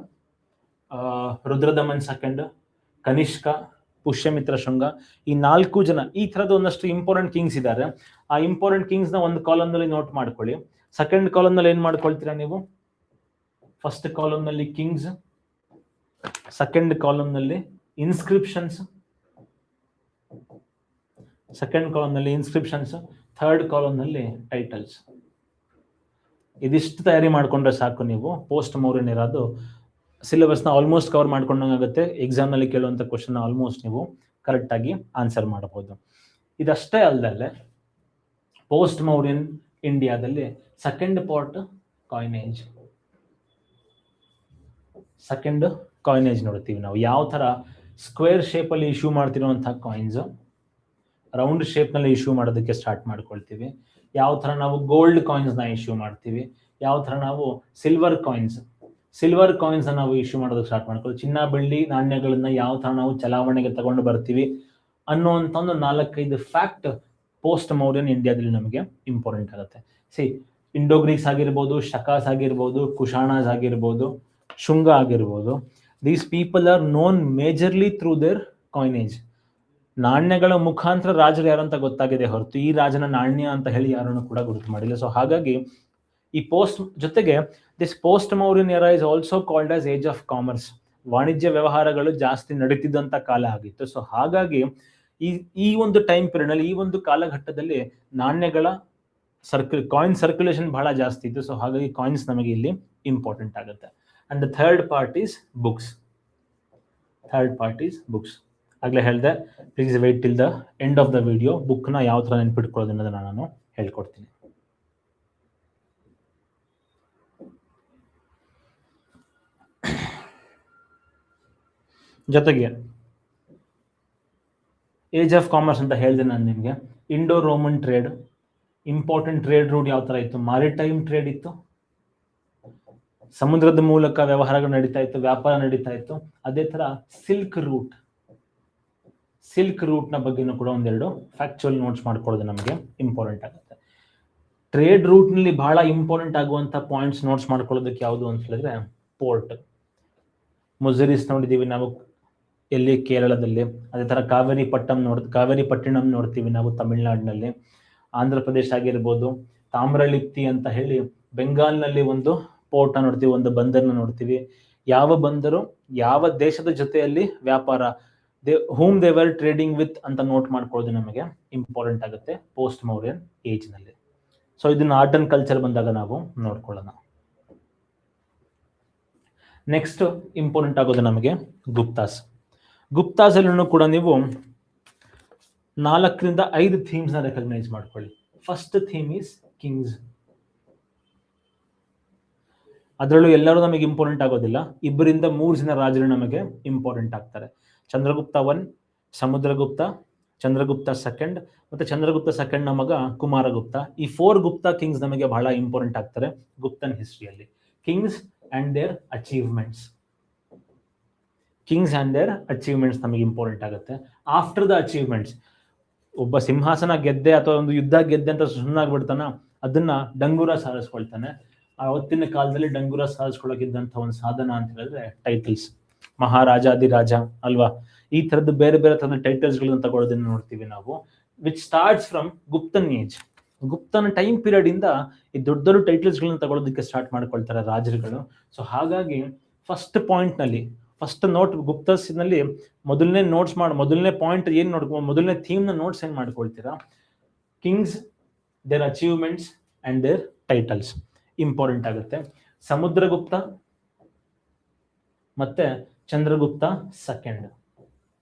ರುದ್ರದಮನ್ 2, ಕನಿಷ್ಕ, ಪುಷ್ಯಮಿತ್ರ ಶುಂಗ. ಈ 4 ಜನ ಈ ತರದ ಒಂದಷ್ಟು ಇಂಪಾರ್ಟೆಂಟ್ ಕಿಂಗ್ಸ್ ಇದ್ದಾರೆ. ಆ ಇಂಪಾರ್ಟೆಂಟ್ ಕಿಂಗ್ಸ್ ನ ಒಂದು ಕಾಲಮ್ ನಲ್ಲಿ ನೋಟ್ ಮಾಡ್ಕೊಳ್ಳಿ. ಸೆಕೆಂಡ್ ಕಾಲಮ್ ನಲ್ಲಿ ಏನ್ ಮಾಡ್ಕೊಳ್ತೀರಾ ನೀವು? ಫಸ್ಟ್ ಕಾಲಮ್ ನಲ್ಲಿ ಕಿಂಗ್ಸ್, ಸೆಕೆಂಡ್ ಕಾಲಮ್ ನಲ್ಲಿ ಇನ್ಸ್ಕ್ರಿಪ್ಷನ್ಸ್, ಸೆಕೆಂಡ್ ಕಾಲಮ್ ನಲ್ಲಿ ಇನ್ಸ್ಕ್ರಿಪ್ಷನ್ಸ್, ಥರ್ಡ್ ಕಾಲಮ್ ನಲ್ಲಿ ಟೈಟಲ್ಸ್. ಇದಿಷ್ಟು ತಯಾರಿ ಮಾಡ್ಕೊಂಡ್ರೆ ಸಾಕು ನೀವು ಪೋಸ್ಟ್ ಮೌರ್ಯನ್ ಇರೋದು ಸಿಲೆಬಸ್ನ ಆಲ್ಮೋಸ್ಟ್ ಕವರ್ ಮಾಡ್ಕೊಂಡಂಗಾಗುತ್ತೆ. ಎಕ್ಸಾಮ್ ನಲ್ಲಿ ಕೇಳುವಂತ ಕ್ವಶನ್ ಆಲ್ಮೋಸ್ಟ್ ನೀವು ಕರೆಕ್ಟ್ ಆಗಿ ಆನ್ಸರ್ ಮಾಡಬಹುದು. ಇದಷ್ಟೇ ಅಲ್ಲದೆ ಪೋಸ್ಟ್ ಮೌರ್ಯನ್ ಇಂಡಿಯಾದಲ್ಲಿ second part coinage. Second coinage ನೋಡ್ತೀವಿ ನಾವು. ಯಾವ ತರ ಸ್ಕ್ವೇರ್ ಶೇಪ್ ಅಲ್ಲಿ ಇಶ್ಯೂ ಮಾಡ್ತಿರುವಂತಹ ಕಾಯಿನ್ಸ್ ರೌಂಡ್ ಶೇಪ್ ನಲ್ಲಿ ಇಶ್ಯೂ ಮಾಡೋದಕ್ಕೆ ಸ್ಟಾರ್ಟ್ ಮಾಡ್ಕೊಳ್ತೀವಿ. ಯಾವ ತರ ನಾವು ಗೋಲ್ಡ್ ಕಾಯಿನ್ಸ್ ನ ಇಶ್ಯೂ ಮಾಡ್ತೀವಿ, ಯಾವ ತರ ನಾವು ಸಿಲ್ವರ್ ಕಾಯಿನ್ಸ್ ನಾವು ಇಶ್ಯೂ ಮಾಡೋದಕ್ಕೆ ಸ್ಟಾರ್ಟ್ ಮಾಡ್ಕೊಳ್ಳಿ. ಚಿನ್ನ ಬೆಳ್ಳಿ ನಾಣ್ಯಗಳನ್ನ ಯಾವ ತರ ನಾವು ಚಲಾವಣೆಗೆ ತಗೊಂಡು ಬರ್ತೀವಿ ಅನ್ನುವಂಥ ಒಂದು 4-5 ಫ್ಯಾಕ್ಟ್ ಪೋಸ್ಟ್ ಮೌರ್ಯನ್ ಇಂಡಿಯಾದಲ್ಲಿ ನಮಗೆ ಇಂಪಾರ್ಟೆಂಟ್ ಆಗುತ್ತೆ. ಇಂಡೋ ಗ್ರೀಕ್ಸ್ ಆಗಿರ್ಬೋದು, ಶಕಾಸ್ ಆಗಿರ್ಬೋದು, ಕುಶಾಣಾಸ್ ಆಗಿರ್ಬೋದು, ಶುಂಗ ಆಗಿರ್ಬೋದು, these people are non majorly through there coinage. ನಾಣ್ಯಗಳ ಮುಖಾಂತರ ರಾಜರು ಯಾರು ಅಂತ ಗೊತ್ತಾಗಿದೆ ಹೊರತು ಈ ರಾಜನ ನಾಣ್ಯ ಅಂತ ಹೇಳಿ ಯಾರನ್ನು ಕೂಡ ಗುರುತು ಮಾಡಿಲ್ಲ. ಸೊ ಹಾಗಾಗಿ ಈ ಪೋಸ್ಟ್ ಜೊತೆಗೆ this post Mauryan era is also called as age of commerce. ವಾಣಿಜ್ಯ ವ್ಯವಹಾರಗಳು ಜಾಸ್ತಿ ನಡೀತಿದ್ದಂತ ಕಾಲ ಆಗಿತ್ತು. ಸೊ ಹಾಗಾಗಿ ಈ ಒಂದು ಟೈಮ್ ಪೀರಿಯಡ್ ಅಲ್ಲಿ, ಈ ಒಂದು ಕಾಲಘಟ್ಟದಲ್ಲಿ ನಾಣ್ಯಗಳ ಕಾಯಿನ್ ಸರ್ಕ್ಯುಲೇಷನ್ ಬಹಳ ಜಾಸ್ತಿ ಇತ್ತು. ಸೊ ಹಾಗಾಗಿ ಕಾಯಿನ್ಸ್ ನಮಗೆ ಇಲ್ಲಿ ಇಂಪಾರ್ಟೆಂಟ್ ಆಗುತ್ತೆ. And the third part is books. ಆಗ್ಲೇ ಹೇಳಿದೆ, please wait till the end of the video. ಬುಕ್ನ ಯಾವ ತರ ನೆನ್ಪಿಟ್ಕೊಳ್ಳೋದು ಅನ್ನೋದನ್ನ ನಾನು ಹೇಳ್ಕೊಡ್ತೀನಿ. ಜೊತೆಗೆ ಏಜ್ ಆಫ್ ಕಾಮರ್ಸ್ ಅಂತ ಹೇಳಿದೆ ನಾನು ನಿಮಗೆ. Indo Roman trade, important trade route ಯಾವ ತರ ಇತ್ತು? ಮಾರಿಟೈಮ್ ಟ್ರೇಡ್ ಇತ್ತು. ಸಮುದ್ರದ ಮೂಲಕ ವ್ಯವಹಾರಗಳು ನಡೀತಾ ಇತ್ತು, ವ್ಯಾಪಾರ ನಡೀತಾ ಇತ್ತು. ಅದೇ ತರ ಸಿಲ್ಕ್ ರೂಟ್ ನ ಬಗ್ಗೆನೂ ಕೂಡ ಒಂದೆರಡು ಫ್ಯಾಕ್ಚುಯಲ್ ನೋಟ್ಸ್ ಮಾಡ್ಕೊಳ್ಳೋದು ನಮಗೆ ಇಂಪಾರ್ಟೆಂಟ್ ಆಗುತ್ತೆ. ಟ್ರೇಡ್ ರೂಟ್ ನಲ್ಲಿ ಬಹಳ ಇಂಪಾರ್ಟೆಂಟ್ ಆಗುವಂತ ಪಾಯಿಂಟ್ಸ್ ನೋಟ್ಸ್ ಮಾಡ್ಕೊಳ್ಳೋದಕ್ಕೆ ಯಾವುದು ಅಂತ ಹೇಳಿದ್ರೆ ಪೋರ್ಟ್. ಮುಜರಿಸ್ ನೋಡಿದೀವಿ ನಾವು ಎಲ್ಲಿ, ಕೇರಳದಲ್ಲಿ. ಅದೇ ತರ ಕಾವೇರಿ ಪಟ್ಟಣಂ ನೋಡ್ತೀವಿ ನಾವು ತಮಿಳ್ನಾಡಿನಲ್ಲಿ. ಆಂಧ್ರ ಪ್ರದೇಶ ಆಗಿರ್ಬೋದು, ತಾಮ್ರಲಿಪ್ತಿ ಅಂತ ಹೇಳಿ ಬೆಂಗಾಲ್ನಲ್ಲಿ ಒಂದು ಪೋರ್ಟ್ ನೋಡ್ತೀವಿ, ಒಂದು ಬಂದರ್ನ ನೋಡ್ತೀವಿ. ಯಾವ ಬಂದರು ಯಾವ ದೇಶದ ಜೊತೆಯಲ್ಲಿ ವ್ಯಾಪಾರ, ಹೂಮ್ ದೇ ವರ್ ಟ್ರೇಡಿಂಗ್ ವಿತ್ ಅಂತ ನೋಟ್ ಮಾಡ್ಕೊಳ್ಳೋದು ನಮಗೆ ಇಂಪಾರ್ಟೆಂಟ್ ಆಗುತ್ತೆ ಪೋಸ್ಟ್ ಮೌರ್ಯನ್ ಏಜ್ ನಲ್ಲಿ. ಸೊ ಇದನ್ನ ಆರ್ಟ್ ಅಂಡ್ ಕಲ್ಚರ್ ಬಂದಾಗ ನಾವು ನೋಡ್ಕೊಳ್ಳೋಣ. ನೆಕ್ಸ್ಟ್ ಇಂಪಾರ್ಟೆಂಟ್ ಆಗೋದು ನಮಗೆ ಗುಪ್ತಾಸ್. ಗುಪ್ತಾಸ್ ಅಲ್ಲೂ ಕೂಡ ನೀವು 4 ರಿಂದ 5 ಥೀಮ್ಸ್ ನ ರೆಕಗ್ನೈಸ್ ಮಾಡ್ಕೊಳ್ಳಿ. First theme is Kings. ಅದರಲ್ಲೂ ಎಲ್ಲರೂ ನಮಗೆ ಇಂಪಾರ್ಟೆಂಟ್ ಆಗೋದಿಲ್ಲ, 2 ರಿಂದ 3 ಜನ ರಾಜರು ನಮಗೆ ಇಂಪಾರ್ಟೆಂಟ್ ಆಗ್ತಾರೆ. ಚಂದ್ರಗುಪ್ತ 1, ಸಮುದ್ರಗುಪ್ತ, ಚಂದ್ರಗುಪ್ತ 2 ಮತ್ತೆ ಚಂದ್ರಗುಪ್ತ 2 ನ ಮಗ ಕುಮಾರಗುಪ್ತ. ಈ 4 ಗುಪ್ತಾ ಕಿಂಗ್ಸ್ ನಮಗೆ ಬಹಳ ಇಂಪಾರ್ಟೆಂಟ್ ಆಗ್ತಾರೆ ಗುಪ್ತನ್ ಹಿಸ್ಟ್ರಿಯಲ್ಲಿ. Kings and their achievements. Kings and their achievements ನಮಗೆ ಇಂಪಾರ್ಟೆಂಟ್ ಆಗುತ್ತೆ. ಆಫ್ಟರ್ ದ ಅಚೀವ್ಮೆಂಟ್ಸ್, ಒಬ್ಬ ಸಿಂಹಾಸನ ಗೆದ್ದೆ ಅಥವಾ ಒಂದು ಯುದ್ಧ ಗೆದ್ದೆ ಅಂತ ಸುಮ್ಮನಾಗ್ಬಿಡ್ತಾನ, ಅದನ್ನ ಡಂಗೂರ ಸಾಧಿಸ್ಕೊಳ್ತಾನೆ. ಅವತ್ತಿನ ಕಾಲದಲ್ಲಿ ಡಂಗೂರ ಸಾಧಿಸ್ಕೊಳ್ಳೋಕಿದ್ದಂಥ ಒಂದು ಸಾಧನ ಅಂತ ಹೇಳಿದ್ರೆ ಟೈಟಲ್ಸ್. ಮಹಾರಾಜಾದಿರಾಜ ಅಲ್ವಾ, ಈ ತರದ್ದು ಬೇರೆ ಬೇರೆ ತರದ ಟೈಟಲ್ಸ್ ಗಳನ್ನ ತಗೊಳ್ಳೋದನ್ನ ನೋಡ್ತೀವಿ ನಾವು. Which starts from Guptan age. ಗುಪ್ತನ ಟೈಮ್ ಪೀರಿಯಡ್ ಇಂದ ಈ ದೊಡ್ಡ ದೊಡ್ಡ ಟೈಟಲ್ಸ್ ಗಳನ್ನ ತಗೊಳ್ಳೋದಕ್ಕೆ ಸ್ಟಾರ್ಟ್ ಮಾಡ್ಕೊಳ್ತಾರೆ ರಾಜರುಗಳು. ಸೊ ಹಾಗಾಗಿ ಫಸ್ಟ್ ಪಾಯಿಂಟ್ ನಲ್ಲಿ, ಫಸ್ಟ್ ನೋಟ್ ಗುಪ್ತಸ್ ನಲ್ಲಿ ಮೊದಲನೇ ಪಾಯಿಂಟ್ ಏನ್ ನೋಡ್ಕೊ, ಮೊದಲನೇ ಥೀಮ್ ನ ನೋಟ್ಸ್ ಏನ್ ಮಾಡ್ಕೊಳ್ತೀರಾ, kings, their achievements and their titles important ಆಗುತ್ತೆ. ಸಮುದ್ರಗುಪ್ತ ಮತ್ತೆ ಚಂದ್ರಗುಪ್ತ 2.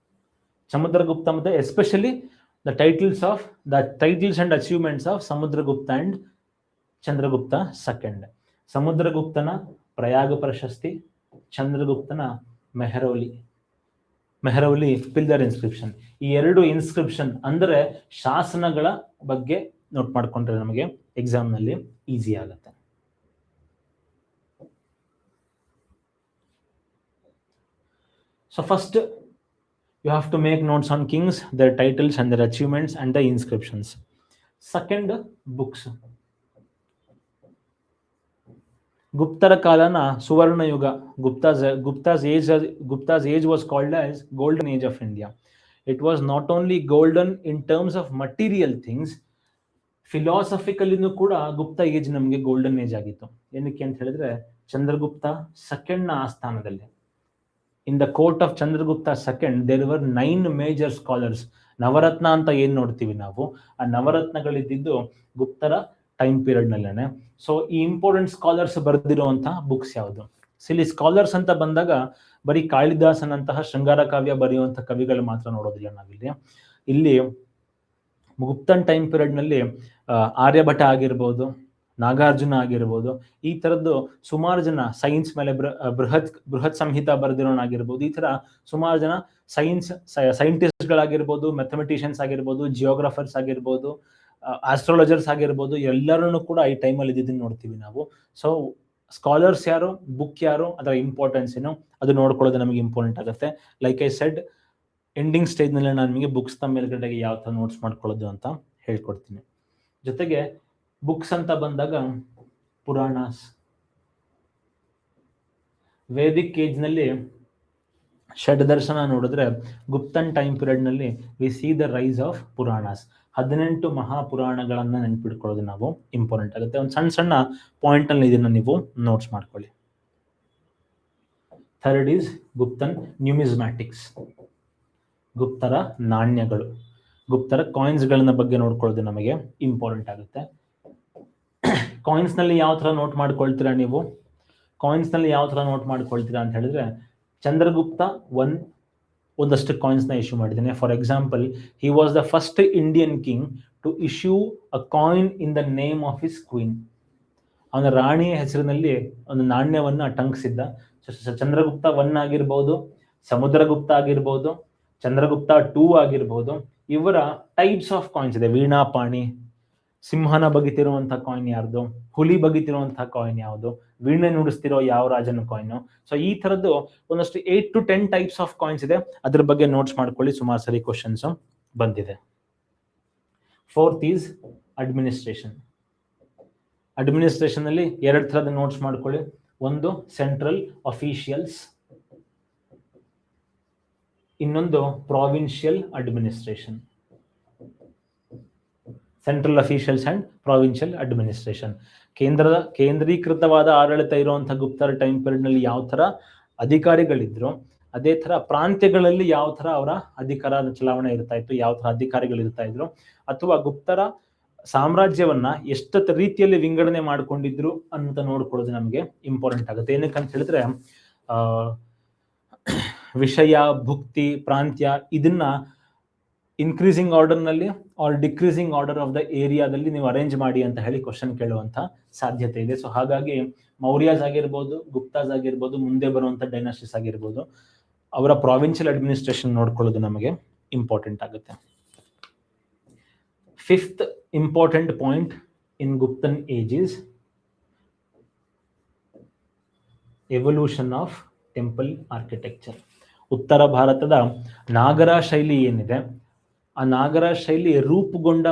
ಸಮುದ್ರಗುಪ್ತ ಮತ್ತೆ especially the titles and achievements of Samudragupta and Chandragupta 2. ಸಮುದ್ರಗುಪ್ತನ ಪ್ರಯಾಗ ಪ್ರಶಸ್ತಿ, ಚಂದ್ರಗುಪ್ತನ ಮೆಹರೌಲಿ ಪಿಲ್ಲರ್ ಇನ್ಸ್ಕ್ರಿಪ್ಷನ್. ಈ 2 ಇನ್ಸ್ಕ್ರಿಪ್ಷನ್ ಅಂದ್ರೆ ಶಾಸನಗಳ ಬಗ್ಗೆ ನೋಟ್ ಮಾಡ್ಕೊಂಡ್ರೆ ನಮಗೆ ಎಕ್ಸಾಮ್ ನಲ್ಲಿ ಈಸಿ ಆಗುತ್ತೆ. So first you have to make notes on kings, their titles and their achievements and the inscriptions. Second, books. ಗುಪ್ತರ ಕಾಲನ ಸುವರ್ಣ ಯುಗ. Gupta's age was called as golden age of India. It was not only golden in terms of material things, philosophically ಕೂಡ Gupta age ನಮಗೆ golden age ಆಗಿತ್ತು. ಏನಕ್ಕೆ ಅಂತ ಹೇಳಿದ್ರೆ ಚಂದ್ರಗುಪ್ತ 2 ನ ಆಸ್ಥಾನದಲ್ಲಿ, in the court of Chandragupta 2 there were 9 major scholars. Navaratna ಅಂತ ಏನ್ ನೋಡ್ತೀವಿ ನಾವು, ಆ ನವರತ್ನಗಳಿದ್ದು ಗುಪ್ತರ ಟೈಮ್ ಪೀರಿಯಡ್ ನಲ್ಲೇನೆ. ಸೊ ಈ ಇಂಪಾರ್ಟೆಂಟ್ ಸ್ಕಾಲರ್ಸ್ ಬರೆದಿರುವಂತಹ ಬುಕ್ಸ್ ಯಾವುದು? ಇಲ್ಲಿ ಸ್ಕಾಲರ್ಸ್ ಅಂತ ಬಂದಾಗ ಬರೀ ಕಾಳಿದಾಸನಂತಹ ಶೃಂಗಾರ ಕಾವ್ಯ ಬರೆಯುವಂತಹ ಕವಿಗಳು ಮಾತ್ರ ನೋಡೋದಿಲ್ಲ ನಾವಿಲ್ಲಿ. ಇಲ್ಲಿ ಗುಪ್ತನ್ ಟೈಮ್ ಪೀರಿಯಡ್ ನಲ್ಲಿ ಆರ್ಯಭಟ ಆಗಿರ್ಬೋದು, ನಾಗಾರ್ಜುನ ಆಗಿರ್ಬೋದು, ಈ ತರದ್ದು ಸುಮಾರು ಜನ ಸೈನ್ಸ್ ಮೇಲೆ ಬೃಹತ್ ಸಂಹಿತ ಬರೆದಿರೋನಾಗಿರ್ಬೋದು, ಈ ತರ ಸುಮಾರು ಜನ ಸೈಂಟಿಸ್ಟ್ ಗಳಾಗಿರ್ಬೋದು, ಮ್ಯಾಥಮೆಟಿಷಿಯನ್ಸ್ ಆಗಿರ್ಬೋದು, ಜಿಯೋಗ್ರಾಫರ್ಸ್ ಆಗಿರ್ಬೋದು, ಆಸ್ಟ್ರಾಲಜರ್ಸ್ ಆಗಿರ್ಬೋದು, ಎಲ್ಲರನ್ನು ಕೂಡ ಈ ಟೈಮಲ್ಲಿ ಇದ್ದಿದ್ದನ್ನು ನೋಡ್ತೀವಿ ನಾವು. ಸೊ ಸ್ಕಾಲರ್ಸ್ ಯಾರು, ಬುಕ್ ಯಾರು, ಅದರ ಇಂಪಾರ್ಟೆನ್ಸ್ ಏನು, ಅದು ನೋಡ್ಕೊಳ್ಳೋದು ನಮಗೆ ಇಂಪಾರ್ಟೆಂಟ್ ಆಗುತ್ತೆ. Like I said, ending stage ನಲ್ಲಿ ನಾನು ನಿಮಗೆ ಬುಕ್ಸ್ ಮೇಲ್ಗಡೆಗೆ ಯಾವ ತರ ನೋಟ್ಸ್ ಮಾಡ್ಕೊಳ್ಳೋದು ಅಂತ ಹೇಳ್ಕೊಡ್ತೀನಿ. ಜೊತೆಗೆ ಬುಕ್ಸ್ ಅಂತ ಬಂದಾಗ ಪುರಾಣಾಸ್. ವೇದಿಕ್ ಏಜ್ ನಲ್ಲಿ ಷಡ್ದರ್ಶನ ನೋಡಿದ್ರೆ ಗುಪ್ತನ್ ಟೈಮ್ ಪೀರಿಯಡ್ ನಲ್ಲಿ we see the rise of Puranas. 18 ಮಹಾಪುರಾಣಗಳನ್ನ ನೆನ್ಪಿಡ್ಕೊಳ್ಳೋದು ನಾವು ಇಂಪಾರ್ಟೆಂಟ್ ಆಗುತ್ತೆ. ಒಂದು ಸಣ್ಣ ಪಾಯಿಂಟ್ ಅಲ್ಲಿ ಇದನ್ನ ನೀವು ನೋಟ್ಸ್ ಮಾಡ್ಕೊಳ್ಳಿ. Third is Guptan numismatics. ಗುಪ್ತರ ನಾಣ್ಯಗಳು, ಗುಪ್ತರ ಕಾಯಿನ್ಸ್ ಗಳನ್ನ ಬಗ್ಗೆ ನೋಡ್ಕೊಳ್ಳೋದು ನಮಗೆ ಇಂಪಾರ್ಟೆಂಟ್ ಆಗುತ್ತೆ. ಕಾಯಿನ್ಸ್ ನಲ್ಲಿ ಯಾವ ತರ ನೋಟ್ ಮಾಡ್ಕೊಳ್ತೀರಾ ನೀವು? ಕಾಯಿನ್ಸ್ ನಲ್ಲಿ ಯಾವ ತರ ನೋಟ್ ಮಾಡ್ಕೊಳ್ತೀರಾ ಅಂತ ಹೇಳಿದ್ರೆ, ಚಂದ್ರಗುಪ್ತ ಒಂದಷ್ಟು ಕಾಯಿನ್ಸ್ ನ ಇಶ್ಯೂ ಮಾಡಿದ್ದೇನೆ. For example, he was the first Indian king to issue a coin in the name of his queen. ಅವನ ರಾಣಿಯ ಹೆಸರಿನಲ್ಲಿ ಒಂದು ನಾಣ್ಯವನ್ನ ಟಂಕಿಸಿದ್ದ. ಚಂದ್ರಗುಪ್ತ 1 ಆಗಿರ್ಬೋದು, ಸಮುದ್ರಗುಪ್ತ ಆಗಿರ್ಬೋದು, ಚಂದ್ರಗುಪ್ತ 2 ಆಗಿರ್ಬೋದು. ಇವರ ಟೈಪ್ಸ್ ಆಫ್ ಕಾಯಿನ್ಸ್ ಇದೆ. ವೀಣಾಪಾಣಿ, ಸಿಂಹನ ಬಗಿತಿರುವಂತಹ ಕಾಯಿನ್ ಯಾರ್ದು, ಹುಲಿ ಬಗಿತಿರುವಂತಹ ಕಾಯಿನ್ ಯಾವುದು, ವೀಣೆ ನುಡಿಸ್ತಿರೋ ಯಾವ ರಾಜನ ಕಾಯಿನ್. ಸೊ ಈ ತರದ್ದು ಒಂದಷ್ಟು 8 to 10 ಟೈಪ್ಸ್ ಆಫ್ ಕಾಯಿನ್ಸ್ ಇದೆ. ಅದ್ರ ಬಗ್ಗೆ ನೋಟ್ಸ್ ಮಾಡ್ಕೊಳ್ಳಿ, ಸುಮಾರು ಸರಿ ಕ್ವಶನ್ಸ್ ಬಂದಿದೆ. Fourth is administration. ಅಡ್ಮಿನಿಸ್ಟ್ರೇಷನ್ ಅಲ್ಲಿ 2 ಥರದ ನೋಟ್ಸ್ ಮಾಡ್ಕೊಳ್ಳಿ. ಒಂದು ಸೆಂಟ್ರಲ್ ಅಫಿಷಿಯಲ್ಸ್, ಇನ್ನೊಂದು provincial administration. Central officials and provincial administration. ಕೇಂದ್ರೀಕೃತವಾದ ಆಡಳಿತ ಇರುವಂತಹ ಗುಪ್ತರ ಟೈಮ್ ಪೀರಿಯಡ್ ನಲ್ಲಿ ಯಾವ ತರ ಅಧಿಕಾರಿಗಳಿದ್ರು, ಅದೇ ತರ ಪ್ರಾಂತ್ಯಗಳಲ್ಲಿ ಯಾವ ತರ ಅವರ ಅಧಿಕಾರ ಚಲಾವಣೆ ಇರ್ತಾ ಇತ್ತು, ಯಾವ ತರ ಅಧಿಕಾರಿಗಳು ಇರ್ತಾ ಇದ್ರು, ಅಥವಾ ಗುಪ್ತರ ಸಾಮ್ರಾಜ್ಯವನ್ನ ಎಷ್ಟು ರೀತಿಯಲ್ಲಿ ವಿಂಗಡಣೆ ಮಾಡ್ಕೊಂಡಿದ್ರು ಅಂತ ನೋಡ್ಕೊಳ್ಳೋದು ನಮಗೆ ಇಂಪಾರ್ಟೆಂಟ್ ಆಗುತ್ತೆ. ಏನಕ್ಕಂತ ಹೇಳಿದ್ರೆ ವಿಷಯ, ಭುಕ್ತಿ, ಪ್ರಾಂತ್ಯ ಇದನ್ನ ಇನ್ಕ್ರೀಸಿಂಗ್ ಆರ್ಡರ್ ನಲ್ಲಿ or decreasing order of the ಏರಿಯಾದಲ್ಲಿ ನೀವು ಅರೇಂಜ್ ಮಾಡಿ ಅಂತ ಹೇಳಿ ಕ್ವಶನ್ ಕೇಳುವಂತ ಸಾಧ್ಯತೆ ಇದೆ. ಸೊ ಹಾಗಾಗಿ ಮೌರ್ಯಾಸ್ ಆಗಿರ್ಬೋದು, ಗುಪ್ತಾಸ್ ಆಗಿರ್ಬೋದು, ಮುಂದೆ ಬರುವಂತ ಡೈನಾಸ್ಟಿಸ್ ಆಗಿರ್ಬೋದು, ಅವರ ಪ್ರಾವಿನ್ಷಿಯಲ್ ಅಡ್ಮಿನಿಸ್ಟ್ರೇಷನ್ ನೋಡ್ಕೊಳ್ಳೋದು ನಮಗೆ ಇಂಪಾರ್ಟೆಂಟ್ ಆಗುತ್ತೆ. 5th important point in Guptan age is evolution of temple architecture. ಉತ್ತರ ಭಾರತದ ನಾಗರ ಶೈಲಿ ಏನಿದೆ, ಆ ನಾಗರ ಶೈಲಿ ರೂಪುಗೊಂಡ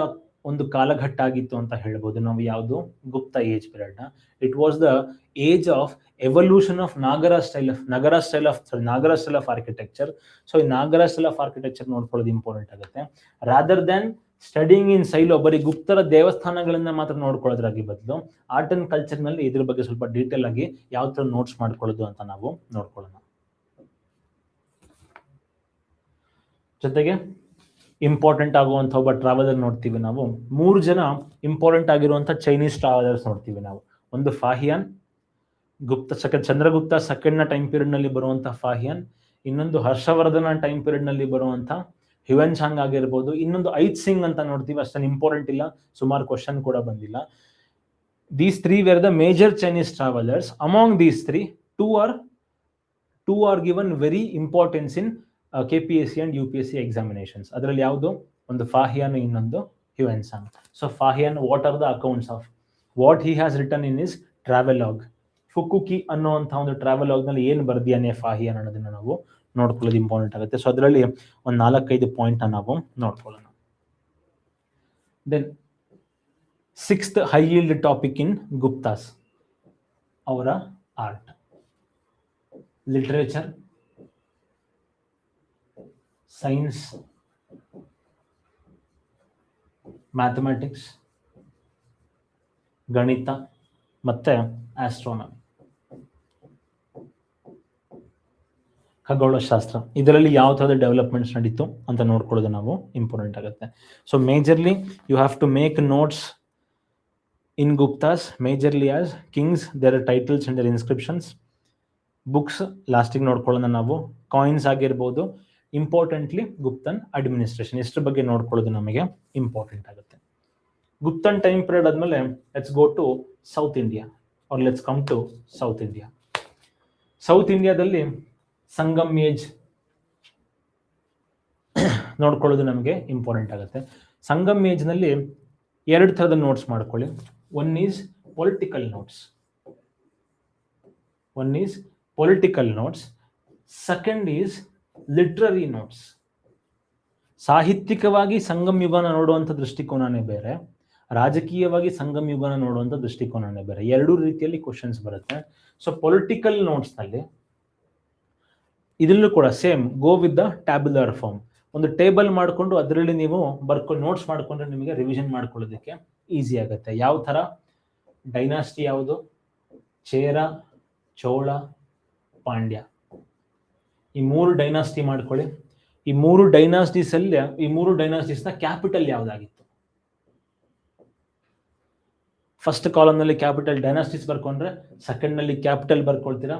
ಒಂದು ಕಾಲಘಟ್ಟ ಆಗಿತ್ತು ಅಂತ ಹೇಳ್ಬೋದು ನಾವು. ಯಾವುದು? ಗುಪ್ತ ಏಜ್ ಪೀರಿಯಡ್ ನ. It was the age of evolution of Nagara style of architecture. So ಈ ನಾಗರ ಸ್ಟೈಲ್ ಆಫ್ ಆರ್ಕಿಟೆಕ್ಚರ್ ನೋಡ್ಕೊಳ್ಳೋದು ಇಂಪಾರ್ಟೆಂಟ್ ಆಗುತ್ತೆ. Rather than studying in silo, ಬರೀ ಗುಪ್ತರ ದೇವಸ್ಥಾನಗಳನ್ನ ಮಾತ್ರ ನೋಡ್ಕೊಳ್ಳೋದ್ರಾಗಿ ಬದಲು ಆರ್ಟ್ ಅಂಡ್ ಕಲ್ಚರ್ ನಲ್ಲಿ ಇದ್ರ ಬಗ್ಗೆ ಸ್ವಲ್ಪ ಡೀಟೇಲ್ ಆಗಿ ಯಾವ ತರ ನೋಟ್ಸ್ ಮಾಡ್ಕೊಳ್ಳೋದು ಅಂತ ನಾವು ನೋಡ್ಕೊಳ್ಳೋಣ. ಜೊತೆಗೆ ಇಂಪಾರ್ಟೆಂಟ್ ಆಗುವಂತ ಒಬ್ಬ ಟ್ರಾವೆಲರ್ ನೋಡ್ತೀವಿ ನಾವು. 3 ಜನ ಇಂಪಾರ್ಟೆಂಟ್ ಆಗಿರುವಂತ ಚೈನೀಸ್ ಟ್ರಾವೆಲರ್ಸ್ ನೋಡ್ತೀವಿ ನಾವು. ಒಂದು ಫಾಹಿಯಾನ್, ಚಂದ್ರಗುಪ್ತ ಸೆಕೆಂಡ್ ನ ಟೈಮ್ ಪೀರಿಯಡ್ ನಲ್ಲಿ ಬರುವಂತ ಫಾಹಿಯಾನ್, ಇನ್ನೊಂದು ಹರ್ಷವರ್ಧನ ಟೈಮ್ ಪೀರಿಯಡ್ ನಲ್ಲಿ ಬರುವಂತ ಹ್ಯುವೆನ್ ಚಾಂಗ್ ಆಗಿರ್ಬೋದು, ಇನ್ನೊಂದು ಐತ್ ಸಿಂಗ್ ಅಂತ ನೋಡ್ತೀವಿ. ಅಷ್ಟೊಂದು ಇಂಪಾರ್ಟೆಂಟ್ ಇಲ್ಲ, ಸುಮಾರು ಕ್ವಶನ್ ಕೂಡ ಬಂದಿಲ್ಲ. These 3 were the major Chinese travelers. Among these 3, two are given very importance in KPSC and UPSC examinations. ಅದರಲ್ಲಿ ಯಾವುದು? ಒಂದು ಫಾಹಿಯಾನ್, ಇನ್ನೊಂದು Hiuen Tsang. So Fahien, what are the accounts of what he has written in his travelogue. Fokuoki ಅನ್ನುವಂತಹ ಒಂದು travelogue ನಲ್ಲಿ ಏನು ಬರ್ದಿಯಾನೆ ಫಾಹಿಯಾನ್ ಅನ್ನೋದನ್ನ ನಾವು ನೋಡ್ಕೊಳ್ಳೋದು ಇಂಪಾರ್ಟೆಂಟ್ ಆಗುತ್ತೆ. ಸೊ ಅದರಲ್ಲಿ ಒಂದು 4-5 ಪಾಯಿಂಟ್ ನಾವು ನೋಡ್ಕೊಳ್ಳೋಣ. Then 6th high yield topic in Guptas, ಅವರ ಆರ್ಟ್, ಲಿಟರೇಚರ್, ಸೈನ್ಸ್, ಮ್ಯಾಥಮೆಟಿಕ್ಸ್, ಗಣಿತ ಮತ್ತೆ ಆಸ್ಟ್ರೋನಮಿ, ಖಗೋಳಶಾಸ್ತ್ರ. ಇದರಲ್ಲಿ ಯಾವ ಥರದ ಡೆವಲಪ್ಮೆಂಟ್ಸ್ ನಡೀತು ಅಂತ ನೋಡ್ಕೊಳ್ಳೋದು ನಾವು ಇಂಪಾರ್ಟೆಂಟ್ ಆಗುತ್ತೆ. So majorly you have to make notes in Guptas majorly as kings, their titles and their inscriptions. Books ಲಾಸ್ಟಿಗೆ ನೋಡ್ಕೊಳ್ಳೋಣ ನಾವು. ಕಾಯಿನ್ಸ್ ಆಗಿರ್ಬೋದು. ಇಂಪಾರ್ಟೆಂಟ್ಲಿ ಗುಪ್ತನ್ ಅಡ್ಮಿನಿಸ್ಟ್ರೇಷನ್, ಇಷ್ಟರ ಬಗ್ಗೆ ನೋಡ್ಕೊಳ್ಳೋದು ನಮಗೆ ಇಂಪಾರ್ಟೆಂಟ್ ಆಗುತ್ತೆ. ಗುಪ್ತನ್ ಟೈಮ್ ಪೀರಿಯಡ್ ಆದ್ಮೇಲೆ let's go to south India, or let's come to south India. South ಇಂಡಿಯಾದಲ್ಲಿ ಸಂಗಮ್ ಏಜ್ ನೋಡ್ಕೊಳ್ಳೋದು ನಮಗೆ ಇಂಪಾರ್ಟೆಂಟ್ ಆಗುತ್ತೆ. ಸಂಗಮ್ ಏಜ್ ನಲ್ಲಿ 2 ಥರದ ನೋಟ್ಸ್ ಮಾಡ್ಕೊಳ್ಳಿ. One is political notes, second is literary notes. ಸಾಹಿತ್ಯಿಕವಾಗಿ ಸಂಗಮ್ ಯುಗನ ನೋಡುವಂಥ ದೃಷ್ಟಿಕೋನನೇ ಬೇರೆ, ರಾಜಕೀಯವಾಗಿ ಸಂಗಮ್ ಯುಗನ ನೋಡುವಂಥ ದೃಷ್ಟಿಕೋನನೇ ಬೇರೆ. 2 ರೀತಿಯಲ್ಲಿ ಕ್ವಶನ್ಸ್ ಬರುತ್ತೆ. ಸೊ ಪೊಲಿಟಿಕಲ್ ನೋಟ್ಸ್ ನಲ್ಲಿ ಇದರಲ್ಲೂ ಕೂಡ same, go with the tabular form. ಒಂದು ಟೇಬಲ್ ಮಾಡಿಕೊಂಡು ಅದರಲ್ಲಿ ನೀವು ಬರ್ಕೊಂಡು ನೋಟ್ಸ್ ಮಾಡಿಕೊಂಡ್ರೆ ನಿಮಗೆ ರಿವಿಷನ್ ಮಾಡ್ಕೊಳ್ಳೋದಕ್ಕೆ ಈಸಿ ಆಗುತ್ತೆ. ಯಾವ ಥರ? ಡೈನಾಸ್ಟಿ ಯಾವುದು? ಚೇರ, ಚೋಳ, ಪಾಂಡ್ಯ. ಈ 3 ಡೈನಾಸ್ಟಿ ಮಾಡ್ಕೊಳ್ಳಿ. ಈ 3 ಡೈನಾಸ್ಟೀಸ್ನ capital ಯಾವುದಾಗಿತ್ತು? First ಕಾಲಮ್ನಲ್ಲಿ capital dynasties ಬರ್ಕೊಂಡ್ರೆ second ನಲ್ಲಿ ಕ್ಯಾಪಿಟಲ್ ಬರ್ಕೊಳ್ತೀರಾ.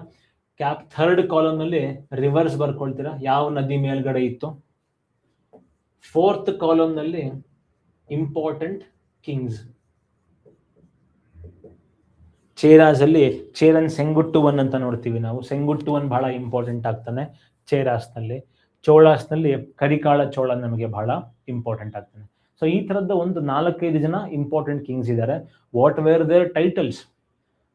ಥರ್ಡ್ ಕಾಲಮ್ ನಲ್ಲಿ ರಿವರ್ಸ್ ಬರ್ಕೊಳ್ತೀರಾ, ಯಾವ ನದಿ ಮೇಲ್ಗಡೆ ಇತ್ತು. 4th ಕಾಲಮ್ ನಲ್ಲಿ ಇಂಪಾರ್ಟೆಂಟ್ ಕಿಂಗ್ಸ್. ಚೇರಾಸ್ ಅಲ್ಲಿ ಚೇರನ್ ಸೆಂಗುಟ್ಟುವನ್ ಅಂತ ನೋಡ್ತೀವಿ ನಾವು. ಸೆಂಗುಟ್ಟುವನ್ ಬಹಳ ಇಂಪಾರ್ಟೆಂಟ್ ಆಗ್ತಾನೆ ಚೇರಾಸ್ ನಲ್ಲಿ. ಚೋಳಾಸ್ ನಲ್ಲಿ ಕರಿಕಾಳ ಚೋಳ ನಮಗೆ ಬಹಳ ಇಂಪಾರ್ಟೆಂಟ್ ಆಗ್ತಾನೆ. ಸೊ ಈ ತರದ ಒಂದು 4-5 ಜನ ಇಂಪಾರ್ಟೆಂಟ್ ಕಿಂಗ್ಸ್ ಇದ್ದಾರೆ. What were their titles?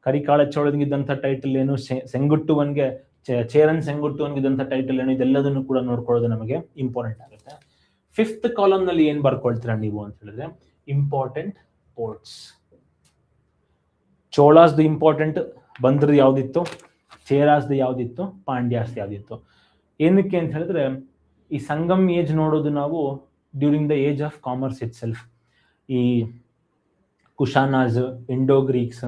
Karikala ಚೋಳನಿಗಿದ್ದಂಥ ಟೈಟಲ್ ಏನು, ಸೆಂಗುಟ್ಟುವನ್ಗೆ ಚೇರನ್ ಸೆಂಗುಟ್ಟುವನ್ಗಿದ್ದಂಥ ಟೈಟಲ್ ಏನು, ಇದೆಲ್ಲದನ್ನು ಕೂಡ ನೋಡ್ಕೊಳ್ಳೋದು ನಮಗೆ ಇಂಪಾರ್ಟೆಂಟ್ ಆಗುತ್ತೆ. 5th ಕಾಲಮ್ ನಲ್ಲಿ ಏನ್ ಬರ್ಕೊಳ್ತೀರಾ ನೀವು ಅಂತ ಹೇಳಿದ್ರೆ ಇಂಪಾರ್ಟೆಂಟ್ ಪೋರ್ಟ್ಸ್. ಚೋಳಾಸ್ದು ಇಂಪಾರ್ಟೆಂಟ್ ಬಂದ್ರದ್ದು ಯಾವ್ದಿತ್ತು, ಚೇರಾಸ್ದು ಯಾವ್ದಿತ್ತು, ಪಾಂಡ್ಯಾಸ್ದು ಯಾವ್ದಿತ್ತು. ಏನಕ್ಕೆ ಅಂತ ಹೇಳಿದ್ರೆ ಈ ಸಂಗಮ್ ಏಜ್ ನೋಡೋದು ನಾವು during the age of commerce it self. ಈ ಕುಶಾನಾಸ್, ಇಂಡೋ ಗ್ರೀಕ್ಸ್,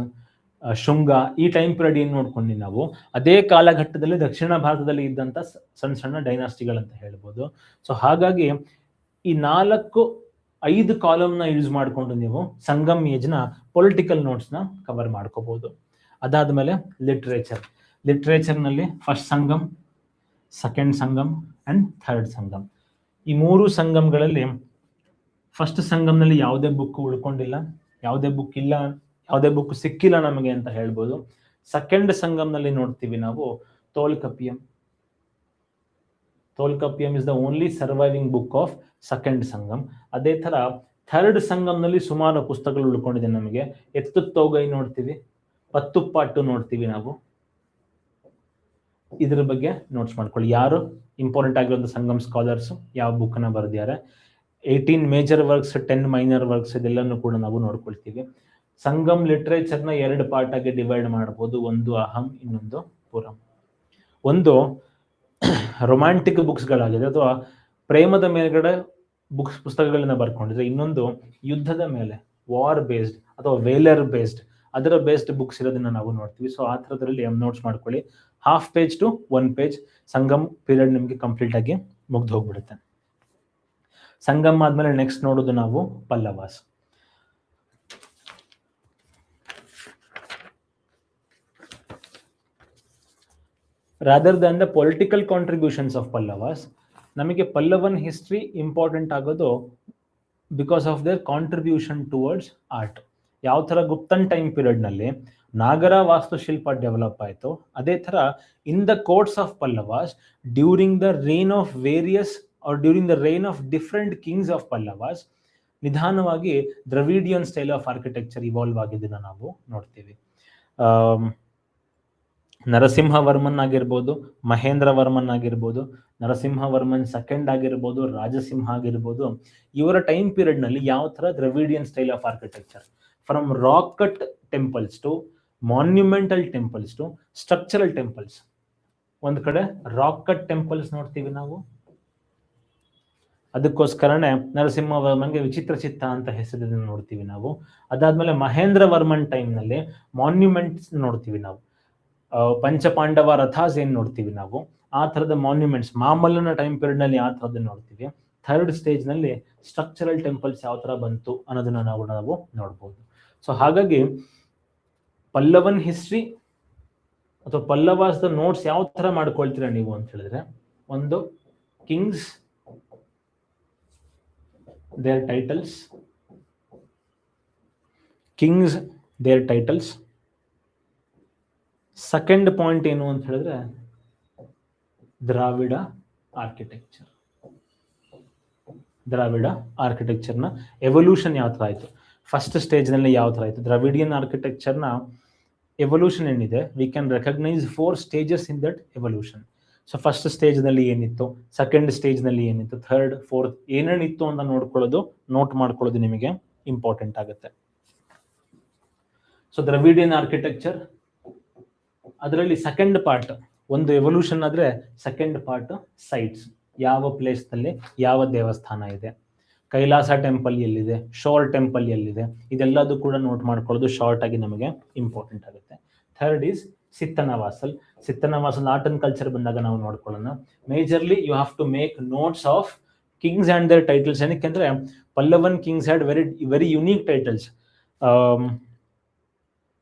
ಶುಂಗ, ಈ ಟೈಮ್ ಪೀರಿಯಡ್ ಏನು ನೋಡ್ಕೊಂಡ್ವಿ ನಾವು, ಅದೇ ಕಾಲಘಟ್ಟದಲ್ಲಿ ದಕ್ಷಿಣ ಭಾರತದಲ್ಲಿ ಇದ್ದಂಥ ಸಣ್ಣ ಸಣ್ಣ ಡೈನಾಸ್ಟಿಗಳಂತ ಹೇಳ್ಬೋದು. ಸೊ ಹಾಗಾಗಿ ಈ 4-5 ಕಾಲಮ್ನ ಯೂಸ್ ಮಾಡಿಕೊಂಡು ನೀವು ಸಂಗಮ್ ಏಜ್ನ ಪೊಲಿಟಿಕಲ್ ನೋಟ್ಸ್ನ ಕವರ್ ಮಾಡ್ಕೋಬಹುದು. ಅದಾದ್ಮೇಲೆ ಲಿಟ್ರೇಚರ್ನಲ್ಲಿ first Sangam, second Sangam and third Sangam. ಈ 3 ಸಂಗಮ್ಗಳಲ್ಲಿ ಫಸ್ಟ್ ಸಂಗಮ್ನಲ್ಲಿ ಯಾವುದೇ ಬುಕ್ ಉಳ್ಕೊಂಡಿಲ್ಲ, ಯಾವುದೇ ಬುಕ್ ಇಲ್ಲ, ಯಾವುದೇ ಬುಕ್ ಸಿಕ್ಕಿಲ್ಲ ನಮಗೆ ಅಂತ ಹೇಳ್ಬೋದು. ಸೆಕೆಂಡ್ ಸಂಗಮ್ನಲ್ಲಿ ನೋಡ್ತೀವಿ ನಾವು Tolkappiyam. Tolkappiyam is the only surviving book of second Sangam. ಅದೇ ತರ ಥರ್ಡ್ ಸಂಗಮ್ನಲ್ಲಿ ಸುಮಾರು ಪುಸ್ತಕಗಳು ಉಳ್ಕೊಂಡಿದೆ ನಮಗೆ. ಎತ್ತುತ್ತೋಗೈ ನೋಡ್ತೀವಿ, ಪತ್ತುಪ್ಪಾಟ್ಟು ನೋಡ್ತೀವಿ ನಾವು. ಇದ್ರ ಬಗ್ಗೆ ನೋಟ್ಸ್ ಮಾಡ್ಕೊಳ್ಳಿ. ಯಾರು ಇಂಪಾರ್ಟೆಂಟ್ ಆಗಿರುವಂಥ ಸಂಗಮ್ ಸ್ಕಾಲರ್ಸ್ ಯಾವ ಬುಕ್ನ ಬರೆದಿದ್ದಾರೆ, 18 ಮೇಜರ್ ವರ್ಕ್ಸ್, 10 ಮೈನರ್ ವರ್ಕ್ಸ್, ಇದೆಲ್ಲನೂ ಕೂಡ ನಾವು ನೋಡ್ಕೊಳ್ತೀವಿ. ಸಂಗಮ್ ಲಿಟ್ರೇಚರ್ನ 2 ಪಾರ್ಟ್ ಆಗಿ ಡಿವೈಡ್ ಮಾಡ್ಬೋದು. ಒಂದು ಅಹಂ, ಇನ್ನೊಂದು ಪುರಂ. ಒಂದು ರೊಮ್ಯಾಂಟಿಕ್ ಬುಕ್ಸ್ಗಳಾಗಿದೆ ಅಥವಾ ಪ್ರೇಮದ ಮೇಲ್ಗಡೆ ಪುಸ್ತಕಗಳನ್ನ ಬರ್ಕೊಂಡಿದ್ರೆ, ಇನ್ನೊಂದು ಯುದ್ಧದ ಮೇಲೆ ವಾರ್ ಬೇಸ್ಡ್ ಅಥವಾ ವೇಲರ್ ಬೇಸ್ಡ್, ಅದರ ಬೇಸ್ಡ್ ಬುಕ್ಸ್ ಇರೋದನ್ನ ನಾವು ನೋಡ್ತೀವಿ. ಸೊ ಆ ಥರದ್ರಲ್ಲಿ ನೋಟ್ಸ್ ಮಾಡ್ಕೊಳ್ಳಿ. 1/2 page to 1 page Sangam period ನಿಮಗೆ ಕಂಪ್ಲೀಟ್ ಆಗಿ ಮುಗ್ದು ಹೋಗ್ಬಿಡುತ್ತೆ. ಸಂಗಮ್ ಆದ್ಮೇಲೆ ನೆಕ್ಸ್ಟ್ ನೋಡೋದು ನಾವು Pallavas. Rather than the political contributions of Pallavas, ನಮಗೆ ಪಲ್ಲವನ್ ಹಿಸ್ಟ್ರಿ ಇಂಪಾರ್ಟೆಂಟ್ ಆಗೋದು because of their contribution towards art. ಯಾವ ಥರ ಗುಪ್ತನ್ ಟೈಮ್ ಪೀರಿಯಡ್ನಲ್ಲಿ ನಾಗರ ವಾಸ್ತುಶಿಲ್ಪ ಡೆವಲಪ್ ಆಯಿತು, ಅದೇ ಥರ in the courts of Pallavas during the reign of various or during the reign of different kings of Pallavas ನಿಧಾನವಾಗಿ Dravidian style of architecture evolve ಆಗಿದ್ದನ್ನು ನಾವು ನೋಡ್ತೀವಿ. ನರಸಿಂಹವರ್ಮನ್ ಆಗಿರ್ಬೋದು, ಮಹೇಂದ್ರ ವರ್ಮನ್ ಆಗಿರ್ಬೋದು, ನರಸಿಂಹವರ್ಮನ್ ಸೆಕೆಂಡ್ ಆಗಿರ್ಬೋದು, ರಾಜಸಿಂಹ ಆಗಿರ್ಬೋದು, ಇವರ ಟೈಮ್ ಪೀರಿಯಡ್ನಲ್ಲಿ ಯಾವ ಥರ Dravidian style of architecture from rock cut temples to monumental temples to structural temples. ಒಂದು ಕಡೆ ರಾಕ್ ಕಟ್ ಟೆಂಪಲ್ಸ್ ನೋಡ್ತೀವಿ ನಾವು, ಅದಕ್ಕೋಸ್ಕರನೇ ನರಸಿಂಹವರ್ಮನ್ಗೆ ವಿಚಿತ್ರ ಚಿತ್ತ ಅಂತ ಹೆಸರನ್ನು ನೋಡ್ತೀವಿ ನಾವು. ಅದಾದ್ಮೇಲೆ ಮಹೇಂದ್ರ ವರ್ಮನ್ ಟೈಮ್ನಲ್ಲಿ ಮಾನ್ಯುಮೆಂಟ್ಸ್ ನೋಡ್ತೀವಿ ನಾವು. ಪಂಚಪಾಂಡವ ರಥಾಸ್ ಏನ್ ನೋಡ್ತೀವಿ ನಾವು, ಆ ಥರದ ಮಾನ್ಯುಮೆಂಟ್ಸ್ ಮಾಮಲ್ಲನ ಟೈಮ್ ಪೀರಿಯಡ್ನಲ್ಲಿ ಆ ಥರದ್ದು ನೋಡ್ತೀವಿ. ಥರ್ಡ್ ಸ್ಟೇಜ್ನಲ್ಲಿ ಸ್ಟ್ರಕ್ಚರಲ್ ಟೆಂಪಲ್ಸ್ ಯಾವ ಥರ ಬಂತು ಅನ್ನೋದನ್ನ ನಾವು ನೋಡ್ಬೋದು. ಸೊ ಹಾಗಾಗಿ ಪಲ್ಲವನ್ ಹಿಸ್ಟ್ರಿ ಅಥವಾ ಪಲ್ಲವಾಸ್ದ ನೋಟ್ಸ್ ಯಾವ ಥರ ಮಾಡ್ಕೊಳ್ತೀರಾ ನೀವು ಅಂತ ಹೇಳಿದ್ರೆ, ಒಂದು Kings, their titles, kings, their titles. Second point ಏನು ಅಂತ ಹೇಳಿದ್ರೆ ದ್ರಾವಿಡ ಆರ್ಕಿಟೆಕ್ಚರ್. ದ್ರಾವಿಡ ಆರ್ಕಿಟೆಕ್ಚರ್ನ ಎವಲ್ಯೂಷನ್ ಯಾವ ಥರ ಆಯಿತು, ಫಸ್ಟ್ ಸ್ಟೇಜ್ನಲ್ಲಿ ಯಾವ ಥರ ಆಯಿತು. ದ್ರಾವಿಡಿಯನ್ ಆರ್ಕಿಟೆಕ್ಚರ್ನ ಎವಲ್ಯೂಷನ್ ಏನಿದೆ, we can recognise 4 stages in that evolution. So first ಸ್ಟೇಜ್ನಲ್ಲಿ ಏನಿತ್ತು, ಸೆಕೆಂಡ್ ಸ್ಟೇಜ್ನಲ್ಲಿ ಏನಿತ್ತು, ಥರ್ಡ್, ಫೋರ್ತ್ ಏನೇನಿತ್ತು ಅಂತ ನೋಟ್ ಮಾಡ್ಕೊಳ್ಳೋದು ನಿಮಗೆ ಇಂಪಾರ್ಟೆಂಟ್ ಆಗುತ್ತೆ. ಸೊ ದ್ರವಿಡಿಯನ್ ಆರ್ಕಿಟೆಕ್ಚರ್ ಅದರಲ್ಲಿ ಸೆಕೆಂಡ್ ಪಾರ್ಟ್, ಒಂದು ಎವಲ್ಯೂಷನ್ ಆದ್ರೆ ಸೆಕೆಂಡ್ ಪಾರ್ಟ್ ಸೈಟ್ಸ್, ಯಾವ ಪ್ಲೇಸ್ನಲ್ಲಿ ಯಾವ ದೇವಸ್ಥಾನ ಇದೆ, ಕೈಲಾಸ ಟೆಂಪಲ್ ಎಲ್ಲಿದೆ, ಶೋರ್ ಟೆಂಪಲ್ ಎಲ್ಲಿದೆ, ಇದೆಲ್ಲದೂ ಕೂಡ ನೋಟ್ ಮಾಡ್ಕೊಳ್ಳೋದು ಶಾರ್ಟ್ ಆಗಿ ನಮಗೆ ಇಂಪಾರ್ಟೆಂಟ್ ಆಗುತ್ತೆ. Third is Sittanavasal. Sittanavasal art and culture ಬಂದಾಗ ನಾವು ನೋಡ್ಕೊಳ್ಳೋಣ. Majorly you have to make notes of kings and their titles. ಏನಕ್ಕೆಂದ್ರೆ Pallavan kings had very unique titles.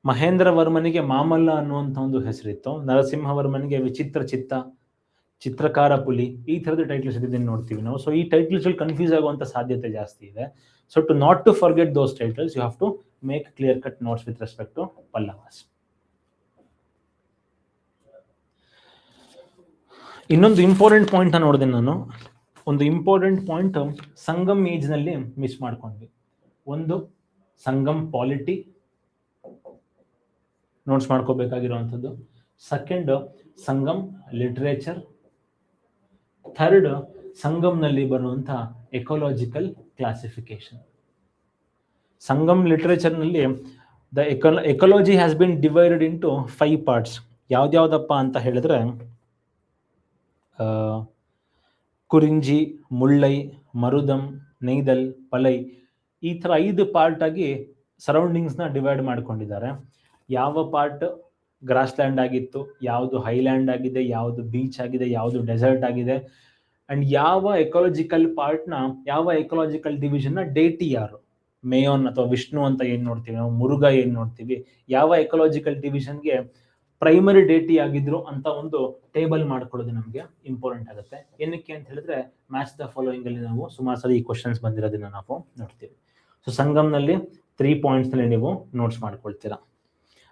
Mahendra ವರ್ಮನಿಗೆ ಮಾಮಲ್ಲ ಅನ್ನುವಂಥ ಒಂದು ಹೆಸರಿತ್ತು, ನರಸಿಂಹವರ್ಮನಿಗೆ ವಿಚಿತ್ರ ಚಿತ್ತ, ಚಿತ್ರಕಾರ ಪುಲಿ, ಈ ಥರದ ಟೈಟಲ್ಸ್ ಇದನ್ನು ನೋಡ್ತೀವಿ ನಾವು. ಸೊ ಈ ಟೈಟಲ್ಸ್ ಕನ್ಫ್ಯೂಸ್ ಆಗುವಂಥ ಸಾಧ್ಯತೆ ಜಾಸ್ತಿ ಇದೆ. So not to forget those titles, you have to make clear cut notes with respect to Pallavas. ಇನ್ನೊಂದು ಇಂಪಾರ್ಟೆಂಟ್ ಪಾಯಿಂಟ್ ನೋಡಿದೆ ನಾನು. ಒಂದು ಇಂಪಾರ್ಟೆಂಟ್ ಪಾಯಿಂಟ್ ಸಂಗಮ್ ಏಜ್ನಲ್ಲಿ ಮಿಸ್ ಮಾಡ್ಕೊಂಡ್ವಿ. ಒಂದು ಸಂಗಮ್ ಪಾಲಿಟಿ ನೋಟ್ಸ್ ಮಾಡ್ಕೋಬೇಕಾಗಿರುವಂಥದ್ದು, ಸೆಕೆಂಡ್ ಸಂಗಮ್ ಲಿಟ್ರೇಚರ್, ಥರ್ಡ್ ಸಂಗಮ್ನಲ್ಲಿ ಬರುವಂಥ ಎಕೋಲಾಜಿಕಲ್ ಕ್ಲಾಸಿಫಿಕೇಶನ್. ಸಂಗಮ್ ಲಿಟ್ರೇಚರ್ನಲ್ಲಿ the ecology has been divided into 5 parts. ಯಾವ್ದ್ಯಾವ್ದಪ್ಪ ಅಂತ ಹೇಳಿದ್ರೆ ಕುರಿಂಜಿ, ಮುಳ್ಳೈ, ಮರುದಂ, ನೈದಲ್, ಪಲೈ, ಈ ಥರ 5 ಪಾರ್ಟ್ ಆಗಿ ಸರೌಂಡಿಂಗ್ಸ್ನ ಡಿವೈಡ್ ಮಾಡ್ಕೊಂಡಿದ್ದಾರೆ. ಯಾವ ಪಾರ್ಟ್ ಗ್ರಾಸ್ಲ್ಯಾಂಡ್ ಆಗಿತ್ತು, ಯಾವುದು ಹೈಲ್ಯಾಂಡ್ ಆಗಿದೆ, ಯಾವುದು ಬೀಚ್ ಆಗಿದೆ, ಯಾವುದು ಡೆಸರ್ಟ್ ಆಗಿದೆ, ಅಂಡ್ ಯಾವ ಎಕಾಲಜಿಕಲ್ ಪಾರ್ಟ್ನ, ಯಾವ ಎಕಾಲಜಿಕಲ್ ಡಿವಿಷನ್ನ ಡೇಟಿ ಯಾರು, ಮೇಯೋನ್ ಅಥವಾ ವಿಷ್ಣು ಅಂತ ಏನು ನೋಡ್ತೀವಿ ನಾವು, ಮುರುಘ ಏನು ನೋಡ್ತೀವಿ, ಯಾವ ಎಕಾಲಜಿಕಲ್ ಡಿವಿಷನ್ಗೆ ಪ್ರೈಮರಿ ಡೇಟಿ ಆಗಿದ್ರು ಅಂತ ಒಂದು ಟೇಬಲ್ ಮಾಡ್ಕೊಳ್ಳೋದು ನಮಗೆ ಇಂಪಾರ್ಟೆಂಟ್ ಆಗುತ್ತೆ. ಏನಕ್ಕೆ ಅಂತ ಹೇಳಿದ್ರೆ ಮ್ಯಾಚ್ ದ ಫಾಲೋಯಿಂಗ್ ಅಲ್ಲಿ ನಾವು ಸುಮಾರು ಸಲ ಈ ಕ್ವಶನ್ಸ್ ಬಂದಿರೋದನ್ನ ನಾವು ನೋಡ್ತೀವಿ. ಸೊ ಸಂಗಮ್ನಲ್ಲಿ 3 ಪಾಯಿಂಟ್ಸ್ ನಲ್ಲಿ ನೀವು ನೋಟ್ಸ್ ಮಾಡ್ಕೊಳ್ತೀರಾ.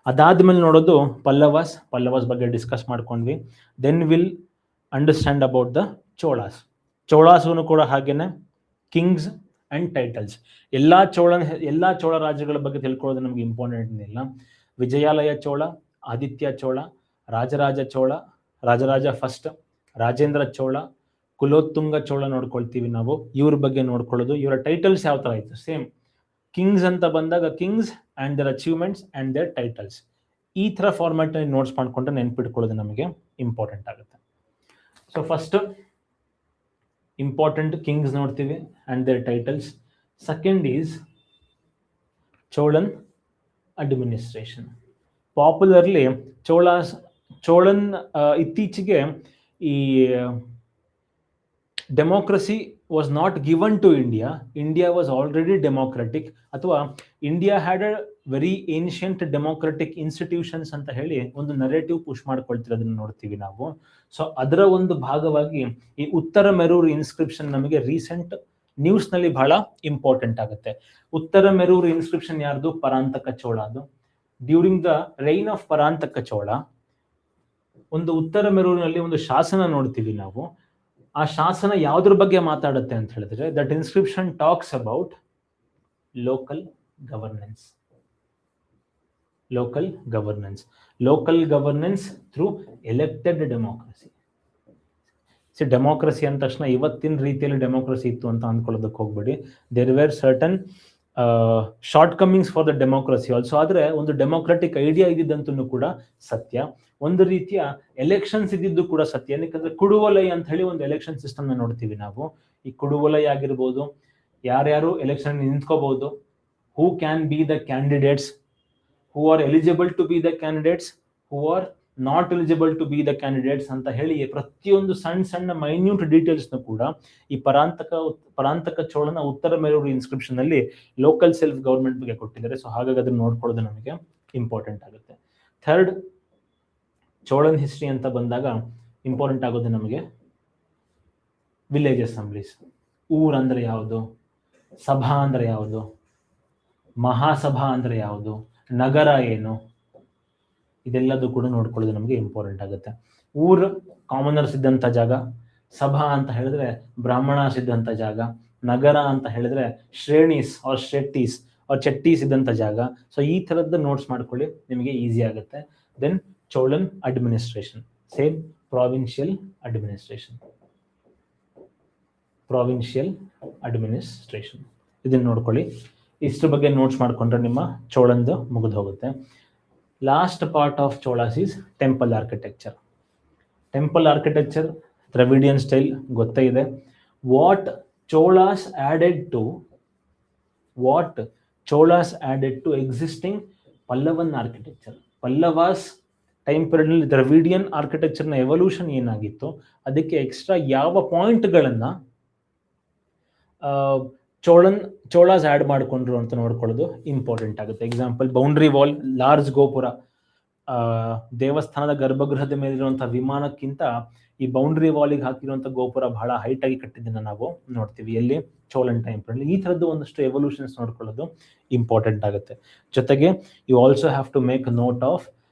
ಅದಾದ್ಮೇಲೆ ನೋಡೋದು ಪಲ್ಲವಾಸ್ ಬಗ್ಗೆ ಡಿಸ್ಕಸ್ ಮಾಡ್ಕೊಂಡ್ವಿ. Then will understand about the ಚೋಳಾಸೂನು ಕೂಡ ಹಾಗೇನೆ ಕಿಂಗ್ಸ್ ಅಂಡ್ ಟೈಟಲ್ಸ್. ಎಲ್ಲಾ ಚೋಳ ರಾಜ್ಯಗಳ ಬಗ್ಗೆ ತಿಳ್ಕೊಳ್ಳೋದು ನಮ್ಗೆ ಇಂಪಾರ್ಟೆಂಟ್ ಇಲ್ಲ. ವಿಜಯಾಲಯ ಚೋಳ, ಆದಿತ್ಯ ಚೋಳ, ರಾಜರಾಜ ಚೋಳ, ರಾಜರಾಜ ಫಸ್ಟ್, ರಾಜೇಂದ್ರ ಚೋಳ, ಕುಲೋತ್ತುಂಗ ಚೋಳ ನೋಡ್ಕೊಳ್ತೀವಿ ನಾವು. ಇವ್ರ ಬಗ್ಗೆ ನೋಡ್ಕೊಳ್ಳೋದು. ಇವರ ಟೈಟಲ್ಸ್ ಯಾವ ತರ ಇತ್ತು, ಸೇಮ್ ಕಿಂಗ್ಸ್ ಅಂತ ಬಂದಾಗ kings and their achievements and their titles, ಈ ತರ ಫಾರ್ಮ್ಯಾಟ್ ನೋಟ್ಸ್ ಮಾಡ್ಕೊಂಡ್ರೆ ನೆನ್ಪಿಟ್ಕೊಳ್ಳೋದು ನಮಗೆ ಇಂಪಾರ್ಟೆಂಟ್ ಆಗುತ್ತೆ. ಸೊ ಫಸ್ಟ್ ಇಂಪಾರ್ಟೆಂಟ್ ಕಿಂಗ್ಸ್ ನೋಡ್ತೀವಿ and their titles. Second is Cholan administration. Popularly Cholan ಇತ್ತೀಚೆಗೆ ಈ democracy was not given to India was already democratic, ಅಥವಾ India had a very ancient democratic institutions ಅಂತ ಹೇಳಿ ಒಂದು ನರೇಟಿವ್ ಪುಷ್ ಮಾಡ್ಕೊಳ್ತಿರೋದನ್ನ ನೋಡ್ತೀವಿ ನಾವು. ಸೊ ಅದರ ಒಂದು ಭಾಗವಾಗಿ ಈ ಉತ್ತರ ಮೆರೂರು ಇನ್ಸ್ಕ್ರಿಪ್ಷನ್ ನಮಗೆ ರೀಸೆಂಟ್ ನ್ಯೂಸ್ ನಲ್ಲಿ ಬಹಳ ಇಂಪಾರ್ಟೆಂಟ್ ಆಗುತ್ತೆ. ಉತ್ತರ ಮೆರೂರು ಇನ್ಸ್ಕ್ರಿಪ್ಷನ್ ಯಾರ್ದು? ಪರಾಂತಕ ಚೋಳದು. During the reign of Parantaka Chola ಒಂದು ಉತ್ತರ ಮೆರೂರಿನಲ್ಲಿ ಒಂದು ಶಾಸನ ನೋಡ್ತೀವಿ ನಾವು. ಆ ಶಾಸನ ಯಾವ್ದ್ರ ಬಗ್ಗೆ ಮಾತಾಡುತ್ತೆ ಅಂತ ಹೇಳಿದ್ರೆ, that inscription talks about local governance through elected democracy. Democracy ಅಂದ ತಕ್ಷಣ ಇವತ್ತಿನ ರೀತಿಯಲ್ಲಿ ಡೆಮೋಕ್ರಸಿ ಇತ್ತು ಅಂತ ಅಂದ್ಕೊಳ್ಳೋದಕ್ಕೆ ಹೋಗ್ಬೇಡಿ. There were certain shortcomings for the democracy also. ಆದ್ರೆ ಒಂದು ಡೆಮೋಕ್ರೆಟಿಕ್ ಐಡಿಯಾ ಇದ್ದಿದ್ದಂತೂ ಕೂಡ ಸತ್ಯ. ಒಂದು ರೀತಿಯ ಎಲೆಕ್ಷನ್ಸ್ ಇದ್ದಿದ್ದು ಕೂಡ ಸತ್ಯ. ಯಾಕಂದ್ರೆ ಕುಡುವಲೈ ಅಂತ ಹೇಳಿ ಒಂದು ಎಲೆಕ್ಷನ್ ಸಿಸ್ಟಮ್ ನ ನೋಡ್ತೀವಿ ನಾವು. ಈ ಕುಡುವಲೈ ಆಗಿರ್ಬೋದು, ಯಾರ್ಯಾರು ಎಲೆಕ್ಷನ್ ನಿಂತ್ಕೋಬಹುದು, who can be the candidates, who are eligible to be the candidates, who are not eligible to be the candidates ಅಂತ ಹೇಳಿ ಪ್ರತಿಯೊಂದು ಸಣ್ಣ ಮೈನ್ಯೂಟ್ ಡೀಟೇಲ್ಸ್ ನ ಕೂಡ ಈ ಪರಾಂತಕ ಚೋಳನ ಉತ್ತರ ಮೆರೂರು ಇನ್ಸ್ಕ್ರಿಪ್ಷನ್ ಅಲ್ಲಿ ಲೋಕಲ್ ಸೆಲ್ಫ್ ಗವರ್ಮೆಂಟ್ ಬಗ್ಗೆ ಕೊಟ್ಟಿದ್ದಾರೆ. ಸೊ ಹಾಗಾಗಿ ಅದನ್ನ ನೋಡ್ಕೊಳ್ಳೋದು ನಮಗೆ ಇಂಪಾರ್ಟೆಂಟ್ ಆಗುತ್ತೆ. ಥರ್ಡ್, ಚೋಳನ್ ಹಿಸ್ಟ್ರಿ ಅಂತ ಬಂದಾಗ ಇಂಪಾರ್ಟೆಂಟ್ ಆಗೋದು ನಮಗೆ ವಿಲೇಜ್ ಅಸೆಂಬ್ಲೀಸ್. ಊರ್ ಅಂದ್ರೆ ಯಾವುದು, ಸಭಾ ಅಂದ್ರೆ ಯಾವುದು, ಮಹಾಸಭಾ ಅಂದ್ರೆ ಯಾವುದು, ನಗರ ಏನು, ಇದೆಲ್ಲದೂ ಕೂಡ ನೋಡ್ಕೊಳ್ಳೋದು ನಮಗೆ ಇಂಪಾರ್ಟೆಂಟ್ ಆಗುತ್ತೆ. ಊರ್ ಕಾಮನರ್ಸ್ ಇದ್ದಂಥ ಜಾಗ, ಸಭಾ ಅಂತ ಹೇಳಿದ್ರೆ ಬ್ರಾಹ್ಮಣಸ್ ಇದ್ದಂಥ ಜಾಗ, ನಗರ ಅಂತ ಹೇಳಿದ್ರೆ ಶ್ರೇಣೀಸ್ ಆರ್ ಶೆಟ್ಟೀಸ್ ಆರ್ ಚೆಟ್ಟೀಸ್ ಇದ್ದಂಥ ಜಾಗ. ಸೊ ಈ ಥರದ್ದು ನೋಟ್ಸ್ ಮಾಡ್ಕೊಳ್ಳಿ, ನಿಮಗೆ ಈಸಿ ಆಗುತ್ತೆ. Then Cholan administration, same provincial administration ಇದನ್ನ ನೋಡ್ಕೊಳ್ಳಿ. ಇದ್ರ ಬಗ್ಗೆ ನೋಟ್ಸ್ ಮಾಡ್ಕೊಂಡ್ರೆ ನಿಮ್ಮ ಚೋಳಂದು ಮುಗಿದು ಹೋಗುತ್ತೆ. Last part of Cholas is temple architecture. Dravidian style ಗೊತ್ತೇ ಇದೆ. What Cholas added to existing Pallavan architecture. Pallavas time period ನಲ್ಲಿ ದ್ರವಿಡಿಯನ್ ಆರ್ಕಿಟೆಕ್ಚರ್ ನ ಎವಲ್ಯೂಷನ್ ಏನಾಗಿತ್ತು, ಅದಕ್ಕೆ ಎಕ್ಸ್ಟ್ರಾ ಯಾವ ಪಾಯಿಂಟ್ಗಳನ್ನ ಚೋಳಾಸ್ ಆಡ್ ಮಾಡ್ಕೊಂಡ್ರು ಅಂತ ನೋಡ್ಕೊಳ್ಳೋದು ಇಂಪಾರ್ಟೆಂಟ್ ಆಗುತ್ತೆ. ಎಕ್ಸಾಂಪಲ್, ಬೌಂಡ್ರಿ ವಾಲ್, ಲಾರ್ಜ್ ಗೋಪುರ. ದೇವಸ್ಥಾನದ ಗರ್ಭಗೃಹದ ಮೇಲಿರುವಂತಹ ವಿಮಾನಕ್ಕಿಂತ ಈ ಬೌಂಡ್ರಿ ವಾಲಿಗೆ ಹಾಕಿರುವಂತಹ ಗೋಪುರ ಬಹಳ ಹೈಟ್ ಆಗಿ ಕಟ್ಟಿದ್ದನ್ನ ನಾವು ನೋಡ್ತೀವಿ. ಎಲ್ಲಿ? Cholan time period. ಈ ತರದ್ದು ಒಂದಷ್ಟು ಎವಲ್ಯೂಷನ್ಸ್ ನೋಡ್ಕೊಳ್ಳೋದು ಇಂಪಾರ್ಟೆಂಟ್ ಆಗುತ್ತೆ. ಜೊತೆಗೆ you also have to make note of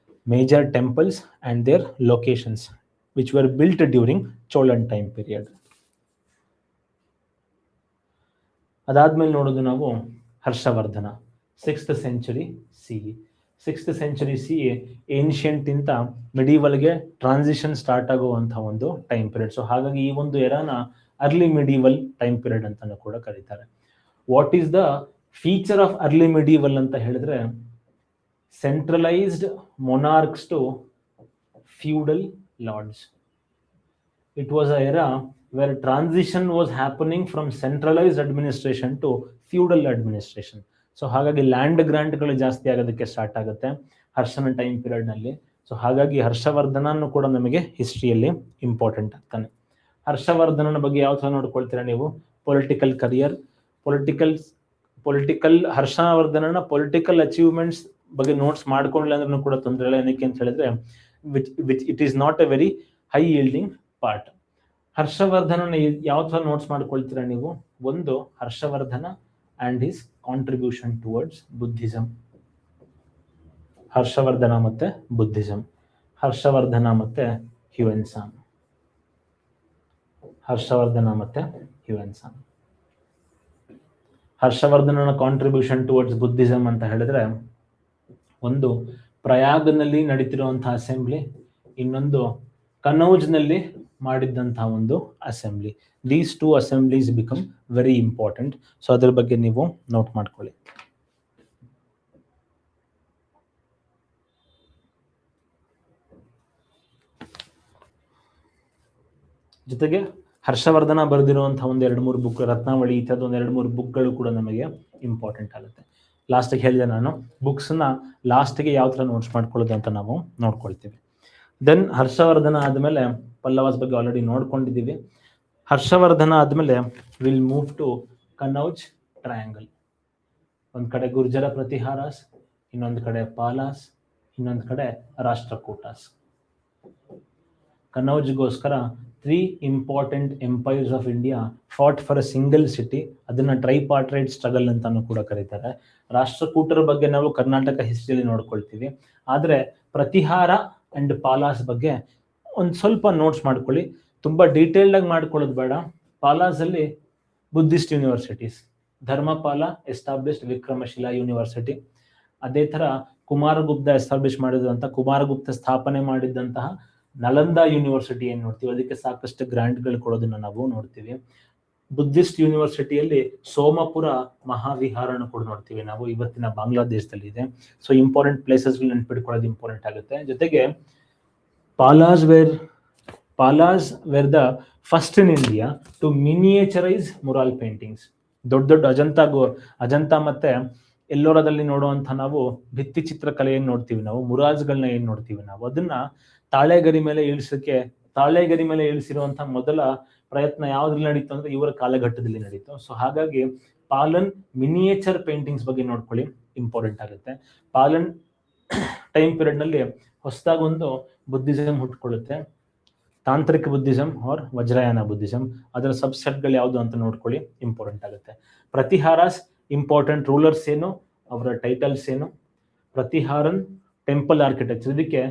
major temples and their locations which were built during Cholan time period. ಅದಾದ್ಮೇಲೆ ನೋಡೋದು ನಾವು Harshvardhan, 6th century CE. Ancient ಇಂತ ಮಿಡಿವಲ್ಗೆ ಟ್ರಾನ್ಸಿಷನ್ ಸ್ಟಾರ್ಟ್ ಆಗುವಂತಹ ಒಂದು ಟೈಮ್ ಪೀರಿಯಡ್. ಸೊ ಹಾಗಾಗಿ ಈ ಒಂದು ಎರಾನ ಅರ್ಲಿ ಮಿಡಿವಲ್ ಟೈಮ್ ಪೀರಿಯಡ್ ಅಂತಾನು ಕೂಡ ಕರೀತಾರೆ. What is the feature of early medieval ಅಂತ ಹೇಳಿದ್ರೆ, centralized monarchs to feudal lords. It was an era where transition was happening from centralized administration to feudal administration. So ಹಾಗಾಗಿ land ಗ್ರಾಂಟ್ಗಳು ಜಾಸ್ತಿ ಆಗೋದಕ್ಕೆ start ಆಗುತ್ತೆ ಹರ್ಷನ time period ನಲ್ಲಿ. So ಹಾಗಾಗಿ ಹರ್ಷವರ್ಧನನು ಕೂಡ ನಮಗೆ ಹಿಸ್ಟ್ರಿಯಲ್ಲಿ ಇಂಪಾರ್ಟೆಂಟ್ ಆಗ್ತಾನೆ. ಹರ್ಷವರ್ಧನನ ಬಗ್ಗೆ ಯಾವ ತರ ನೋಡ್ಕೊಳ್ತೀರಾ ನೀವು? ಪೊಲಿಟಿಕಲ್ ಕರಿಯರ್, ಪೊಲಿಟಿಕಲ್ ಹರ್ಷವರ್ಧನನ ಪೊಲಿಟಿಕಲ್ ಅಚೀವ್ಮೆಂಟ್ಸ್ ಬಗ್ಗೆ ನೋಟ್ಸ್ ಮಾಡ್ಕೊಳ್ಳಿ ಅಂದ್ರೂ ಕೂಡ ತೊಂದರೆ ಇಲ್ಲ. ಏನಕ್ಕೆ ಅಂತ ಹೇಳಿದ್ರೆ which it is not a very high yielding part. ಹರ್ಷವರ್ಧನನ ಯಾವ ತರ ನೋಟ್ಸ್ ಮಾಡ್ಕೊಳ್ತೀರಾ ನೀವು? ಒಂದು, Harshavardhana and his contribution towards Buddhism. Harshavardhana ಮತ್ತೆ ಬುದ್ಧಿಸಮ್, ಹರ್ಷವರ್ಧನ ಮತ್ತೆ ಹ್ಯೂಯೆನ್ಸಾಂಗ್, ಹರ್ಷವರ್ಧನ ಮತ್ತೆ ಹ್ಯೂಯೆನ್ಸಾಂಗ್. ಹರ್ಷವರ್ಧನನ ಕಾಂಟ್ರಿಬ್ಯೂಷನ್ ಟುವರ್ಡ್ಸ್ ಬುದ್ಧಿಸಮ್ ಅಂತ ಹೇಳಿದ್ರೆ, ಒಂದು ಪ್ರಯಾಗ್ನಲ್ಲಿ ನಡೀತಿರುವಂತಹ ಅಸೆಂಬ್ಲಿ, ಇನ್ನೊಂದು ಕನೌಜ್ನಲ್ಲಿ ಮಾಡಿದ್ದಂತಹ ಒಂದು assembly. These two assemblies become very important. So ಅದ್ರ ಬಗ್ಗೆ ನೀವು ನೋಟ್ ಮಾಡ್ಕೊಳ್ಳಿ. ಜೊತೆಗೆ ಹರ್ಷವರ್ಧನ ಬರೆದಿರುವಂತಹ ಒಂದ್ 2-3 ಬುಕ್, ರತ್ನಾವಳಿ, ಈ ತರದ 1-2-3 ಬುಕ್ಗಳು ಕೂಡ ನಮಗೆ ಇಂಪಾರ್ಟೆಂಟ್ ಆಗುತ್ತೆ. ಲಾಸ್ಟಿಗೆ ಹೇಳಿದೆ ನಾನು, ಬುಕ್ಸ್ನ ಲಾಸ್ಟಿಗೆ ಯಾವ ತರ ನೋಟ್ಸ್ ಮಾಡ್ಕೊಳ್ಳೋದು ಅಂತ ನಾವು ನೋಡ್ಕೊಳ್ತೀವಿ. ದೆನ್ ಹರ್ಷವರ್ಧನ ಆದಮೇಲೆ ಪಲ್ಲವಾಸ್ ಬಗ್ಗೆ ಆಲ್ರೆಡಿ ನೋಡ್ಕೊಂಡಿದ್ದೀವಿ. ಹರ್ಷವರ್ಧನ ಆದಮೇಲೆ will move to Kannauj triangle. ಒಂದ್ ಕಡೆ ಗುರ್ಜರ ಪ್ರತಿಹಾರಾಸ್, ಇನ್ನೊಂದು ಕಡೆ ಪಾಲಾಸ್, ಇನ್ನೊಂದು ಕಡೆ ರಾಷ್ಟ್ರಕೂಟಾಸ್. ಕನೌಜ್ಗೋಸ್ಕರ 3 important empires of India fought for a single city. ಅದನ್ನ ಟ್ರೈಪಾರ್ಟ್ರೈಟ್ ಸ್ಟ್ರಗಲ್ ಅಂತಾನು ಕೂಡ ಕರೀತಾರೆ. ರಾಷ್ಟ್ರಕೂಟರ ಬಗ್ಗೆ ನಾವು ಕರ್ನಾಟಕ ಹಿಸ್ಟ್ರಿಯಲ್ಲಿ ನೋಡ್ಕೊಳ್ತೀವಿ. ಆದ್ರೆ ಪ್ರತಿಹಾರ ಅಂಡ್ ಪಾಲಾಸ್ ಬಗ್ಗೆ ಒಂದ್ ಸ್ವಲ್ಪ ನೋಟ್ಸ್ ಮಾಡ್ಕೊಳ್ಳಿ. ತುಂಬಾ ಡೀಟೇಲ್ಡ್ ಆಗಿ ಮಾಡ್ಕೊಳ್ಳೋದು ಬೇಡ. ಪಾಲಾಸ್ ಅಲ್ಲಿ Buddhist universities, Dharmapala established Vikramshila university. ಅದೇ ತರ ಕುಮಾರಗುಪ್ತ ಎಸ್ಟಾಬ್ಲಿಷ್ ಮಾಡಿದಂತ, ಕುಮಾರಗುಪ್ತ ಸ್ಥಾಪನೆ ಮಾಡಿದಂತಹ ನಲಂದಾ ಯೂನಿವರ್ಸಿಟಿ ಏನ್ ನೋಡ್ತೀವಿ, ಅದಕ್ಕೆ ಸಾಕಷ್ಟು ಗ್ರಾಂಟ್ಗಳು ಕೊಡೋದನ್ನ ನಾವು ನೋಡ್ತೀವಿ. ಬುದ್ಧಿಸ್ಟ್ ಯೂನಿವರ್ಸಿಟಿಯಲ್ಲಿ ಸೋಮಪುರ ಮಹಾವಿಹಾರನ್ನು ಕೂಡ ನೋಡ್ತೀವಿ ನಾವು, ಇವತ್ತಿನ ಬಾಂಗ್ಲಾದೇಶದಲ್ಲಿ ಇದೆ. ಸೊ ಇಂಪಾರ್ಟೆಂಟ್ ಪ್ಲೇಸಸ್ ನೆನ್ಪಿಟ್ಕೊಳ್ಳೋದು ಇಂಪಾರ್ಟೆಂಟ್ ಆಗುತ್ತೆ. ಜೊತೆಗೆ Palas were the first in India to miniaturise mural paintings. ದೊಡ್ಡ ಅಜಂತಾ ಮತ್ತೆ ಎಲ್ಲೋರದಲ್ಲಿ ನೋಡುವಂತ ನಾವು ಭಿತ್ತಿ ಚಿತ್ರಕಲೆ ಏನ್ ನೋಡ್ತೀವಿ ನಾವು, ಮುರಾಜ್ಗಳನ್ನ ಏನ್ ನೋಡ್ತೀವಿ ನಾವು, ಅದನ್ನ ತಾಳೆಗರಿ ಮೇಲೆ ಇಳಿಸಿರುವಂತಹ ಮೊದಲ ಪ್ರಯತ್ನ ಯಾವ್ದ್ರಲ್ಲಿ ನಡೀತು ಅಂದ್ರೆ ಇವರ ಕಾಲಘಟ್ಟದಲ್ಲಿ ನಡೀತು. ಸೊ ಹಾಗಾಗಿ ಪಾಲನ್ ಮಿನಿಯೇಚರ್ ಪೇಂಟಿಂಗ್ಸ್ ಬಗ್ಗೆ ನೋಡ್ಕೊಳ್ಳಿ, ಇಂಪಾರ್ಟೆಂಟ್ ಆಗುತ್ತೆ. ಪಾಲನ್ ಟೈಮ್ ಪೀರಿಯಡ್ ನಲ್ಲಿ ಹೊಸದಾಗಿ ಒಂದು ಬುದ್ಧಿಸಮ್ ಹುಟ್ಕೊಳ್ಳುತ್ತೆ, ತಾಂತ್ರಿಕ ಬುದ್ಧಿಸಮ್ ಆರ್ ವಜ್ರಯಾನ ಬುದ್ಧಿಸಮ್. ಅದರ ಸಬ್ಸೆಟ್ಗಳು ಯಾವುದು ಅಂತ ನೋಡ್ಕೊಳ್ಳಿ, ಇಂಪಾರ್ಟೆಂಟ್ ಆಗುತ್ತೆ. ಪ್ರತಿಹಾರಾಸ್ ಇಂಪಾರ್ಟೆಂಟ್ ರೂಲರ್ಸ್ ಏನು, ಅವರ ಟೈಟಲ್ಸ್ ಏನು. ಪ್ರತಿಹಾರನ್ ಟೆಂಪಲ್ ಆರ್ಕಿಟೆಕ್ಚರ್, ಇದಕ್ಕೆ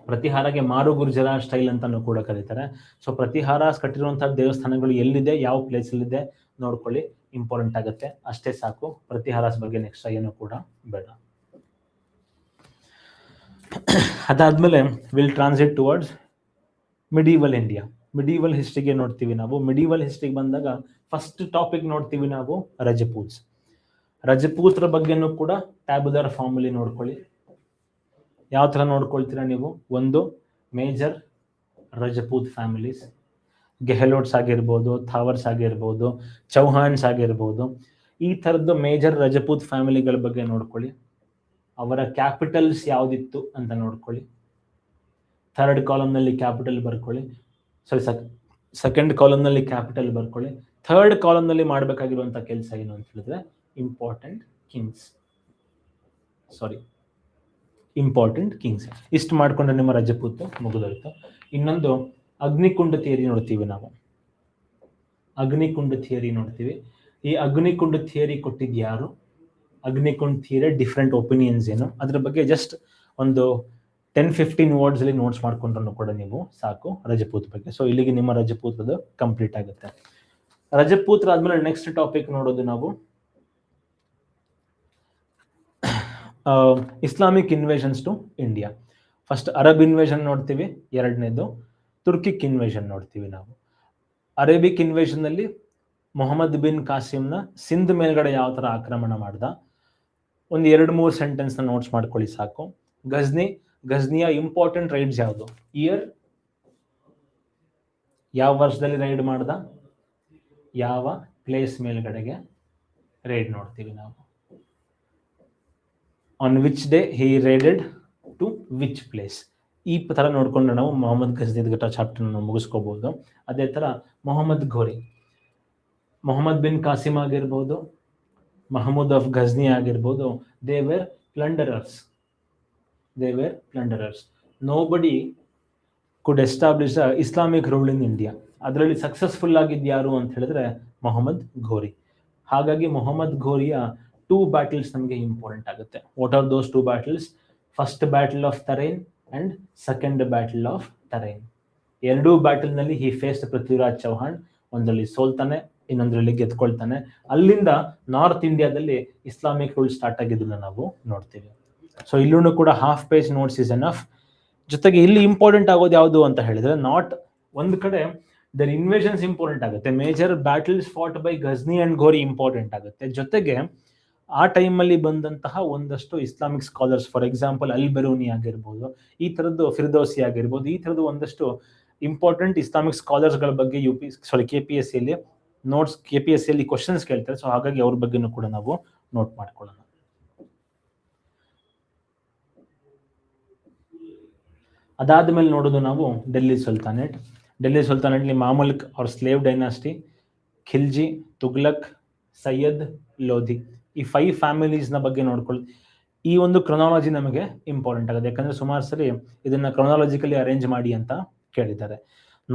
ಪ್ರತಿಹಾರಗೆ ಮಾರು ಗುರ್ಜರ ಸ್ಟೈಲ್ ಅಂತಾನು ಕೂಡ ಕರೀತಾರೆ. ಸೊ ಪ್ರತಿಹಾರಾಸ್ ಕಟ್ಟಿರುವಂತಹ ದೇವಸ್ಥಾನಗಳು ಎಲ್ಲಿದೆ, ಯಾವ ಪ್ಲೇಸ್ ಅಲ್ಲಿದೆ ನೋಡ್ಕೊಳ್ಳಿ, ಇಂಪಾರ್ಟೆಂಟ್ ಆಗುತ್ತೆ. ಅಷ್ಟೇ ಸಾಕು, ಪ್ರತಿಹಾರಾಸ್ ಬಗ್ಗೆ ನೆಕ್ಸ್ಟ್ ಏನು ಕೂಡ ಬೇಡ. ಅದಾದ್ಮೇಲೆ ವಿಲ್ ಟ್ರಾನ್ಸಿಟ್ ಟುವರ್ಡ್ಸ್ ಮಿಡೀವಲ್ ಇಂಡಿಯಾ. ಮಿಡೀವಲ್ ಹಿಸ್ಟ್ರಿಗೆ ನೋಡ್ತೀವಿ ನಾವು. ಮಿಡೀವಲ್ ಹಿಸ್ಟ್ರಿಗೆ ಬಂದಾಗ ಫಸ್ಟ್ ಟಾಪಿಕ್ ನೋಡ್ತೀವಿ ನಾವು ರಜಪೂತ್ಸ್. ರಜಪೂತ್ರ ಬಗ್ಗೆನೂ ಕೂಡ ಟ್ಯಾಬುಲರ್ ಫಾರ್ಮ್ ಅಲ್ಲಿ ನೋಡ್ಕೊಳ್ಳಿ. ಯಾವ ತರ ನೋಡ್ಕೊಳ್ತೀರಾ ನೀವು? ಒಂದು, ಮೇಜರ್ ರಜಪೂತ್ ಫ್ಯಾಮಿಲೀಸ್, ಗೆಹ್ಲೋಟ್ಸ್ ಆಗಿರ್ಬೋದು, ಥಾವರ್ಸ್ ಆಗಿರ್ಬೋದು, ಚೌಹಾನ್ಸ್ ಆಗಿರ್ಬೋದು, ಈ ತರದ್ದು ಮೇಜರ್ ರಜಪೂತ್ ಫ್ಯಾಮಿಲಿಗಳ ಬಗ್ಗೆ ನೋಡ್ಕೊಳ್ಳಿ. ಅವರ ಕ್ಯಾಪಿಟಲ್ಸ್ ಯಾವ್ದಿತ್ತು ಅಂತ ನೋಡ್ಕೊಳ್ಳಿ. ಥರ್ಡ್ ಕಾಲಮ್ ನಲ್ಲಿ ಕ್ಯಾಪಿಟಲ್ ಬರ್ಕೊಳ್ಳಿ, ಸೆಕೆಂಡ್ ಕಾಲಮ್ ನಲ್ಲಿ ಕ್ಯಾಪಿಟಲ್ ಬರ್ಕೊಳ್ಳಿ. ಥರ್ಡ್ ಕಾಲಮ್ ನಲ್ಲಿ ಮಾಡ್ಬೇಕಾಗಿರುವಂತ ಕೆಲಸ ಏನು ಅಂತ ಹೇಳಿದ್ರೆ ಇಂಪಾರ್ಟೆಂಟ್ ಕಿಂಗ್ಸ್. ಇಷ್ಟು ಮಾಡ್ಕೊಂಡ್ರೆ ನಿಮ್ಮ ರಜಪೂತ್ ಮುಗಿದೋಯ್ತು. ಇನ್ನೊಂದು ಅಗ್ನಿಕುಂಡ ಥಿಯರಿ ನೋಡ್ತೀವಿ ನಾವು. ಅಗ್ನಿಕುಂಡ ಥಿಯರಿ ನೋಡ್ತೀವಿ. ಈ ಅಗ್ನಿಕುಂಡ ಥಿಯರಿ ಕೊಟ್ಟಿದ್ ಯಾರು? ಅಗ್ನಿಕುಂಡ ಥಿಯರಿ ಡಿಫ್ರೆಂಟ್ ಒಪಿನಿಯನ್ಸ್ ಏನು, ಅದ್ರ ಬಗ್ಗೆ ಜಸ್ಟ್ ಒಂದು 10-15 ವರ್ಡ್ಸ್ ಅಲ್ಲಿ ನೋಟ್ಸ್ ಮಾಡ್ಕೊಂಡ್ರು ಕೂಡ ನೀವು ಸಾಕು ರಜಪೂತ್ ಬಗ್ಗೆ. ಸೊ ಇಲ್ಲಿಗೆ ನಿಮ್ಮ ರಜಪೂತ್ರದ ಕಂಪ್ಲೀಟ್ ಆಗುತ್ತೆ. ರಜಪೂತ್ರ ಆದ್ಮೇಲೆ ನೆಕ್ಸ್ಟ್ ಟಾಪಿಕ್ ನೋಡೋದು ನಾವು Islamic invasions to India. First Arab invasion ನೋಡ್ತೀವಿ, ಎರಡನೇದು ತುರ್ಕಿಕ್ ಇನ್ವೇಷನ್ ನೋಡ್ತೀವಿ ನಾವು. ಅರೇಬಿಕ್ ಇನ್ವೇಷನ್ ನಲ್ಲಿ ಮೊಹಮ್ಮದ್ ಬಿನ್ ಕಾಸಿಮ್ನ ಸಿಂಧ್ ಮೇಲ್ಗಡೆ ಯಾವ ತರ ಆಕ್ರಮಣ ಮಾಡ್ದ, ಒಂದು 2-3 ಸೆಂಟೆನ್ಸ್ನ ನೋಟ್ಸ್ ಮಾಡ್ಕೊಳ್ಳಿ ಸಾಕು. ಗಜ್ನಿಯ ಇಂಪಾರ್ಟೆಂಟ್ ರೈಡ್ಸ್ ಯಾವುದು? ಇಯರ್, ಯಾವ ವರ್ಷದಲ್ಲಿ ರೈಡ್ ಮಾಡ್ದ, ಯಾವ ಪ್ಲೇಸ್ ಮೇಲ್ಗಡೆಗೆ ರೈಡ್ ನೋಡ್ತೀವಿ ನಾವು. On which day he raided to which place. ಈ ಥರ ನೋಡ್ಕೊಂಡು ನಾವು ಮೊಹಮ್ಮದ್ ಗಜ್ನಿ ಚಾಪ್ಟರ್ನ ಮುಗಿಸ್ಕೋಬಹುದು. ಅದೇ ಥರ ಮೊಹಮ್ಮದ್ ಘೋರಿ, ಮೊಹಮ್ಮದ್ ಬಿನ್ ಕಾಸಿಮ್ ಆಗಿರ್ಬೋದು, ಮಹಮೂದ್ ಆಫ್ ಗಜ್ನಿ ಆಗಿರ್ಬೋದು, they were plunderers. Nobody could establish Islamic rule in India. ಅದರಲ್ಲಿ ಸಕ್ಸಸ್ಫುಲ್ ಆಗಿದ್ದು ಯಾರು ಅಂತ ಹೇಳಿದ್ರೆ ಮೊಹಮ್ಮದ್ ಘೋರಿ. ಹಾಗಾಗಿ ಮೊಹಮ್ಮದ್ ಘೋರಿಯ 2 ಬ್ಯಾಟಲ್ಸ್ ನಮಗೆ ಇಂಪಾರ್ಟೆಂಟ್ ಆಗುತ್ತೆ. What are those 2 battles? First battle of Tarain and second battle of Tarain. 2 ಬ್ಯಾಟಲ್ನಲ್ಲಿ ಹಿ ಫೇಸ್ಡ್ ಪೃಥ್ವಿರಾಜ್ ಚೌಹಾಣ್. ಒಂದರಲ್ಲಿ ಸೋಲ್ತಾನೆ, ಇನ್ನೊಂದರಲ್ಲಿ ಗೆದ್ಕೊಳ್ತಾನೆ. ಅಲ್ಲಿಂದ ನಾರ್ತ್ ಇಂಡಿಯಾದಲ್ಲಿ ಇಸ್ಲಾಮಿಕ್ ರೂಲ್ ಸ್ಟಾರ್ಟ್ ಆಗಿದ್ದನ್ನ ನಾವು ನೋಡ್ತೀವಿ. ಸೊ ಇಲ್ಲೂ ಕೂಡ half page notes is enough. ಜೊತೆಗೆ ಇಲ್ಲಿ ಇಂಪಾರ್ಟೆಂಟ್ ಆಗೋದು ಯಾವುದು ಅಂತ ಹೇಳಿದ್ರೆ, ನಾಟ್ ಒಂದು ಕಡೆ ದರ್ ಇನ್ವೇಷನ್ಸ್ ಇಂಪಾರ್ಟೆಂಟ್ ಆಗುತ್ತೆ, major battles fought by Gajni and Ghori important ಆಗುತ್ತೆ. ಜೊತೆಗೆ ಆ ಟೈಮಲ್ಲಿ ಬಂದಂತಹ ಒಂದಷ್ಟು ಇಸ್ಲಾಮಿಕ್ ಸ್ಕಾಲರ್ಸ್, ಫಾರ್ ಎಕ್ಸಾಂಪಲ್ ಅಲ್ ಬೆರೂನಿ ಆಗಿರ್ಬೋದು, ಈ ಥರದ್ದು ಫಿರ್ದೌಸಿ ಆಗಿರ್ಬೋದು, ಈ ಥರದ್ದು ಒಂದಷ್ಟು ಇಂಪಾರ್ಟೆಂಟ್ ಇಸ್ಲಾಮಿಕ್ ಸ್ಕಾಲರ್ಸ್ಗಳ ಬಗ್ಗೆ KPSCಯಲ್ಲಿ ನೋಟ್ಸ್, KPSCಯಲ್ಲಿ ಕ್ವಶನ್ಸ್ ಕೇಳ್ತಾರೆ. ಸೊ ಹಾಗಾಗಿ ಅವ್ರ ಬಗ್ಗೆನೂ ಕೂಡ ನಾವು ನೋಟ್ ಮಾಡ್ಕೊಳ್ಳೋಣ. ಅದಾದ್ಮೇಲೆ ನೋಡೋದು ನಾವು ಡೆಲ್ಲಿ ಸುಲ್ತಾನೇಟ್ ಮಾಮುಲ್ಕ್ ಅವ್ರ ಸ್ಲೇವ್ ಡೈನಾಸ್ಟಿ, ಖಿಲ್ಜಿ, ತುಗ್ಲಕ್, ಸೈಯದ್, ಲೋಧಿ, ಈ 5 ಫ್ಯಾಮಿಲೀಸ್ನ ಬಗ್ಗೆ ನೋಡ್ಕೊಳ್ಳಿ. ಈ ಒಂದು ಕ್ರೊನಾಲಜಿ ನಮಗೆ ಇಂಪಾರ್ಟೆಂಟ್ ಆಗುತ್ತೆ, ಯಾಕಂದ್ರೆ ಸುಮಾರು ಸರಿ ಇದನ್ನ ಕ್ರೊನಾಲಜಿಕಲಿ ಅರೇಂಜ್ ಮಾಡಿ ಅಂತ ಕೇಳಿದ್ದಾರೆ.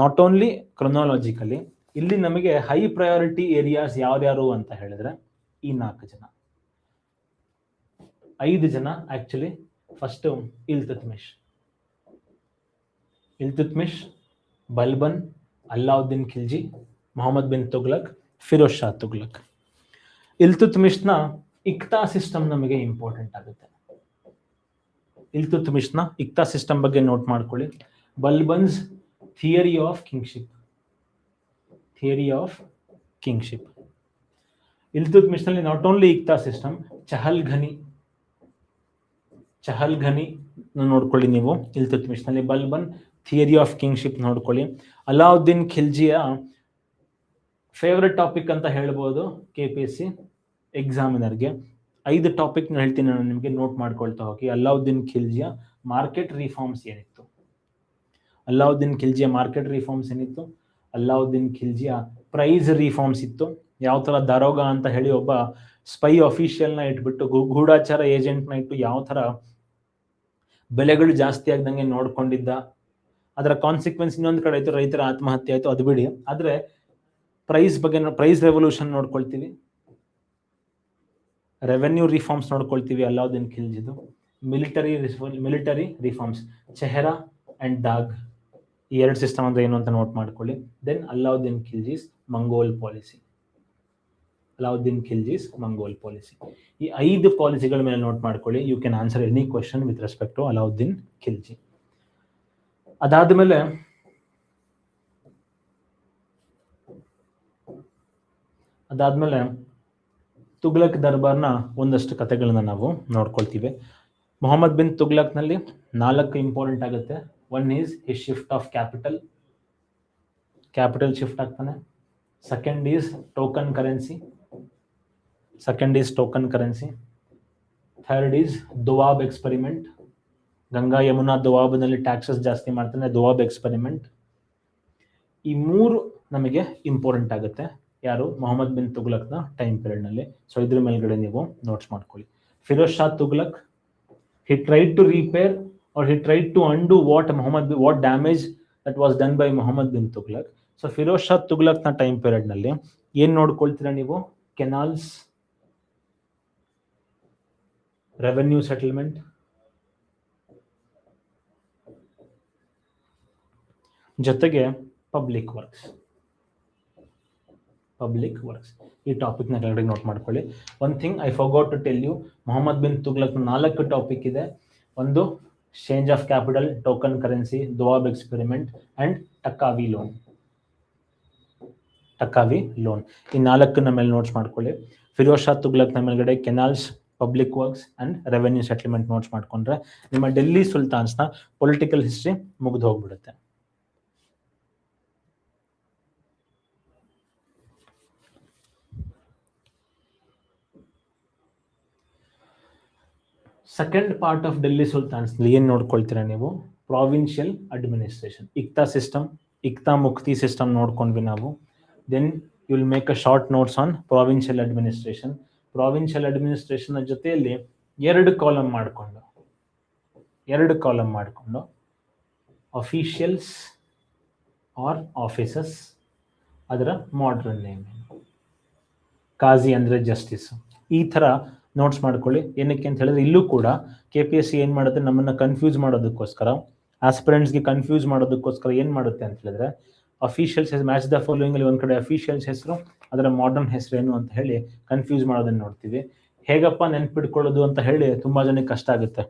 ನಾಟ್ ಓನ್ಲಿ ಕ್ರೊನಾಲಜಿಕಲಿ, ಇಲ್ಲಿ ನಮಗೆ ಹೈ ಪ್ರಯಾರಿಟಿ ಏರಿಯಾಸ್ ಯಾವ್ಯಾರು ಅಂತ ಹೇಳಿದ್ರೆ ಈ 4 ಜನ, 5 ಜನ ಆಕ್ಚುಲಿ. ಫಸ್ಟ್ ಇಲ್ತುತ್ಮಿಶ್, ಬಲ್ಬನ್, ಅಲ್ಲಾವುದ್ದೀನ್ ಖಿಲ್ಜಿ, ಮೊಹಮ್ಮದ್ ಬಿನ್ ತುಗ್ಲಕ್, ಫಿರೋಜ್ ಶಾ ತುಗ್ಲಕ್. ಇಲ್ತುತ್ಮಿಶ್ನ ಇಕ್ತಾ ಸಿಸ್ಟಮ್ ನಮಗೆ ಇಂಪಾರ್ಟೆಂಟ್ ಆಗುತ್ತೆ. ಇಲ್ತುತ್ಮಿಶ್ನ ಇಕ್ತಾ ಸಿಸ್ಟಮ್ ಬಗ್ಗೆ ನೋಟ್ ಮಾಡ್ಕೊಳ್ಳಿ. Balban's theory of kingship. ಇಲ್ತುತ್ಮಿಶ್ನಲ್ಲಿ not only iqta system, Chahalgani ನೋಡ್ಕೊಳ್ಳಿ ನೀವು ಇಲ್ತುತ್ಮಿಶ್ನಲ್ಲಿ. ಬಲ್ಬನ್ ಥಿಯರಿ ಆಫ್ ಕಿಂಗ್ಶಿಪ್ ನೋಡ್ಕೊಳ್ಳಿ. ಅಲಾವುದ್ದೀನ್ ಖಿಲ್ಜಿಯ ಫೇವ್ರೆಟ್ ಟಾಪಿಕ್ ಅಂತ ಹೇಳ್ಬೋದು KPSC ಎಕ್ಸಾಮಿನರ್ಗೆ. 5 ಟಾಪಿಕ್ ಹೇಳ್ತೀನಿ ನಾನು ನಿಮಗೆ, ನೋಟ್ ಮಾಡ್ಕೊಳ್ತಾ ಹೋಗಿ. ಅಲಾವುದ್ದೀನ್ ಖಿಲ್ಜಿಯ ಮಾರ್ಕೆಟ್ ರಿಫಾರ್ಮ್ಸ್ ಏನಿತ್ತು, ಅಲಾವುದ್ದೀನ್ ಖಿಲ್ಜಿಯ ಪ್ರೈಸ್ ರಿಫಾರ್ಮ್ಸ್ ಇತ್ತು. ಯಾವ ಥರ ದರೋಗ ಅಂತ ಹೇಳಿ ಒಬ್ಬ ಸ್ಪೈ ಅಫಿಷಿಯಲ್ನ ಇಟ್ಬಿಟ್ಟು, ಗೂಢಾಚಾರ ಏಜೆಂಟ್ನ ಇಟ್ಟು ಯಾವ ಥರ ಬೆಲೆಗಳು ಜಾಸ್ತಿ ಆಗ್ದಂಗೆ ನೋಡ್ಕೊಂಡಿದ್ದ. ಅದರ ಕಾನ್ಸಿಕ್ವೆನ್ಸ್ ಇನ್ನೊಂದು ಕಡೆ ಆಯಿತು, ರೈತರ ಆತ್ಮಹತ್ಯೆ ಆಯಿತು, ಅದು ಬಿಡಿ. ಆದರೆ ಪ್ರೈಸ್ ರೆವಲ್ಯೂಷನ್ ನೋಡ್ಕೊಳ್ತೀವಿ, ರೆವೆನ್ಯೂ ರಿಫಾರ್ಮ್ಸ್ ನೋಡ್ಕೊಳ್ತೀವಿ ಅಲಾವುದ್ದೀನ್ ಖಿಲ್ಜಿದು. Military reforms, chehra and dagh, ಈ 2 ಸಿಸ್ಟಮ್ ಅಂದ್ರೆ ಏನು ಅಂತ ನೋಟ್ ಮಾಡ್ಕೊಳ್ಳಿ. Then Alauddin Khilji's Mongol policy. ಈ 5 ಪಾಲಿಸಿಗಳ ಮೇಲೆ ನೋಟ್ ಮಾಡ್ಕೊಳ್ಳಿ. You can answer any question with respect to Alauddin Khilji. ಅದಾದ್ಮೇಲೆ ತುಗ್ಲಕ್ ದರ್ಬಾರ್ನ ಒಂದಷ್ಟು ಕಥೆಗಳನ್ನ ನಾವು ನೋಡ್ಕೊಳ್ತೀವಿ. ಮೊಹಮ್ಮದ್ ಬಿನ್ ತುಗ್ಲಕ್ನಲ್ಲಿ 4 ಇಂಪಾರ್ಟೆಂಟ್ ಆಗುತ್ತೆ. 1 is his shift of capital shift ಆಗ್ತಾನೆ. Second is token currency. Third is doab experiment. Ganga Yamuna ದುವಾಬ್ನಲ್ಲಿ ಟ್ಯಾಕ್ಸಸ್ ಜಾಸ್ತಿ ಮಾಡ್ತಾನೆ, ದುವಾಬ್ ಎಕ್ಸ್ಪೆರಿಮೆಂಟ್. ಈ 3 ನಮಗೆ ಇಂಪಾರ್ಟೆಂಟ್ ಆಗುತ್ತೆ. ಯಾರು? ಮೊಹಮ್ಮದ್ ಬಿನ್ ತುಗ್ಲಕ್ನ ಟೈಮ್ ಪೀರಿಯಡ್ನಲ್ಲಿ. ಸೊ ಇದ್ರ ಮೇಲ್ಗಡೆ ನೀವು ನೋಟ್ಸ್ ಮಾಡ್ಕೊಳ್ಳಿ. Firoz Shah Tughlaq, he tried to repair or he tried to undo what damage that was done by Muhammad bin Tughlaq. So Firoz Shah Tughlaq na time period ನಲ್ಲಿ ಏನು ನೋಡ್ಕೊಳ್ತೀರಾ ನೀವು? ಕೆನಾಲ್ಸ್, ರೆವೆನ್ಯೂ ಸೆಟಲ್ಮೆಂಟ್, ಜೊತೆಗೆ ಪಬ್ಲಿಕ್ ವರ್ಕ್ಸ್. ಈ topic ನ ಕೆಳಗಡೆ note ಮಾಡ್ಕೊಳ್ಳಿ. One thing I forgot to tell you, Mohammad bin Tughlaq 4 topic ಇದೆ. ಒಂದು change of capital, token currency, doab experiment and taccavi loan. ಈ 4ನ ಮೇಲೆ ನೋಟ್ಸ್ ಮಾಡ್ಕೊಳ್ಳಿ. ಫಿರೋಜ್ ಶಾ ತುಗ್ಲಕ್ನ ಮೇಲ್ಗಡೆ canals, public works and revenue settlement notes ಮಾಡ್ಕೊಂಡ್ರೆ ನಿಮ್ಮ ಡೆಲ್ಲಿ ಸುಲ್ತಾನ್ಸ್ನ ಪೊಲಿಟಿಕಲ್ ಹಿಸ್ಟ್ರಿ ಮುಗಿದು ಹೋಗ್ಬಿಡುತ್ತೆ. Second part of Delhi sultans ಏನ್ ನೋಡ್ಕೊಳ್ತೀರಾ ನೀವು? Provincial administration, iqta system, iqta muqti system ನೋಡ್ಕೊಂಡ್ವಿ ನಾವು. Then you will make a short notes on provincial administration. Provincial administration ಜೊತೆಯಲ್ಲಿ ಎರಡು ಕಾಲಮ್ ಮಾಡಿಕೊಂಡು ಅಫಿಷಿಯಲ್ಸ್ ಆರ್ ಆಫೀಸಸ್, ಅದರ ಮಾಡ್ರನ್ ನೇಮ್ ಕಾಜಿ ಅಂದ್ರೆ ಜಸ್ಟಿಸ್. ಈ ತರ ನೋಟ್ಸ್ ಮಾಡ್ಕೊಳ್ಳಿ. ಏನಕ್ಕೆ ಅಂತ ಹೇಳಿದ್ರೆ ಇಲ್ಲೂ ಕೂಡ KPSC ಏನ್ ಮಾಡುತ್ತೆ, ನಮ್ಮನ್ನ ಕನ್ಫ್ಯೂಸ್ ಮಾಡೋದಕ್ಕೋಸ್ಕರ, ಆಸ್ಪಿರೆಂಟ್ಸ್ಗೆ ಕನ್ಫ್ಯೂಸ್ ಮಾಡೋದಕ್ಕೋಸ್ಕರ ಏನ್ ಮಾಡುತ್ತೆ ಅಂತ ಹೇಳಿದ್ರೆ ಅಫಿಷಿಯಲ್ಸ್ ಮ್ಯಾಚ್ ದ ಫಾಲೋಯಿಂಗ್ ಅಲ್ಲಿ ಒಂದ್ ಕಡೆ ಅಫಿಷಿಯಲ್ಸ್ ಹೆಸರು, ಅದರ ಮಾಡರ್ನ್ ಹೆಸರು ಏನು ಅಂತ ಹೇಳಿ ಕನ್ಫ್ಯೂಸ್ ಮಾಡೋದನ್ನ ನೋಡ್ತೀವಿ. ಹೇಗಪ್ಪ ನೆನ್ಪಿಡ್ಕೊಳ್ಳೋದು ಅಂತ ಹೇಳಿ ತುಂಬಾ ಜನಕ್ಕೆ ಕಷ್ಟ ಆಗುತ್ತೆ.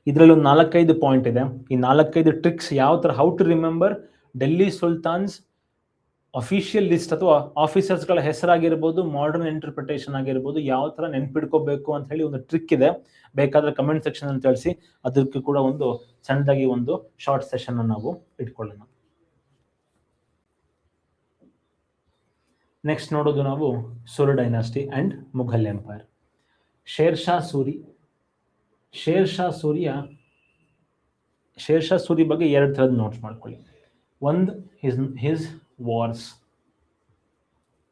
ಇದರಲ್ಲಿ ಒಂದು 4-5 ಪಾಯಿಂಟ್ ಇದೆ. ಈ 4-5 ಟ್ರಿಕ್ಸ್ ಯಾವ ತರ, how to remember Delhi sultans official list ಅಥವಾ ಆಫೀಸರ್ಸ್ಗಳ ಹೆಸರಾಗಿರ್ಬೋದು, ಮಾಡರ್ನ್ ಇಂಟರ್ಪ್ರಿಟೇಷನ್ ಆಗಿರ್ಬೋದು, ಯಾವ ತರ ನೆನ್ಪಿಡ್ಕೋಬೇಕು ಅಂತ ಹೇಳಿ ಒಂದು ಟ್ರಿಕ್ ಇದೆ. ಬೇಕಾದ್ರೆ ಕಮೆಂಟ್ ಸೆಕ್ಷನ್ ಅಂತ ತಿಳಿಸಿ, ಅದಕ್ಕೆ ಕೂಡ ಒಂದು ಸಣ್ಣದಾಗಿ ಒಂದು ಶಾರ್ಟ್ ಸೆಷನ್ ನಾವು ಇಟ್ಕೊಳ್ಳೋಣ. ನೆಕ್ಸ್ಟ್ ನೋಡೋದು ನಾವು Sur dynasty and Mughal empire. Sher Shah Suri ಬಗ್ಗೆ ಎರಡು ಥರದ ನೋಟ್ಸ್ ಮಾಡ್ಕೊಳ್ಳಿ. ಒಂದು ಹಿಸ್ ವಾರ್ಸ್,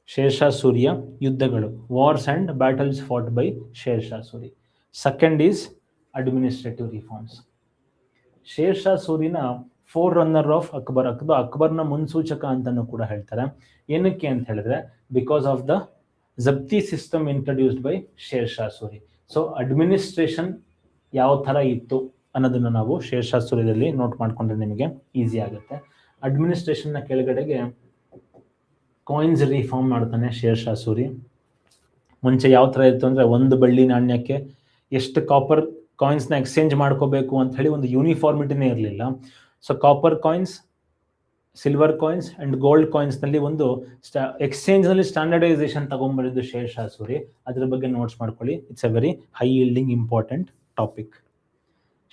ಶೇರ್ ಶಾ ಸೂರಿಯ ಯುದ್ಧಗಳು, wars and battles fought by Sher Shah Suri. Second is administrative reforms. Sher Shah ಸೂರಿನ ಫೋರ್ ರನ್ನರ್ ಆಫ್ ಅಕ್ಬರ್, ಅಕ್ಬರ್ನ ಮುನ್ಸೂಚಕ ಅಂತಾನೂ ಕೂಡ ಹೇಳ್ತಾರೆ. ಏನಕ್ಕೆ ಅಂತ ಹೇಳಿದ್ರೆ because of the zabti system introduced by Sher Shah Suri. So administration ಯಾವ ತರ ಇತ್ತು ಅನ್ನೋದನ್ನ ನಾವು ಶೇರ್ ಶಾ ಸೂರಿಯಲ್ಲಿ ನೋಟ್ ಮಾಡ್ಕೊಂಡ್ರೆ ನಿಮಗೆ ಈಸಿ ಆಗುತ್ತೆ. ಅಡ್ಮಿನಿಸ್ಟ್ರೇಷನ್ನ ಕೆಳಗಡೆಗೆ ಕಾಯಿನ್ಸ್ ರಿಫಾರ್ಮ್ ಮಾಡ್ತಾನೆ ಶೇರ್ ಶಾ ಸೂರಿ. ಮುಂಚೆ ಯಾವ ತರ ಇತ್ತು ಅಂದ್ರೆ ಒಂದು ಬೆಳ್ಳಿ ನಾಣ್ಯಕ್ಕೆ ಎಷ್ಟು ಕಾಪರ್ ಕಾಯಿನ್ಸ್ನ ಎಕ್ಸ್ಚೇಂಜ್ ಮಾಡ್ಕೋಬೇಕು ಅಂತ ಹೇಳಿ ಒಂದು ಯೂನಿಫಾರ್ಮಿಟಿನೇ ಇರಲಿಲ್ಲ. So copper coins, silver coins and gold coins ನಲ್ಲಿ ಒಂದು ಎಕ್ಸ್ಚೇಂಜ್ ನಲ್ಲಿ ಸ್ಟ್ಯಾಂಡರ್ಡೈಸೇಷನ್ ತಗೊಂಡ್ಬಂದಿದ್ದು ಶೇರ್ ಶಾ ಸೂರಿ. ಅದ್ರ ಬಗ್ಗೆ ನೋಟ್ಸ್ ಮಾಡ್ಕೊಳ್ಳಿ. It's a very high yielding important topic.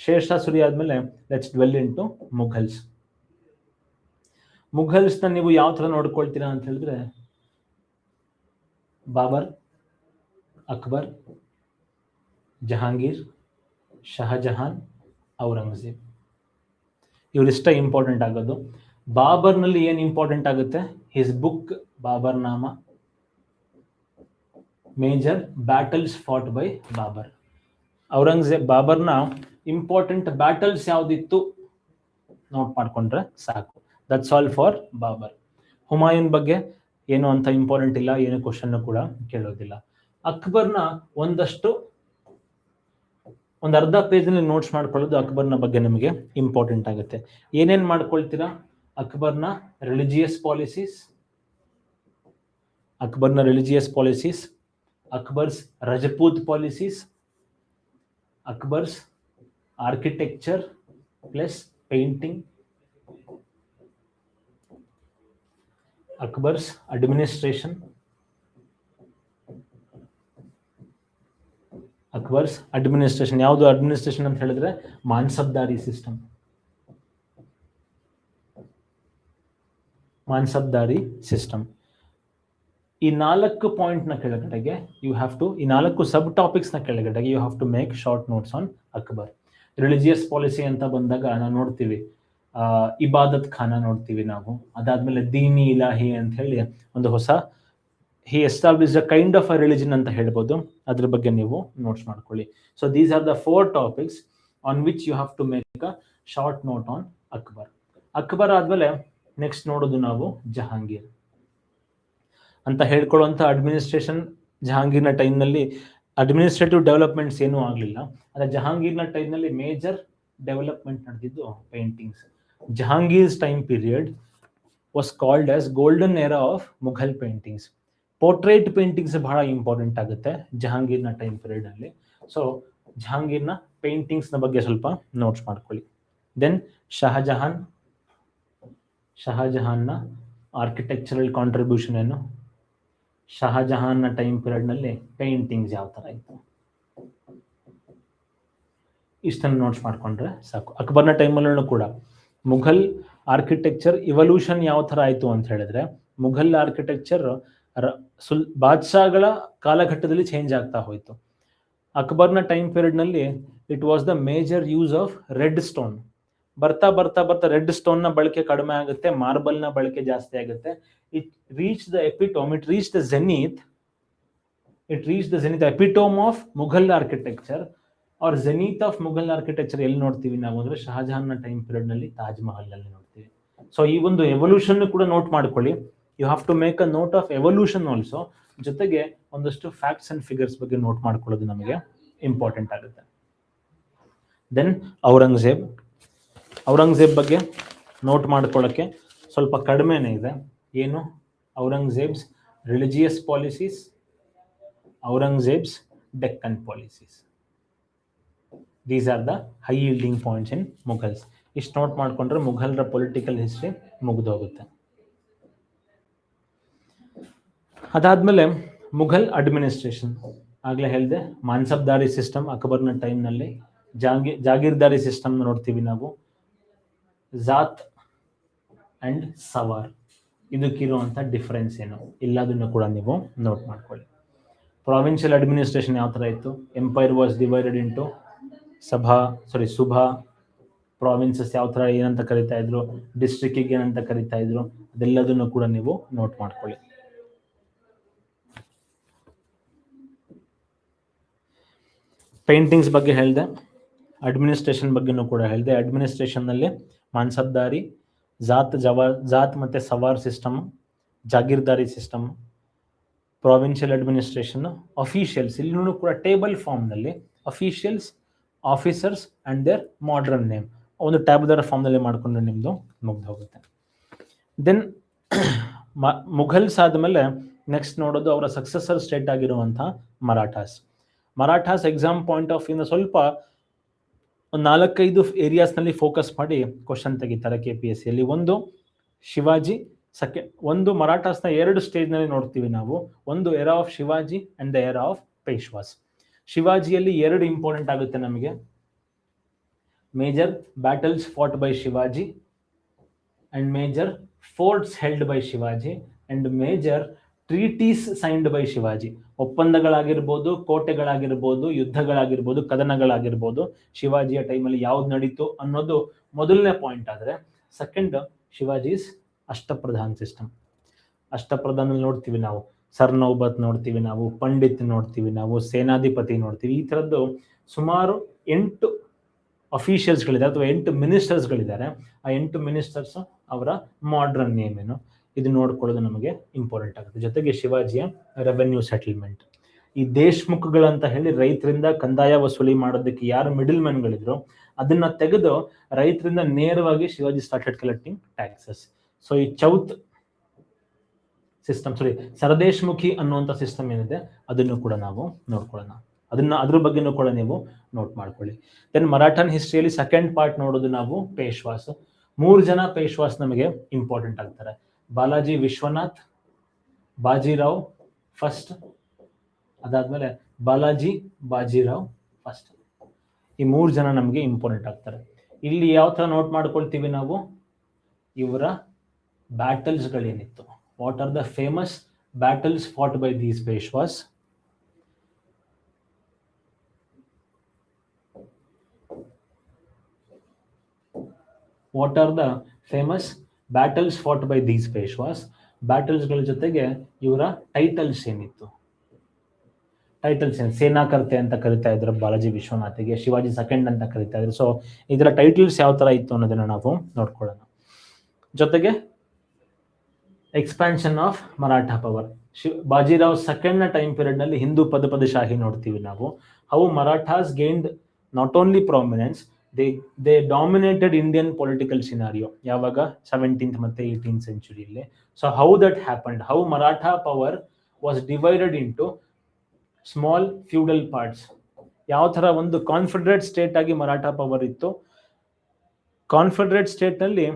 Sher Shah Suri ಆದ್ಮೇಲೆ ಲೆಟ್ಸ್ ಡ್ವೆಲ್ ಇಂಟು ಮುಘಲ್ಸ್. ಮುಘಲ್ಸ್ನ ನೀವು ಯಾವ ತರ ನೋಡ್ಕೊಳ್ತೀರಾ ಅಂತ ಹೇಳಿದ್ರೆ ಬಾಬರ್, ಅಕ್ಬರ್, ಜಹಾಂಗೀರ್, ಶಹಜಹಾನ್, ಔರಂಗಜೇಬ್, ಇವರಿಷ್ಟ ಇಂಪಾರ್ಟೆಂಟ್ ಆಗೋದು. ಬಾಬರ್ನಲ್ಲಿ ಏನ್ ಇಂಪಾರ್ಟೆಂಟ್ ಆಗುತ್ತೆ? His book Baburnama, major battles fought by Babur. Aurangzeb ಬಾಬರ್ನ important battles ಯಾವ್ದಿತ್ತು ನೋಟ್ ಮಾಡ್ಕೊಂಡ್ರೆ ಸಾಕು. That's all for Babur. Humayun ಬಗ್ಗೆ ಏನು ಅಂತ ಇಂಪಾರ್ಟೆಂಟ್ ಇಲ್ಲ, ಏನು ಕ್ವಶನ್ ಕೂಡ ಕೇಳೋದಿಲ್ಲ. ಅಕ್ಬರ್ನ ಒಂದು ಅರ್ಧ ಪೇಜ್ನಲ್ಲಿ ನೋಟ್ಸ್ ಮಾಡ್ಕೊಳ್ಳೋದು ಅಕ್ಬರ್ನ ಬಗ್ಗೆ ನಮಗೆ ಇಂಪಾರ್ಟೆಂಟ್ ಆಗುತ್ತೆ. ಏನೇನ್ ಮಾಡ್ಕೊಳ್ತೀರಾ? ಅಕ್ಬರ್ನ religious policies, Akbar's Rajput policies, Akbar's architecture plus painting, Akbar's administration, ಯಾವುದು ಅಡ್ಮಿನಿಸ್ಟ್ರೇಷನ್ ಅಂತ ಹೇಳಿದ್ರೆ ಮಾನ್ಸಬ್ದಾರಿ ಸಿಸ್ಟಮ್. ಈ 4 ಪಾಯಿಂಟ್ ನ ಕೆಳಗಡೆಗೆ ಈ 4 ಸಬ್ ಟಾಪಿಕ್ಸ್ ನ ಕೆಳಗಡೆಗೆ you have to make short notes on Akbar. Religious policy ಅಂತ ಬಂದಾಗ ನಾವು ನೋಡ್ತೀವಿ ಇಬಾದತ್ ಖಾನ ನೋಡ್ತೀವಿ ನಾವು. ಅದಾದ್ಮೇಲೆ ದೀನಿ ಇಲಾಹಿ ಅಂತ ಹೇಳಿ ಒಂದು ಹೊಸ he established a kind of a religion ಅಂತ ಹೇಳ್ಬೋದು. ಅದ್ರ ಬಗ್ಗೆ ನೀವು ನೋಟ್ಸ್ ಮಾಡ್ಕೊಳ್ಳಿ. So these are the 4 topics on which you have to make a short note on Akbar ಆದ್ಮೇಲೆ ನೆಕ್ಸ್ಟ್ ನೋಡೋದು ನಾವು ಜಹಾಂಗೀರ್ ಅಂತ ಹೇಳ್ಕೊಳ್ಳುವಂತ ಅಡ್ಮಿನಿಸ್ಟ್ರೇಷನ್. ಜಹಾಂಗೀರ್ನ ಟೈಮ್ನಲ್ಲಿ ಅಡ್ಮಿನಿಸ್ಟ್ರೇಟಿವ್ ಡೆವಲಪ್ಮೆಂಟ್ಸ್ ಏನೂ ಆಗಲಿಲ್ಲ. ಅದೇ ಜಹಾಂಗೀರ್ನ ಟೈಮ್ನಲ್ಲಿ ಮೇಜರ್ ಡೆವಲಪ್ಮೆಂಟ್ ನಡೆದಿದ್ದು paintings. Jahangir's time period was called as golden era of Mughal paintings. Portrait paintings ಬಹಳ ಇಂಪಾರ್ಟೆಂಟ್ ಆಗುತ್ತೆ ಜಹಾಂಗೀರ್ನ ಟೈಮ್ ಪೀರಿಯಡ್ ಅಲ್ಲಿ. ಸೊ ಜಹಾಂಗೀರ್ನ ಪೇಂಟಿಂಗ್ಸ್ ನ ಬಗ್ಗೆ ಸ್ವಲ್ಪ ನೋಟ್ಸ್ ಮಾಡ್ಕೊಳ್ಳಿ. ದೆನ್ ಶಹಜಹಾನ್ನ ಆರ್ಕಿಟೆಕ್ಚರಲ್ ಕಾಂಟ್ರಿಬ್ಯೂಷನ್ ಏನು, ಶಹಜಹಾನ್ನ ಟೈಮ್ ಪೀರಿಯಡ್ನಲ್ಲಿ ಪೇಂಟಿಂಗ್ಸ್ ಯಾವ ಥರ ಇತ್ತು, ಇಷ್ಟನ್ನು ನೋಟ್ಸ್ ಮಾಡ್ಕೊಂಡ್ರೆ ಸಾಕು. ಅಕ್ಬರ್ನ ಟೈಮಲ್ಲೂ ಕೂಡ ಮುಘಲ್ ಆರ್ಕಿಟೆಕ್ಚರ್ ಇವಲ್ಯೂಷನ್ ಯಾವ ಥರ ಆಯಿತು ಅಂತ ಹೇಳಿದ್ರೆ, ಮುಘಲ್ ಆರ್ಕಿಟೆಕ್ಚರ್ ಬಾದ್ಶಾಗಳ ಕಾಲಘಟ್ಟದಲ್ಲಿ ಚೇಂಜ್ ಆಗ್ತಾ ಹೋಯಿತು. ಅಕ್ಬರ್ನ ಟೈಮ್ ಪೀರಿಯಡ್ನಲ್ಲಿ it was the major use of red stone. ಬರ್ತಾ ಬರ್ತಾ ಬರ್ತಾ ರೆಡ್ ಸ್ಟೋನ್ನ ಬಳಕೆ ಕಡಿಮೆ ಆಗುತ್ತೆ, ಮಾರ್ಬಲ್ನ ಬಳಕೆ ಜಾಸ್ತಿ ಆಗುತ್ತೆ. It reach the epitome, it reach the zenith, epitome of Mughal architecture or zenith of Mughal architecture ಎಲ್ಲಿ ನೋಡ್ತೀವಿ ನಾವು ಅಂದ್ರೆ ಶಹಜಹಾನ್ನ ಟೈಮ್ ಪೀರಿಯಡ್ ನಲ್ಲಿ ತಾಜ್ ಮಹಲ್ ನಲ್ಲಿ ನೋಡ್ತೀವಿ. ಸೊ ಈ ಒಂದು ಎವಲ್ಯೂಷನ್ ಕೂಡ ನೋಟ್ ಮಾಡ್ಕೊಳ್ಳಿ. You have to make a note of evolution also. ಜೊತೆಗೆ ಒಂದಷ್ಟು ಫ್ಯಾಕ್ಟ್ಸ್ ಅಂಡ್ ಫಿಗರ್ಸ್ ಬಗ್ಗೆ ನೋಟ್ ಮಾಡ್ಕೊಳ್ಳೋದು ನಮಗೆ ಇಂಪಾರ್ಟೆಂಟ್ ಆಗುತ್ತೆ. ದೆನ್ ಔರಂಗಜೇಬ್ ಬಗ್ಗೆ ನೋಟ್ ಮಾಡ್ಕೊಳ್ಳೋಕ್ಕೆ ಸ್ವಲ್ಪ ಕಡಿಮೆನೇ ಇದೆ. ಏನು? Aurangzeb's religious policies, Aurangzeb's Deccan policies. These are the high yielding points in Mughals. ಇಷ್ಟು ನೋಟ್ ಮಾಡ್ಕೊಂಡ್ರೆ ಮುಘಲ್ರ ಪೊಲಿಟಿಕಲ್ ಹಿಸ್ಟ್ರಿ ಮುಗಿದೋಗುತ್ತೆ. ಅದಾದ್ಮೇಲೆ ಮುಘಲ್ ಅಡ್ಮಿನಿಸ್ಟ್ರೇಷನ್, ಆಗ್ಲೇ ಹೇಳಿದೆ ಮಾನ್ಸಬ್ದಾರಿ ಸಿಸ್ಟಮ್ ಅಕ್ಬರ್ನ ಟೈಮ್ನಲ್ಲಿ, ಜಾಗೀರ್ದಾರಿ ಸಿಸ್ಟಮ್ ನೋಡ್ತೀವಿ ನಾವು, ಜಾತ್ ಅಂಡ್ ಸವಾರ್, ಇದಕ್ಕಿರುವಂಥ ಡಿಫರೆನ್ಸ್ ಏನು ಎಲ್ಲದನ್ನು ಕೂಡ ನೀವು ನೋಟ್ ಮಾಡ್ಕೊಳ್ಳಿ. ಪ್ರಾವಿನ್ಷಿಯಲ್ ಅಡ್ಮಿನಿಸ್ಟ್ರೇಷನ್ ಯಾವ ಥರ ಇತ್ತು? Empire was divided into subah provinces ಯಾವ ಥರ ಏನಂತ ಕರಿತಾ ಇದ್ರು, ಡಿಸ್ಟ್ರಿಕ್ಟಿಗೆ ಏನಂತ ಕರಿತಾ ಇದ್ರು, ಅದೆಲ್ಲದನ್ನು ಕೂಡ ನೀವು ನೋಟ್ ಮಾಡ್ಕೊಳ್ಳಿ. ಪೇಂಟಿಂಗ್ಸ್ ಬಗ್ಗೆ ಹೇಳಿದೆ, ಅಡ್ಮಿನಿಸ್ಟ್ರೇಷನ್ ಬಗ್ಗೆನೂ ಕೂಡ ಹೇಳಿದೆ. ಅಡ್ಮಿನಿಸ್ಟ್ರೇಷನ್ನಲ್ಲಿ ಮಾನ್ಸಬ್ದಾರಿ, ಜಾತ್ ಮತ್ತು sawar system, jagirdari system, provincial administration, officials, ಇಲ್ಲೂ ಕೂಡ ಟೇಬಲ್ ಫಾರ್ಮ್ನಲ್ಲಿ officials, officers and their modern name ಒಂದು ಟ್ಯಾಬ್ಯುಲರ್ ಫಾರ್ಮ್ನಲ್ಲಿ ಮಾಡಿಕೊಂಡು ನಿಮ್ಮದು ಮುಗ್ದು ಹೋಗುತ್ತೆ. ದೆನ್ ಮುಘಲ್ಸ್ ಆದಮೇಲೆ ನೆಕ್ಸ್ಟ್ ನೋಡೋದು ಅವರ ಸಕ್ಸೆಸರ್ ಸ್ಟೇಟ್ ಆಗಿರುವಂಥ ಮರಾಠಾಸ್ ಎಕ್ಸಾಮ್ ಪಾಯಿಂಟ್ ಆಫ್ ವ್ಯೂನ ಸ್ವಲ್ಪ ಒಂದು 4-5 ಏರಿಯಾಸ್ನಲ್ಲಿ ಫೋಕಸ್ ಮಾಡಿ ಕ್ವಶನ್ ತೆಗಿತಾರೆ KPSCಯಲ್ಲಿ. ಒಂದು ಶಿವಾಜಿ, ಒಂದು ಮರಾಠಾಸ್ನ 2 ಸ್ಟೇಜ್ನಲ್ಲಿ ನೋಡ್ತೀವಿ ನಾವು. ಒಂದು era of Shivaji and the era of Peshwas. ಶಿವಾಜಿಯಲ್ಲಿ 2 ಇಂಪಾರ್ಟೆಂಟ್ ಆಗುತ್ತೆ ನಮಗೆ. Major battles fought by Shivaji and major forts held by Shivaji and major treaties signed by Shivaji. ಒಪ್ಪಂದಗಳಾಗಿರ್ಬೋದು, ಕೋಟೆಗಳಾಗಿರ್ಬೋದು, ಯುದ್ಧಗಳಾಗಿರ್ಬೋದು, ಕದನಗಳಾಗಿರ್ಬೋದು, ಶಿವಾಜಿಯ ಟೈಮಲ್ಲಿ ಯಾವ್ದು ನಡೀತು ಅನ್ನೋದು ಮೊದಲನೇ ಪಾಯಿಂಟ್. ಆದರೆ ಸೆಕೆಂಡ್, ಶಿವಾಜಿಸ್ ಅಷ್ಟಪ್ರಧಾನ್ ಸಿಸ್ಟಮ್. ಅಷ್ಟಪ್ರಧಾನಲ್ಲಿ ನೋಡ್ತೀವಿ ನಾವು ಸರ್ನೌಬತ್ ನೋಡ್ತೀವಿ, ನಾವು ಪಂಡಿತ್ ನೋಡ್ತೀವಿ, ನಾವು ಸೇನಾಧಿಪತಿ ನೋಡ್ತೀವಿ. ಈ ಥರದ್ದು ಸುಮಾರು 8 ಅಫಿಷಿಯಲ್ಸ್ಗಳಿದ್ದಾರೆ ಅಥವಾ 8 ಮಿನಿಸ್ಟರ್ಸ್ಗಳಿದ್ದಾರೆ. ಆ 8 ಮಿನಿಸ್ಟರ್ಸ್ ಅವರ ಮಾಡ್ರನ್ ನೇಮ್ ಏನು, ಇದು ನೋಡ್ಕೊಳ್ಳೋದು ನಮಗೆ ಇಂಪಾರ್ಟೆಂಟ್ ಆಗುತ್ತೆ. ಜೊತೆಗೆ ಶಿವಾಜಿಯ ರೆವೆನ್ಯೂ ಸೆಟಲ್ಮೆಂಟ್, ಈ ದೇಶ್ಮುಖ್ಗಳಂತ ಹೇಳಿ ರೈತರಿಂದ ಕಂದಾಯ ವಸೂಲಿ ಮಾಡೋದಕ್ಕೆ ಯಾರು ಮಿಡಲ್ ಮ್ಯಾನ್ಗಳಿದ್ರು ಅದನ್ನ ತೆಗೆದು ರೈತರಿಂದ ನೇರವಾಗಿ Shivaji started collecting taxes. So ಈ ಚೌತ್ ಸಿಸ್ಟಮ್, ಸರದೇಶ್ಮುಖಿ ಅನ್ನುವಂಥ ಸಿಸ್ಟಮ್ ಏನಿದೆ ಅದನ್ನು ಕೂಡ ನಾವು ನೋಡ್ಕೊಳ್ಳೋಣ. ಅದ್ರ ಬಗ್ಗೆನೂ ಕೂಡ ನೀವು ನೋಟ್ ಮಾಡ್ಕೊಳ್ಳಿ. ದೆನ್ ಮರಾಠನ್ ಹಿಸ್ಟ್ರಿಯಲ್ಲಿ ಸೆಕೆಂಡ್ ಪಾರ್ಟ್ ನೋಡೋದು ನಾವು ಪೇಶ್ವಾಸ್. 3 ಜನ ಪೇಶ್ವಾಸ್ ನಮಗೆ ಇಂಪಾರ್ಟೆಂಟ್ ಆಗ್ತಾರೆ. ಬಾಲಾಜಿ ವಿಶ್ವನಾಥ್, ಬಾಜಿರಾವ್ ಫಸ್ಟ್, ಅದಾದ್ಮೇಲೆ ಬಾಜಿರಾವ್ ಫಸ್ಟ್. ಈ 3 ಜನ ನಮಗೆ ಇಂಪಾರ್ಟೆಂಟ್ ಆಗ್ತಾರೆ. ಇಲ್ಲಿ ಯಾವ ತರ ನೋಟ್ ಮಾಡ್ಕೊಳ್ತೀವಿ ನಾವು, ಇವರ ಬ್ಯಾಟಲ್ಸ್ಗಳೇನಿತ್ತು, what are the famous battles fought by these Peshwas. What are the famous battles fought by these Peshwas. ಬ್ಯಾಟಲ್ಸ್ಗಳ ಜೊತೆಗೆ ಇವರ ಟೈಟಲ್ಸ್ ಏನಿತ್ತು, ಸೇನಾಕರ್ತೆ ಅಂತ ಕರಿತಾ ಇದ್ರು ಬಾಲಾಜಿ ವಿಶ್ವನಾಥಿಗೆ, ಶಿವಾಜಿ ಸೆಕೆಂಡ್ ಅಂತ ಕರಿತಾ ಇದ್ರು. ಸೊ ಇದರ ಟೈಟಲ್ಸ್ ಯಾವ ತರ ಇತ್ತು ಅನ್ನೋದನ್ನ ನಾವು ನೋಡ್ಕೊಳ್ಳೋಣ. ಜೊತೆಗೆ expansion of Maratha power. Bajirao second ನ ಟೈಮ್ ಪೀರಿಯಡ್ ನಲ್ಲಿ ಹಿಂದೂ ಪದಪದಶಾಹಿ ನೋಡ್ತೀವಿ ನಾವು. How Marathas gained not only prominence, they dominated Indian political scenario. ಯಾವಾಗ 17th ಮತ್ತೆ 18th ಸೆಂಚುರಿಯಲ್ಲಿ. So how that happened, how Maratha power was divided into small feudal parts. ಯಾವ ತರ ಒಂದು ಕಾನ್ಫೆಡರೇಟ್ ಸ್ಟೇಟ್ ಆಗಿ ಮರಾಠಾ ಪವರ್ ಇತ್ತು. ಕಾನ್ಫೆಡರೇಟ್ ಸ್ಟೇಟ್ ನಲ್ಲಿ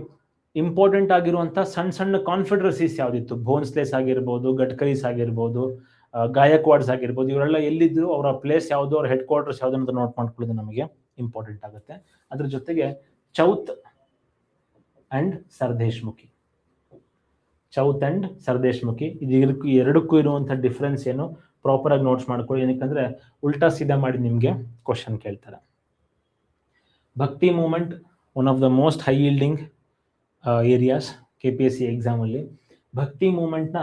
ಇಂಪಾರ್ಟೆಂಟ್ ಆಗಿರುವಂಥ ಸಣ್ಣ ಸಣ್ಣ ಕಾನ್ಫೆಡರಸೀಸ್ ಯಾವುದಿತ್ತು, ಭೋನ್ಸ್ಲೇಸ್ ಆಗಿರ್ಬೋದು, ಗಡ್ಕರೀಸ್ ಆಗಿರ್ಬೋದು, ಗಾಯಕ್ವಾಡ್ಸ್ ಆಗಿರ್ಬೋದು, ಇವರೆಲ್ಲ ಎಲ್ಲಿದ್ರು, ಅವರ ಪ್ಲೇಸ್ ಯಾವುದು, ಅವ್ರ ಹೆಡ್ ಕ್ವಾರ್ಟರ್ಸ್ ಯಾವುದು ಅಂತ ನೋಟ್ ಮಾಡ್ಕೊಳ್ಳೋದು ನಮಗೆ ಇಂಪಾರ್ಟೆಂಟ್ ಆಗುತ್ತೆ. ಅದ್ರ ಜೊತೆಗೆ ಚೌತ್ ಅಂಡ್ ಸರ್ದೇಶ್ಮುಖಿ, ಚೌತ್ ಅಂಡ್ ಸರ್ದೇಶ್ಮುಖಿ ಇದು ಎರಡಕ್ಕೂ ಇರುವಂಥ ಡಿಫ್ರೆನ್ಸ್ ಏನು ಪ್ರಾಪರ್ ಆಗಿ ನೋಟ್ಸ್ ಮಾಡ್ಕೊಳ್ಳಿ. ಏನಕ್ಕಂದ್ರೆ ಉಲ್ಟಾ ಸೀದಾ ಮಾಡಿ ನಿಮಗೆ ಕ್ವಶನ್ ಕೇಳ್ತಾರೆ. Bhakti movement one of the most high yielding areas KPSC ಎಕ್ಸಾಮಲ್ಲಿ. ಭಕ್ತಿ ಮೂಮೆಂಟ್ನ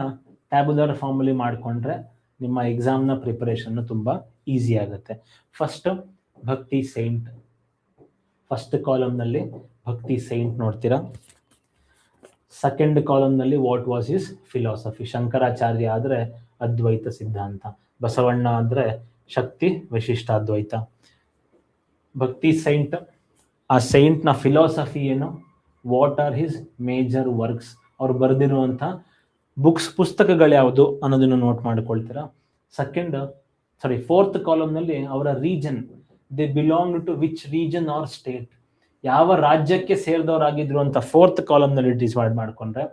ಟ್ಯಾಬ್ಯುಲರ್ ಫಾರ್ಮಲ್ಲಿ ಮಾಡಿಕೊಂಡ್ರೆ ನಿಮ್ಮ ಎಕ್ಸಾಮ್ನ ಪ್ರಿಪರೇಷನ್ ತುಂಬ ಈಸಿ ಆಗುತ್ತೆ. ಫಸ್ಟ್ ಭಕ್ತಿ ಸೈಂಟ್, ಫಸ್ಟ್ ಕಾಲಮ್ನಲ್ಲಿ ಭಕ್ತಿ ಸೈಂಟ್ ನೋಡ್ತೀರಾ. ಸೆಕೆಂಡ್ ಕಾಲಮ್ನಲ್ಲಿ what was is philosophy. Shankaracharya ಆದರೆ ಅದ್ವೈತ ಸಿದ್ಧಾಂತ, ಬಸವಣ್ಣ ಆದರೆ ಶಕ್ತಿ ವಿಶಿಷ್ಟಾದ್ವೈತ. ಭಕ್ತಿ ಸೈಂಟ್, ಆ ಸೈಂಟ್ನ ಫಿಲಾಸಫಿ ಏನು, what are his major works, ಅವ್ರು ಬರೆದಿರುವಂಥ ಪುಸ್ತಕಗಳು ಯಾವುದು ಅನ್ನೋದನ್ನು ನೋಟ್ ಮಾಡ್ಕೊಳ್ತೀರಾ. ಫೋರ್ತ್ ಕಾಲಮ್ನಲ್ಲಿ ಅವರ region, they belong to which region or state, ಯಾವ ರಾಜ್ಯಕ್ಕೆ ಸೇರಿದವರಾಗಿದ್ರು ಅಂತ ಫೋರ್ತ್ ಕಾಲಮ್ನಲ್ಲಿ ಡಿವೈಡ್ ಮಾಡ್ಕೊಂಡ್ರೆ.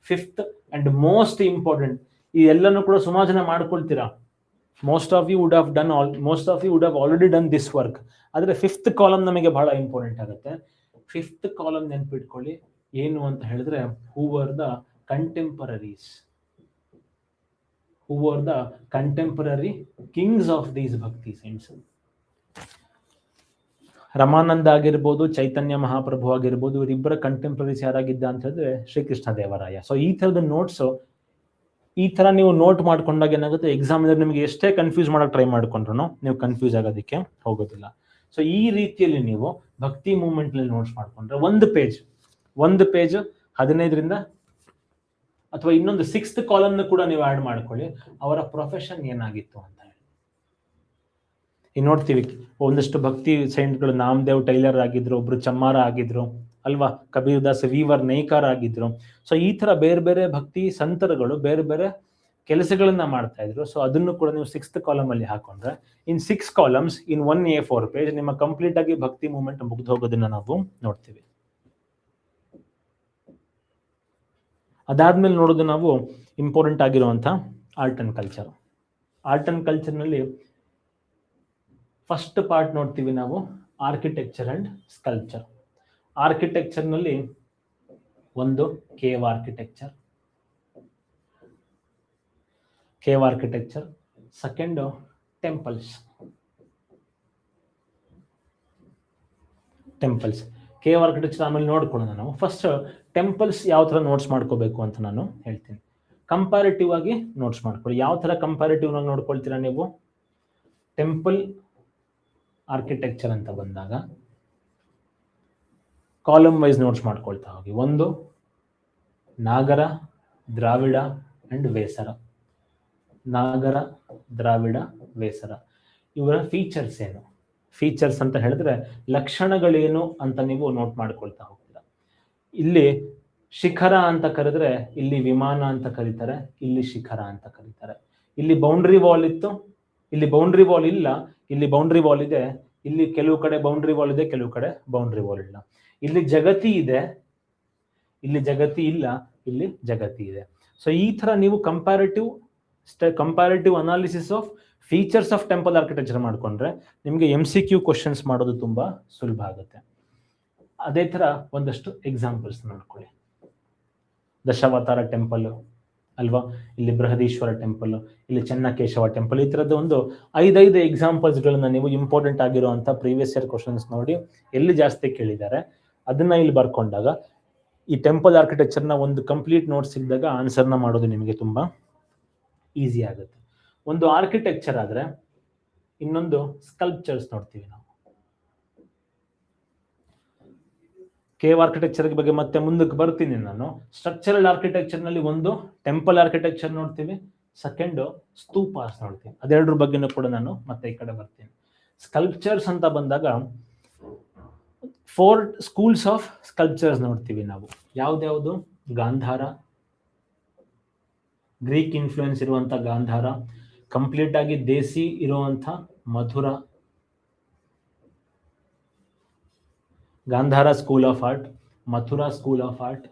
ಫಿಫ್ತ್ ಅಂಡ್ ಮೋಸ್ಟ್ ಇಂಪಾರ್ಟೆಂಟ್, ಈ ಎಲ್ಲನೂ ಕೂಡ ಸುಮಾರು ಜನ ಮಾಡ್ಕೊಳ್ತೀರಾ, most of you would have already done this work. ಆದರೆ ಫಿಫ್ತ್ ಕಾಲಮ್ ನಮಗೆ ಬಹಳ ಇಂಪಾರ್ಟೆಂಟ್ ಆಗುತ್ತೆ. ಫಿಫ್ತ್ ಕಾಲಮ್ ನೆನ್ಪಿಟ್ಕೊಳ್ಳಿ, ಏನು ಅಂತ ಹೇಳಿದ್ರೆ who are the contemporary Kings of these ಭಕ್ತಿ ಸೈಂಟ್ಸ್. ರಮಾನಂದ ಆಗಿರ್ಬೋದು, ಚೈತನ್ಯ ಮಹಾಪ್ರಭು ಆಗಿರ್ಬೋದು, ಇವರಿಬ್ಬರ ಕಂಟೆಂಪರರೀಸ್ ಯಾರಾಗಿದ್ದ ಅಂತ ಹೇಳಿದ್ರೆ ಶ್ರೀಕೃಷ್ಣ ದೇವರಾಯ. ಸೊ ಈ ಥರದ ನೋಟ್ಸ್, ಈ ಥರ ನೀವು ನೋಟ್ ಮಾಡ್ಕೊಂಡಾಗ ಏನಾಗುತ್ತೆ, ಎಕ್ಸಾಮ್ ನಿಮಗೆ ಎಷ್ಟೇ ಕನ್ಫ್ಯೂಸ್ ಮಾಡೋಕೆ ಟ್ರೈ ಮಾಡ್ಕೊಂಡ್ರು ನೀವು ಕನ್ಫ್ಯೂಸ್ ಆಗೋದಕ್ಕೆ ಹೋಗೋದಿಲ್ಲ. ಸೊ ಈ ರೀತಿಯಲ್ಲಿ ನೀವು ಭಕ್ತಿ ಮೂವ್ಮೆಂಟ್ನಲ್ಲಿ ನೋಟ್ಸ್ ಮಾಡ್ಕೊಂಡ್ರೆ ಒಂದು ಪೇಜ್ 15ರಿಂದ ಅಥವಾ ಇನ್ನೊಂದು 6th ಕಾಲಮ್ನ ಕೂಡ ನೀವು ಆ್ಯಡ್ ಮಾಡ್ಕೊಳ್ಳಿ, ಅವರ ಪ್ರೊಫೆಷನ್ ಏನಾಗಿತ್ತು ಅಂತ ಹೇಳಿ. ಈಗ ನೋಡ್ತೀವಿ ಒಂದಷ್ಟು ಭಕ್ತಿ ಸೈಂಟ್ಗಳು, ನಾಮದೇವ್ ಟೈಲರ್ ಆಗಿದ್ರು, ಒಬ್ರು ಚಮ್ಮಾರ ಆಗಿದ್ರು ಅಲ್ವಾ, ಕಬೀರ್ ದಾಸ್ ವೀವರ್ ನೇಕಾರ ಆಗಿದ್ರು. ಸೊ ಈ ತರ ಬೇರೆ ಬೇರೆ ಭಕ್ತಿ ಸಂತರುಗಳು ಬೇರೆ ಬೇರೆ ಕೆಲಸಗಳನ್ನ ಮಾಡ್ತಾ ಇದ್ರು. ಸೊ ಅದನ್ನು ಕೂಡ ನೀವು 6th ಕಾಲಮ್ ಅಲ್ಲಿ ಹಾಕೊಂಡ್ರೆ ಇನ್ 6 ಕಾಲಮ್ಸ್ ಇನ್ 1 A4 ಪೇಜ್ ನಿಮ್ಮ ಕಂಪ್ಲೀಟ್ ಆಗಿ ಭಕ್ತಿ ಮೂವ್ಮೆಂಟ್ ಮುಗಿದು ಹೋಗೋದನ್ನ ನಾವು ನೋಡ್ತೀವಿ. ಅದಾದ್ಮೇಲೆ ನೋಡೋದು ನಾವು ಇಂಪಾರ್ಟೆಂಟ್ ಆಗಿರುವಂಥ art and culture. Art and ಕಲ್ಚರ್ನಲ್ಲಿ ಫಸ್ಟ್ ಪಾರ್ಟ್ ನೋಡ್ತೀವಿ ನಾವು ಆರ್ಕಿಟೆಕ್ಚರ್ ಅಂಡ್ ಸ್ಕಲ್ಪ್ಚರ್. ಆರ್ಕಿಟೆಕ್ಚರ್ನಲ್ಲಿ ಒಂದು cave architecture, second temples. Cave architecture ಆಮೇಲೆ ನೋಡ್ಕೊಳ್ಳೋಣ ನಾವು. ಫಸ್ಟ್ ಟೆಂಪಲ್ಸ್ ಯಾವ ಥರ ನೋಟ್ಸ್ ಮಾಡ್ಕೋಬೇಕು ಅಂತ ನಾನು ಹೇಳ್ತೀನಿ. ಕಂಪ್ಯಾರಿಟಿವ್ ಆಗಿ ನೋಟ್ಸ್ ಮಾಡ್ಕೊಳ್ಳಿ. ಯಾವ ಥರ ಕಂಪ್ಯಾರಿಟಿವ್ ಆಗಿ ನೋಡ್ಕೊಳ್ತೀರಾ ನೀವು? ಟೆಂಪಲ್ ಆರ್ಕಿಟೆಕ್ಚರ್ ಅಂತ ಬಂದಾಗ ಕಾಲಮ್ ವೈಸ್ ನೋಟ್ಸ್ ಮಾಡ್ಕೊಳ್ತಾ ಹೋಗಿ. ಒಂದು ನಾಗರ, ದ್ರಾವಿಡ ಅಂಡ್ ವೇಸರ. ನಾಗರ, ದ್ರಾವಿಡ, ವೇಸರ ಇವರ ಫೀಚರ್ಸ್ ಏನು? ಫೀಚರ್ಸ್ ಅಂತ ಹೇಳಿದ್ರೆ ಲಕ್ಷಣಗಳೇನು ಅಂತ ನೀವು ನೋಟ್ ಮಾಡ್ಕೊಳ್ತಾ ಹೋಗ್ತೀರಾ. ಇಲ್ಲಿ ಶಿಖರ ಅಂತ ಕರೆದ್ರೆ ಇಲ್ಲಿ ವಿಮಾನ ಅಂತ ಕರೀತಾರೆ, ಇಲ್ಲಿ ಶಿಖರ ಅಂತ ಕರೀತಾರೆ. ಇಲ್ಲಿ ಬೌಂಡ್ರಿ ವಾಲ್ ಇತ್ತು, ಇಲ್ಲಿ ಬೌಂಡ್ರಿ ವಾಲ್ ಇಲ್ಲ, ಇಲ್ಲಿ ಬೌಂಡ್ರಿ ವಾಲ್ ಇದೆ, ಇಲ್ಲಿ ಕೆಲವು ಕಡೆ ಬೌಂಡ್ರಿ ವಾಲ್ ಇದೆ, ಕೆಲವು ಕಡೆ ಬೌಂಡ್ರಿ ವಾಲ್ ಇಲ್ಲ. ಇಲ್ಲಿ ಜಗತಿ ಇದೆ, ಇಲ್ಲಿ ಜಗತಿ ಇಲ್ಲ, ಇಲ್ಲಿ ಜಗತಿ ಇದೆ. ಸೊ ಈ ತರ ನೀವು comparative analysis of features of temple architecture ಮಾಡ್ಕೊಂಡ್ರೆ ನಿಮಗೆ MCQ ಕ್ವಶನ್ಸ್ ಮಾಡೋದು ತುಂಬಾ ಸುಲಭ ಆಗುತ್ತೆ. ಅದೇ ತರ ಒಂದಷ್ಟು ಎಕ್ಸಾಂಪಲ್ಸ್ ನೋಡ್ಕೊಳ್ಳಿ. ದಶಾವತಾರ ಟೆಂಪಲ್ ಅಲ್ವಾ, ಇಲ್ಲಿ ಬೃಹದೀಶ್ವರ ಟೆಂಪಲ್, ಇಲ್ಲಿ ಚೆನ್ನಕೇಶವ ಟೆಂಪಲ್. ಈ ತರದ ಒಂದು 5 ಎಕ್ಸಾಂಪಲ್ಸ್ಗಳನ್ನ ನೀವು ಇಂಪಾರ್ಟೆಂಟ್ ಆಗಿರುವಂತ ಪ್ರೀವಿಯಸ್ ಇಯರ್ ಕ್ವಶನ್ಸ್ ನೋಡಿ ಎಲ್ಲಿ ಜಾಸ್ತಿ ಕೇಳಿದ್ದಾರೆ ಅದನ್ನ ಇಲ್ಲಿ ಬರ್ಕೊಂಡಾಗ ಈ ಟೆಂಪಲ್ ಆರ್ಕಿಟೆಕ್ಚರ್ನ ಒಂದು ಕಂಪ್ಲೀಟ್ ನೋಟ್ ಸಿಕ್ಕಿದಾಗ ಆನ್ಸರ್ನ ಮಾಡೋದು ನಿಮಗೆ ತುಂಬಾ ಈಸಿ ಆಗುತ್ತೆ. ಒಂದು ಆರ್ಕಿಟೆಕ್ಚರ್ ಆದ್ರೆ ಇನ್ನೊಂದು ಸ್ಕಲ್ಪ್ಚರ್ಸ್ ನೋಡ್ತೀವಿ ನಾವು. ಕೇವ್ ಆರ್ಕಿಟೆಕ್ಚರ್ ಬಗ್ಗೆ ಮತ್ತೆ ಮುಂದಕ್ಕೆ ಬರ್ತೀನಿ ನಾನು. ಸ್ಟ್ರಕ್ಚರಲ್ ಆರ್ಕಿಟೆಕ್ಚರ್ ನಲ್ಲಿ ಒಂದು ಟೆಂಪಲ್ ಆರ್ಕಿಟೆಕ್ಚರ್ ನೋಡ್ತೀವಿ, ಸೆಕೆಂಡ್ ಸ್ತೂಪಾಸ್ ನೋಡ್ತೀವಿ. ಅದೆರಡರ ಬಗ್ಗೆನೂ ಕೂಡ ನಾನು ಮತ್ತೆ ಈ ಕಡೆ ಬರ್ತೀನಿ. ಸ್ಕಲ್ಪ್ಚರ್ಸ್ ಅಂತ ಬಂದಾಗ 4 ಸ್ಕೂಲ್ಸ್ ಆಫ್ ಸ್ಕಲ್ಪ್ಚರ್ಸ್ ನೋಡ್ತೀವಿ ನಾವು. ಯಾವ್ದ್ಯಾವುದು? ಗಾಂಧಾರ, ಗ್ರೀಕ್ ಇನ್ಫ್ಲೂಯೆನ್ಸ್ ಇರುವಂತ ಗಾಂಧಾರ, ಕಂಪ್ಲೀಟ್ ಆಗಿ ದೇಸಿ ಇರುವಂತ Mathura. Gandhara school of art, Mathura school of art,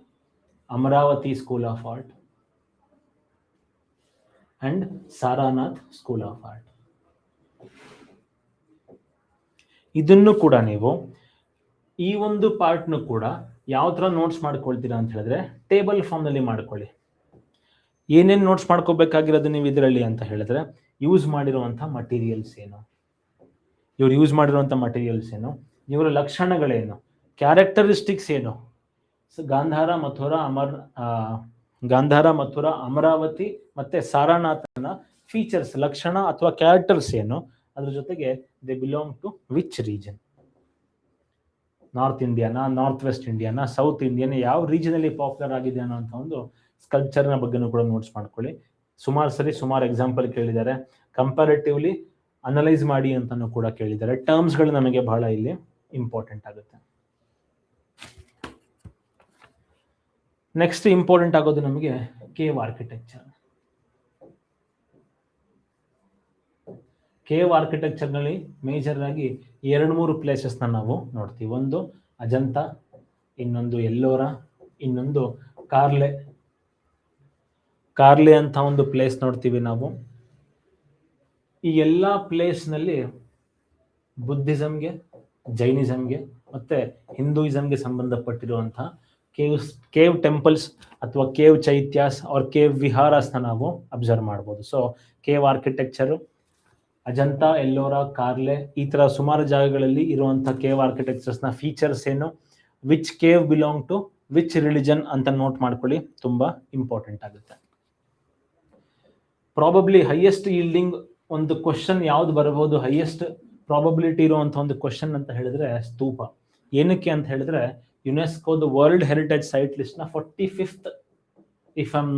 Amravati School of Art and Saranath School of Art. ಇದನ್ನು ಕೂಡ ನೀವು ಈ ಒಂದು ಪಾರ್ಟ್ನು ಕೂಡ ಯಾವ ಥರ ನೋಟ್ಸ್ ಮಾಡ್ಕೊಳ್ತೀರಾ ಅಂತ ಹೇಳಿದ್ರೆ ಟೇಬಲ್ ಫಾರ್ಮ್ನಲ್ಲಿ ಮಾಡ್ಕೊಳ್ಳಿ. ಏನೇನು ನೋಟ್ಸ್ ಮಾಡ್ಕೋಬೇಕಾಗಿರೋದು ನೀವು ಇದರಲ್ಲಿ ಅಂತ ಹೇಳಿದ್ರೆ ಯೂಸ್ ಮಾಡಿರುವಂಥ ಮಟೀರಿಯಲ್ಸ್ ಏನು, ಇವ್ರು ಯೂಸ್ ಮಾಡಿರುವಂಥ ಮಟೀರಿಯಲ್ಸ್ ಏನು, ಇವರ ಲಕ್ಷಣಗಳೇನು, ಕ್ಯಾರೆಕ್ಟರಿಸ್ಟಿಕ್ಸ್ ಏನು, ಗಾಂಧಾರ ಮಥುರಾ ಅಮರಾವತಿ ಮತ್ತೆ ಸಾರನಾಥನ ಫೀಚರ್ಸ್ ಲಕ್ಷಣ ಅಥವಾ ಕ್ಯಾರೆಕ್ಟರ್ಸ್ ಏನು, ಅದ್ರ ಜೊತೆಗೆ they belong to which region, north ಇಂಡಿಯಾನ, ನಾರ್ತ್ ವೆಸ್ಟ್ ಇಂಡಿಯಾನ, ಸೌತ್ ಇಂಡಿಯಾನ, ಯಾವ ರೀಜನಲ್ಲಿ ಪಾಪ್ಯುಲರ್ ಆಗಿದೆ ಅನ್ನೋ ಒಂದು ಸ್ಕಲ್ಪ್ಚರ್ನ ಬಗ್ಗೆನೂ ಕೂಡ ನೋಟ್ಸ್ ಮಾಡ್ಕೊಳ್ಳಿ. ಸುಮಾರು ಎಕ್ಸಾಂಪಲ್ ಕೇಳಿದ್ದಾರೆ, ಕಂಪ್ಯಾರಿಟಿವ್ಲಿ ಅನಲೈಸ್ ಮಾಡಿ ಅಂತಾನು ಕೂಡ ಕೇಳಿದ್ದಾರೆ. ಟರ್ಮ್ಸ್ಗಳು ನಮಗೆ ಬಹಳ ಇಲ್ಲಿ ಇಂಪಾರ್ಟೆಂಟ್ ಆಗುತ್ತೆ. ನೆಕ್ಸ್ಟ್ ಇಂಪಾರ್ಟೆಂಟ್ ಆಗೋದು ನಮಗೆ ಕೇವ್ ಆರ್ಕಿಟೆಕ್ಚರ್. ಕೇವ್ ಆರ್ಕಿಟೆಕ್ಚರ್ನಲ್ಲಿ ಮೇಜರ್ ಆಗಿ 2-3 ಪ್ಲೇಸಸ್ನ ನಾವು ನೋಡ್ತೀವಿ. ಒಂದು ಅಜಂತ, ಇನ್ನೊಂದು ಎಲ್ಲೋರ, ಇನ್ನೊಂದು ಕಾರ್ಲೆ ಅಂತ ಒಂದು ಪ್ಲೇಸ್ ನೋಡ್ತೀವಿ ನಾವು. ಈ ಎಲ್ಲ ಪ್ಲೇಸ್ನಲ್ಲಿ ಬುದ್ಧಿಸಮ್ಗೆ, ಜೈನಿಸಮ್ಗೆ ಮತ್ತೆ ಹಿಂದೂಯಿಸಮ್ಗೆ ಸಂಬಂಧಪಟ್ಟಿರುವಂತಹ ಕೇವ್ ಟೆಂಪಲ್ಸ್ ಅಥವಾ ಕೇವ್ ಚೈತ್ಯಾಸ್ ಅವ್ರ ಕೇವ್ ವಿಹಾರಸ್ನ ನಾವು ಅಬ್ಸರ್ವ್ ಮಾಡ್ಬೋದು. So cave architecture Ajanta, Ellora, Karle ಈ ತರ ಸುಮಾರು ಜಾಗಗಳಲ್ಲಿ ಇರುವಂತಹ ಕೇವ್ ಆರ್ಕಿಟೆಕ್ಚರ್ಸ್ನ ಫೀಚರ್ಸ್ ಏನು, which cave belong to which religion ಅಂತ ನೋಟ್ ಮಾಡ್ಕೊಳ್ಳಿ, ತುಂಬಾ ಇಂಪಾರ್ಟೆಂಟ್ ಆಗುತ್ತೆ. ಪ್ರಾಬಬ್ಲಿ ಹೈಯೆಸ್ಟ್ ಈಲ್ಡಿಂಗ್ ಒಂದು ಕ್ವಶನ್ ಯಾವ್ದು ಬರಬಹುದು, ಹೈಯೆಸ್ಟ್ ಪ್ರಾಬಬಿಲಿಟಿ ಇರುವಂತ ಒಂದು ಕ್ವಶನ್ ಅಂತ ಹೇಳಿದ್ರೆ ಸ್ತೂಪ. ಏನಕ್ಕೆ ಅಂತ ಹೇಳಿದ್ರೆ ಯುನೆಸ್ಕೋದ ವರ್ಲ್ಡ್ ಹೆರಿಟೇಜ್ ಸೈಟ್ ಲಿಸ್ಟ್ ನ 45th, if I am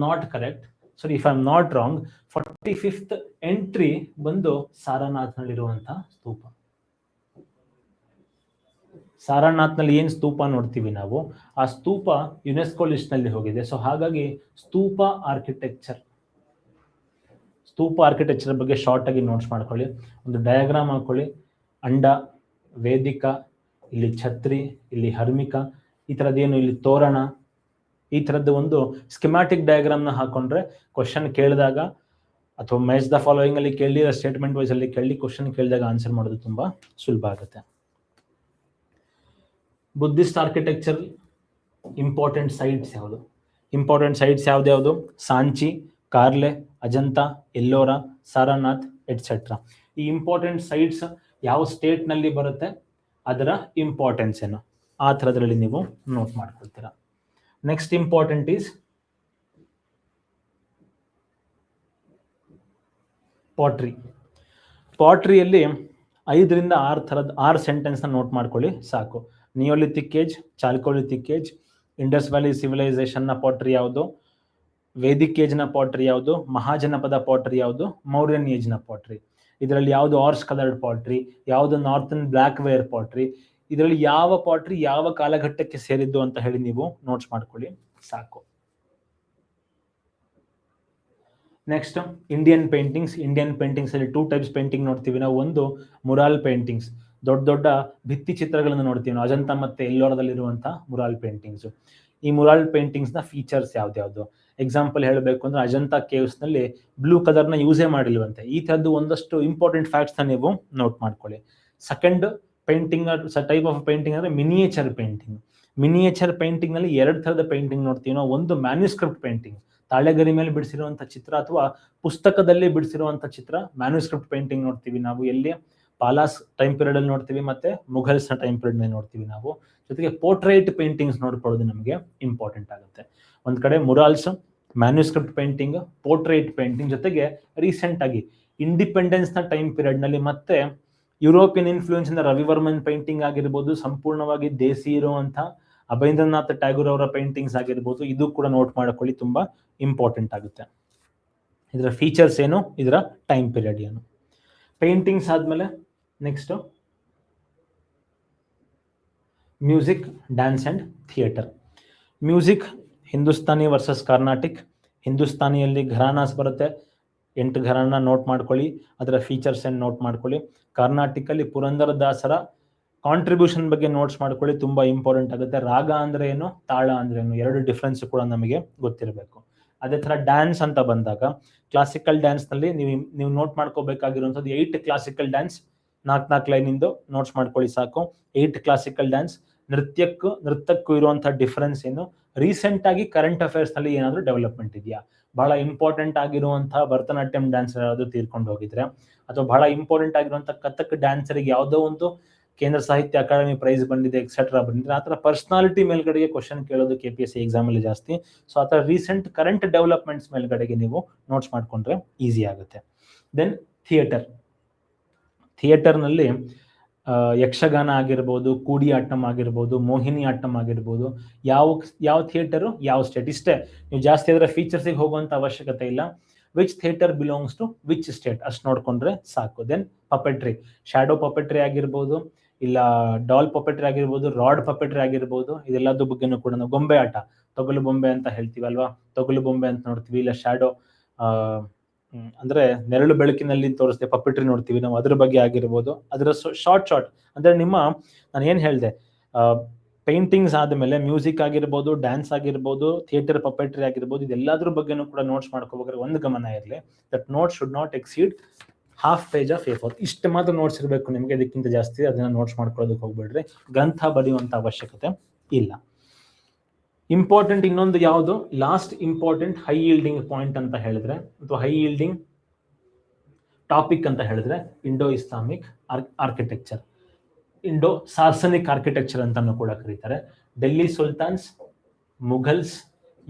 not wrong 45th entry ಬಂದು ಸಾರನಾಥ್ನಲ್ಲಿರುವಂತಹ ಸ್ತೂಪ. ಸಾರನಾಥ್ನಲ್ಲಿ ಏನ್ ಸ್ತೂಪ ನೋಡ್ತೀವಿ ನಾವು, ಆ ಸ್ತೂಪ ಯುನೆಸ್ಕೋ ಲಿಸ್ಟ್ ನಲ್ಲಿ ಹೋಗಿದೆ. ಸೊ ಹಾಗಾಗಿ ಸ್ತೂಪ ಆರ್ಕಿಟೆಕ್ಚರ್ ಬಗ್ಗೆ ಶಾರ್ಟ್ ಆಗಿ ನೋಟ್ಸ್ ಮಾಡ್ಕೊಳ್ಳಿ. ಒಂದು ಡಯಾಗ್ರಾಮ್ ಹಾಕೊಳ್ಳಿ, ಅಂಡ, ವೇದಿಕ, ಇಲ್ಲಿ ಛತ್ರಿ, ಇಲ್ಲಿ ಹರ್ಮಿಕ, ಈ ತರದ್ದೇನು ಇಲ್ಲಿ ತೋರಣ, ಈ ತರದ್ದು ಒಂದು ಸ್ಕಿಮ್ಯಾಟಿಕ್ ಡಯಾಗ್ರಾಮ್ನ ಹಾಕೊಂಡ್ರೆ ಕ್ವಶನ್ ಕೇಳಿದಾಗ ಅಥವಾ ಮ್ಯಾಚ್ ದ ಫಾಲೋಯಿಂಗ್ ಅಲ್ಲಿ ಕೇಳಿ, ಸ್ಟೇಟ್ಮೆಂಟ್ ವೈಸ್ ಅಲ್ಲಿ ಕೇಳಿ ಕ್ವಶನ್ ಕೇಳಿದಾಗ ಆನ್ಸರ್ ಮಾಡೋದು ತುಂಬಾ ಸುಲಭ ಆಗುತ್ತೆ. ಬುದ್ಧಿಸ್ಟ್ ಆರ್ಕಿಟೆಕ್ಚರ್ ಇಂಪಾರ್ಟೆಂಟ್ ಸೈಟ್ಸ್ ಯಾವ್ದು ಸಾಂಚಿ, ಕಾರ್ಲೆ, ಅಜಂತ, ಎಲ್ಲೋರ, ಸಾರನಾಥ್ ಎಟ್ಸೆಟ್ರಾ. ಈ ಇಂಪಾರ್ಟೆಂಟ್ ಸೈಟ್ಸ್ ಯಾವ ಸ್ಟೇಟ್ ನಲ್ಲಿ ಬರುತ್ತೆ, ಅದರ ಇಂಪಾರ್ಟೆನ್ಸ್ ಏನು, ಆ ಥರದ್ರಲ್ಲಿ ನೀವು ನೋಟ್ ಮಾಡ್ಕೊಳ್ತೀರಾ. ನೆಕ್ಸ್ಟ್ ಇಂಪಾರ್ಟೆಂಟ್ ಈಸ್ ಪಾಟ್ರಿಯಲ್ಲಿ 5ರಿಂದ 6 ಸೆಂಟೆನ್ಸ್ನ ನೋಟ್ ಮಾಡ್ಕೊಳ್ಳಿ ಸಾಕು. Neolithic age, chalcolithic age, Indus valley ಸಿವಿಲೈಸೇಷನ್ನ ಪಾಟ್ರಿ ಯಾವುದು, ವೇದಿಕ್ ಏಜ್ನ ಪಾಟ್ರಿ ಯಾವುದು, ಮಹಾಜನಪದ ಪಾಟ್ರಿ ಯಾವುದು, ಮೌರ್ಯನ್ ಏಜ್ನ ಪಾಟ್ರಿ. ಇದರಲ್ಲಿ ಯಾವುದು ಆರ್ಸ್ ಕಲರ್ಡ್ ಪಾಟ್ರಿ, ಯಾವುದು ನಾರ್ತನ್ ಬ್ಲ್ಯಾಕ್ ವೇರ್ ಪಾಟ್ರಿ, ಇದರಲ್ಲಿ ಯಾವ ಪಾಟ್ರಿ ಯಾವ ಕಾಲಘಟ್ಟಕ್ಕೆ ಸೇರಿದ್ದು ಅಂತ ಹೇಳಿ ನೀವು ನೋಟ್ಸ್ ಮಾಡ್ಕೊಳ್ಳಿ ಸಾಕು. ನೆಕ್ಸ್ಟ್ ಇಂಡಿಯನ್ ಪೇಂಟಿಂಗ್ಸ್ ಅಲ್ಲಿ 2 ಟೈಪ್ಸ್ ಪೇಂಟಿಂಗ್ ನೋಡ್ತೀವಿ ನಾವು. ಒಂದು ಮುರಾಲ್ ಪೇಂಟಿಂಗ್ಸ್, ದೊಡ್ಡ ಭಿತ್ತಿ ಚಿತ್ರಗಳನ್ನು ನೋಡ್ತೀವಿ ನಾವು, ಅಜಂತ ಮತ್ತೆ ಎಲ್ಲೋರದಲ್ಲಿರುವಂತಹ ಮುರಾಲ್ ಪೇಂಟಿಂಗ್ಸ್. ಈ ಮುರಾಲ್ ಪೇಂಟಿಂಗ್ಸ್ ನ ಫೀಚರ್ಸ್ ಯಾವ್ದು, ಎಕ್ಸಾಂಪಲ್ ಹೇಳಬೇಕು ಅಂದ್ರೆ ಅಜಂತ ಕೇವ್ಸ್ ನಲ್ಲಿ ಬ್ಲೂ ಕಲರ್ನ ಯೂಸೇ ಮಾಡಿಲ್ವಂತೆ. ಈ ತರದ್ದು ಒಂದಷ್ಟು ಇಂಪಾರ್ಟೆಂಟ್ ಫ್ಯಾಕ್ಟ್ಸ್ ನ ನೀವು ನೋಟ್ ಮಾಡ್ಕೊಳ್ಳಿ. Second painting type of painting ಅಂದ್ರೆ ಮಿನಿಯೇಚರ್ ಪೇಂಟಿಂಗ್ ನಲ್ಲಿ 2 ಥರದ ಪೇಂಟಿಂಗ್ ನೋಡ್ತೀವಿ ನಾವು. ಒಂದು ಮ್ಯಾನ್ಯುಸ್ಕ್ರಿಪ್ಟ್ ಪೇಂಟಿಂಗ್, ತಾಳೆಗರಿ ಮೇಲೆ ಬಿಡಿಸಿರುವಂತಹ ಚಿತ್ರ ಅಥವಾ ಪುಸ್ತಕದಲ್ಲಿ ಬಿಡಿಸಿರುವಂತಹ ಚಿತ್ರ, ಮ್ಯಾನ್ಯುಸ್ಕ್ರಿಪ್ಟ್ ಪೇಂಟಿಂಗ್ ನೋಡ್ತೀವಿ ನಾವು. ಎಲ್ಲಿ ಪಾಲಾಸ್ ಟೈಮ್ ಪೀರಿಯಡ್ ಅಲ್ಲಿ ನೋಡ್ತೀವಿ, ಮತ್ತೆ ಮುಘಲ್ಸ್ ನ ಟೈಮ್ ಪೀರಿಯಡ್ ನಲ್ಲಿ ನೋಡ್ತೀವಿ ನಾವು. ಜೊತೆಗೆ ಪೋರ್ಟ್ರೈಟ್ ಪೇಂಟಿಂಗ್ಸ್ ನೋಡ್ಕೊಳ್ಳೋದು ನಮಗೆ ಇಂಪಾರ್ಟೆಂಟ್ ಆಗುತ್ತೆ. ಒಂದ್ ಕಡೆ ಮುರಾಲ್ಸ್, ಮ್ಯಾನ್ಯುಸ್ಕ್ರಿಪ್ಟ್ ಪೇಂಟಿಂಗ್, ಪೋರ್ಟ್ರೈಟ್ ಪೇಂಟಿಂಗ್, ಜೊತೆಗೆ ರೀಸೆಂಟ್ ಆಗಿ ಇಂಡಿಪೆಂಡೆನ್ಸ್ ನ ಟೈಮ್ ಪೀರಿಯಡ್ ನಲ್ಲಿ ಮತ್ತೆ ಯುರೋಪಿಯನ್ ಇನ್ಫ್ಲೂಯೆನ್ಸ್ ಇಂದ ರವಿವರ್ಮನ್ ಪೇಂಟಿಂಗ್ ಆಗಿರ್ಬೋದು, ಸಂಪೂರ್ಣವಾಗಿ ದೇಸಿ ಇರುವಂತಹ ಅಭೇಂದ್ರನಾಥ್ ಟ್ಯಾಗೂರ್ ಅವರ ಪೇಂಟಿಂಗ್ಸ್ ಆಗಿರ್ಬೋದು, ಇದು ಕೂಡ ನೋಟ್ ಮಾಡ್ಕೊಳ್ಳಿ, ತುಂಬಾ ಇಂಪಾರ್ಟೆಂಟ್ ಆಗುತ್ತೆ. ಇದರ ಫೀಚರ್ಸ್ ಏನು, ಇದರ ಟೈಮ್ ಪೀರಿಯಡ್ ಏನು. ಪೇಂಟಿಂಗ್ಸ್ ಆದ್ಮೇಲೆ next music, dance and theatre. Music Hindustani versus Carnatic. ಹಿಂದೂಸ್ತಾನಿಯಲ್ಲಿ ಘರಾನಾಸ್ ಬರುತ್ತೆ, 8 ಘರಾನ ನೋಟ್ ಮಾಡ್ಕೊಳ್ಳಿ, ಅದರ ಫೀಚರ್ಸ್ ಏನು ನೋಟ್ ಮಾಡ್ಕೊಳ್ಳಿ. ಕರ್ನಾಟಿಕಲ್ಲಿ ಪುರಂದರದಾಸರ ಕಾಂಟ್ರಿಬ್ಯೂಷನ್ ಬಗ್ಗೆ ನೋಟ್ಸ್ ಮಾಡ್ಕೊಳ್ಳಿ, ತುಂಬಾ ಇಂಪಾರ್ಟೆಂಟ್ ಆಗುತ್ತೆ. ರಾಗ ಅಂದ್ರೆ ಏನು, ತಾಳ ಅಂದ್ರೆ ಏನು, ಎರಡು ಡಿಫ್ರೆನ್ಸ್ ಕೂಡ ನಮಗೆ ಗೊತ್ತಿರಬೇಕು. ಅದೇ ತರ ಡ್ಯಾನ್ಸ್ ಅಂತ ಬಂದಾಗ ಕ್ಲಾಸಿಕಲ್ ಡ್ಯಾನ್ಸ್ ನಲ್ಲಿ ನೀವು ನೋಟ್ ಮಾಡ್ಕೋಬೇಕಾಗಿರುವಂಥದ್ದು 8 ಕ್ಲಾಸಿಕಲ್ ಡ್ಯಾನ್ಸ್, 4 ಲೈನ್ ಇಂದು ನೋಟ್ಸ್ ಮಾಡ್ಕೊಳ್ಳಿ ಸಾಕು. 8 ಕ್ಲಾಸಿಕಲ್ ಡ್ಯಾನ್ಸ್. ನೃತ್ಯಕ್ಕೂ ಇರುವಂತಹ ಡಿಫರೆನ್ಸ್ ಏನು, ರೀಸೆಂಟ್ ಆಗಿ ಕರೆಂಟ್ ಅಫೇರ್ಸ್ ನಲ್ಲಿ ಏನಾದ್ರು ಡೆವಲಪ್ಮೆಂಟ್ ಇದೆಯಾ, ಬಹಳ ಇಂಪಾರ್ಟೆಂಟ್ ಆಗಿರುವಂತಹ ಭರತನಾಟ್ಯಂ ಡ್ಯಾನ್ಸರ್ ಯಾರಾದ್ರು ತೀರ್ಕೊಂಡು ಹೋಗಿದ್ರೆ, ಅಥವಾ ಬಹಳ ಇಂಪಾರ್ಟೆಂಟ್ ಆಗಿರುವಂತಹ ಕಥಕ್ ಡ್ಯಾನ್ಸರ್ಗೆ ಯಾವುದೋ ಒಂದು ಕೇಂದ್ರ ಸಾಹಿತ್ಯ ಅಕಾಡೆಮಿ ಪ್ರೈಸ್ ಬಂದಿದೆ ಎಕ್ಸೆಟ್ರಾ ಬಂದಿದ್ರೆ, ಆತರ ಪರ್ಸನಾಲಿಟಿ ಮೇಲ್ಗಡೆಗೆ ಕ್ವಶನ್ ಕೇಳೋದು KPSC ಎಕ್ಸಾಮ್ ಅಲ್ಲಿ ಜಾಸ್ತಿ. ಸೊ ಆತರ ರೀಸೆಂಟ್ ಕರೆಂಟ್ ಡೆವಲಪ್ಮೆಂಟ್ಸ್ ಮೇಲ್ಗಡೆಗೆ ನೀವು ನೋಟ್ಸ್ ಮಾಡ್ಕೊಂಡ್ರೆ ಈಸಿ ಆಗುತ್ತೆ. ದೆನ್ ಥಿಯೇಟರ್ ನಲ್ಲಿ ಯಕ್ಷಗಾನ ಆಗಿರ್ಬೋದು, ಕೂಡಿಯಾಟ್ಟಂ ಆಗಿರ್ಬೋದು, ಮೋಹಿನಿ ಆಟ್ಟಂ ಆಗಿರ್ಬೋದು, ಯಾವ ಥಿಯೇಟರು ಯಾವ ಸ್ಟೇಟ್, ಇಷ್ಟೇ. ನೀವು ಜಾಸ್ತಿ ಅದರ ಫೀಚರ್ಸಿಗೆ ಹೋಗುವಂತ ಅವಶ್ಯಕತೆ ಇಲ್ಲ. Which theatre belongs to which state ಅಷ್ಟು ನೋಡ್ಕೊಂಡ್ರೆ ಸಾಕು. ದೆನ್ ಪಪೆಟ್ರಿ, ಶ್ಯಾಡೋ ಪಪೆಟ್ರಿ ಆಗಿರ್ಬೋದು, ಇಲ್ಲ ಡಾಲ್ ಪಪೆಟ್ರಿ ಆಗಿರ್ಬೋದು, ರಾಡ್ ಪಪೆಟ್ರಿ ಆಗಿರ್ಬೋದು, ಇದೆಲ್ಲದ್ರ ಬಗ್ಗೆನೂ ಕೂಡ ನಾವು ಗೊಂಬೆ ಆಟ, ತೊಗಲು ಬೊಂಬೆ ಅಂತ ಹೇಳ್ತೀವಿ ಅಲ್ವಾ, ತೊಗಲು ಬೊಂಬೆ ಅಂತ ನೋಡ್ತೀವಿ. ಇಲ್ಲ ಶ್ಯಾಡೋ ಅಂದ್ರೆ ನೆರಳು ಬೆಳಕಿನಲ್ಲಿ ತೋರಿಸ್ತೇವೆ ಪಪೆಟ್ರಿ ನೋಡ್ತೀವಿ ನಾವು, ಅದ್ರ ಬಗ್ಗೆ ಆಗಿರ್ಬೋದು. ಅದರ ಶಾರ್ಟ್ ಅಂದ್ರೆ ನಾನು ಏನ್ ಹೇಳ್ದೆ, ಪೇಂಟಿಂಗ್ಸ್ ಆದ್ಮೇಲೆ ಮ್ಯೂಸಿಕ್ ಆಗಿರ್ಬೋದು, ಡ್ಯಾನ್ಸ್ ಆಗಿರ್ಬೋದು, ಥಿಯೇಟರ್ ಪಪೆಟ್ರಿ ಆಗಿರ್ಬೋದು, ಇದೆಲ್ಲದ್ರ ಬಗ್ಗೆನೂ ಕೂಡ ನೋಟ್ಸ್ ಮಾಡ್ಕೋಬೇಕಾದ್ರೆ ಒಂದು ಗಮನ ಇರಲಿ, that note should not exceed half page of A4. ಇಷ್ಟು ಮಾತ್ರ ನೋಟ್ಸ್ ಇರಬೇಕು ನಿಮಗೆ, ಇದಕ್ಕಿಂತ ಜಾಸ್ತಿ ಅದನ್ನ ನೋಟ್ಸ್ ಮಾಡ್ಕೊಳ್ಳೋದಕ್ಕೆ ಹೋಗ್ಬೇಡ್ರಿ. ಗ್ರಂಥ ಬರೆಯುವಂತ ಅವಶ್ಯಕತೆ ಇಲ್ಲ. ಇಂಪಾರ್ಟೆಂಟ್ ಇನ್ನೊಂದು ಯಾವುದು, last important high yielding point ಅಂತ ಹೇಳಿದ್ರೆ, ಅಥವಾ ಹೈ ಯೀಲ್ಡಿಂಗ್ ಟಾಪಿಕ್ ಅಂತ ಹೇಳಿದ್ರೆ, Indo Islamic architecture, Indo Saracenic architecture ಅಂತಾನು ಕೂಡ ಕರೀತಾರೆ. ಡೆಲ್ಲಿ ಸುಲ್ತಾನ್ಸ್, ಮುಘಲ್ಸ್,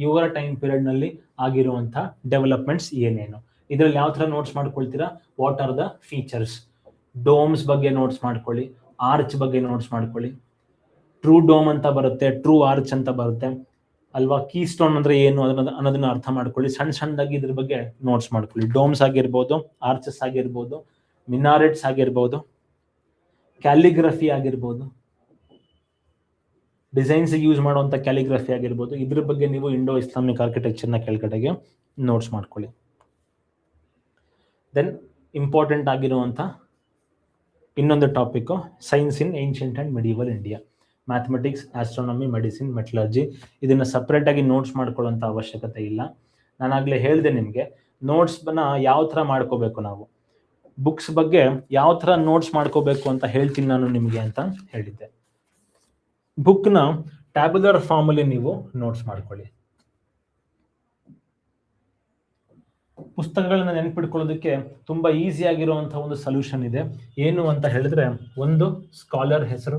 ಇವರ ಟೈಮ್ ಪೀರಿಯಡ್ ನಲ್ಲಿ ಆಗಿರುವಂತಹ ಡೆವಲಪ್ಮೆಂಟ್ಸ್ ಏನೇನು, ಇದ್ರಲ್ಲಿ ಯಾವ ತರ ನೋಟ್ಸ್ ಮಾಡ್ಕೊಳ್ತೀರಾ, what are the features, domes ಬಗ್ಗೆ ನೋಟ್ಸ್ ಮಾಡ್ಕೊಳ್ಳಿ, ಆರ್ಚ್ ಬಗ್ಗೆ ನೋಟ್ಸ್ ಮಾಡ್ಕೊಳ್ಳಿ. ಟ್ರೂ ಡೋಮ್ ಅಂತ ಬರುತ್ತೆ, ಟ್ರೂ ಆರ್ಚ್ ಅಂತ ಬರುತ್ತೆ ಅಲ್ವಾ, ಕೀ ಸ್ಟೋನ್ ಅಂದ್ರೆ ಏನು ಅನ್ನೋದನ್ನ ಅರ್ಥ ಮಾಡ್ಕೊಳ್ಳಿ. ಸಣ್ಣದಾಗಿ ಇದ್ರ ಬಗ್ಗೆ ನೋಟ್ಸ್ ಮಾಡ್ಕೊಳ್ಳಿ. ಡೋಮ್ಸ್ ಆಗಿರ್ಬೋದು, ಆರ್ಚಸ್ ಆಗಿರ್ಬೋದು, ಮಿನಾರೆಟ್ಸ್ ಆಗಿರ್ಬೋದು, ಕ್ಯಾಲಿಗ್ರಫಿ ಆಗಿರ್ಬೋದು, ಡಿಸೈನ್ಸ್ ಯೂಸ್ ಮಾಡುವಂತ ಕ್ಯಾಲಿಗ್ರಫಿ ಆಗಿರ್ಬೋದು, ಇದ್ರ ಬಗ್ಗೆ ನೀವು ಇಂಡೋ ಇಸ್ಲಾಮಿಕ್ ಆರ್ಕಿಟೆಕ್ಚರ್ನ ಕೆಳಗಡೆಗೆ ನೋಟ್ಸ್ ಮಾಡ್ಕೊಳ್ಳಿ. ದೆನ್ ಇಂಪಾರ್ಟೆಂಟ್ ಆಗಿರುವಂತ ಇನ್ನೊಂದು topic, science in ancient and medieval India, mathematics, astronomy, medicine, metallurgy. ಇದನ್ನ ಸಪ್ರೇಟ್ ಆಗಿ ನೋಟ್ಸ್ ಮಾಡ್ಕೊಳ್ಳುವಂತ ಅವಶ್ಯಕತೆ ಇಲ್ಲ. ನಾನಾಗ್ಲೇ ಹೇಳಿದೆ ನಿಮ್ಗೆ ನೋಟ್ಸ್ ಯಾವ ತರ ಮಾಡ್ಕೋಬೇಕು, ನಾವು ಬುಕ್ಸ್ ಬಗ್ಗೆ ಯಾವ ತರ ನೋಟ್ಸ್ ಮಾಡ್ಕೋಬೇಕು ಅಂತ ಹೇಳ್ತೀನಿ ನಾನು ನಿಮ್ಗೆ ಅಂತ ಹೇಳಿದ್ದೆ. ಬುಕ್ನ ಟ್ಯಾಬ್ಯುಲರ್ ಫಾರ್ಮ್ ಅಲ್ಲಿ ನೀವು ನೋಟ್ಸ್ ಮಾಡ್ಕೊಳ್ಳಿ. ಪುಸ್ತಕಗಳನ್ನ ನೆನಪಿಟ್ಕೊಳ್ಳೋದಕ್ಕೆ ತುಂಬಾ ಈಸಿ ಆಗಿರುವಂತಹ ಒಂದು ಸೊಲ್ಯೂಷನ್ ಇದೆ. ಏನು ಅಂತ ಹೇಳಿದ್ರೆ, ಒಂದು ಸ್ಕಾಲರ್ ಹೆಸರು,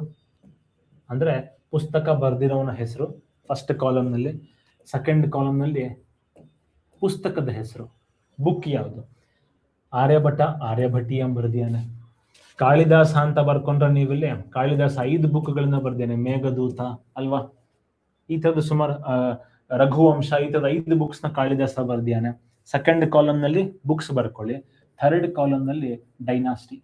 ಅಂದ್ರೆ ಪುಸ್ತಕ ಬರ್ದಿರೋನ ಹೆಸರು ಫಸ್ಟ್ ಕಾಲಮ್ ನಲ್ಲಿ, ಸೆಕೆಂಡ್ ಕಾಲಮ್ ನಲ್ಲಿ ಪುಸ್ತಕದ ಹೆಸರು, ಬುಕ್ ಯಾವುದು, ಆರ್ಯಭಟಿ ಎಂಬ ಬರ್ದಿಯಾನೆ. ಕಾಳಿದಾಸ ಅಂತ ಬರ್ಕೊಂಡ್ರೆ ನೀವಿಲ್ಲಿ ಕಾಳಿದಾಸ 5 ಬುಕ್ಗಳನ್ನ ಬರ್ದೇನೆ, ಮೇಘದೂತ ಅಲ್ವಾ, ಈ ತರದ ಸುಮಾರು, ರಘುವಂಶ, ಈ ತರದ 5 ಬುಕ್ಸ್ ನ ಕಾಳಿದಾಸ ಬರ್ದಿಯಾನೆ. ಸೆಕೆಂಡ್ ಕಾಲಮ್ ನಲ್ಲಿ ಬುಕ್ಸ್ ಬರ್ಕೊಳ್ಳಿ. ಥರ್ಡ್ ಕಾಲಮ್ ನಲ್ಲಿ ಡೈನಾಸ್ಟಿ,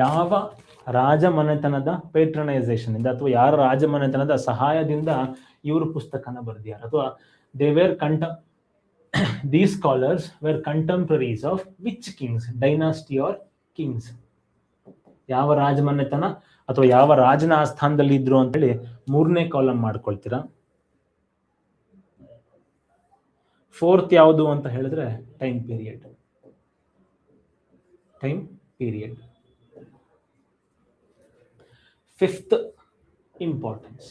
ಯಾವ ರಾಜಮನೆತನದ ಪೇಟ್ರನೈಸೇಷನ್ ಇಂದ ಅಥವಾ ಯಾರ ರಾಜಮನೆತನದ ಸಹಾಯದಿಂದ ಇವರು ಪುಸ್ತಕನ ಬರ್ದಿಯಾರ, ಅಥವಾ these scholars were contemporaries of which kings, dynasty or kings. ಯಾವ ರಾಜಮನೆತನ ಅಥವಾ ಯಾವ ರಾಜನ ಆಸ್ಥಾನದಲ್ಲಿ ಇದ್ರು ಅಂತೇಳಿ 3ನೇ ಕಾಲಮ್ ಮಾಡ್ಕೊಳ್ತೀರಾ. ಫೋರ್ತ್ ಯಾವುದು ಅಂತ ಹೇಳಿದ್ರೆ time period. Fifth importance.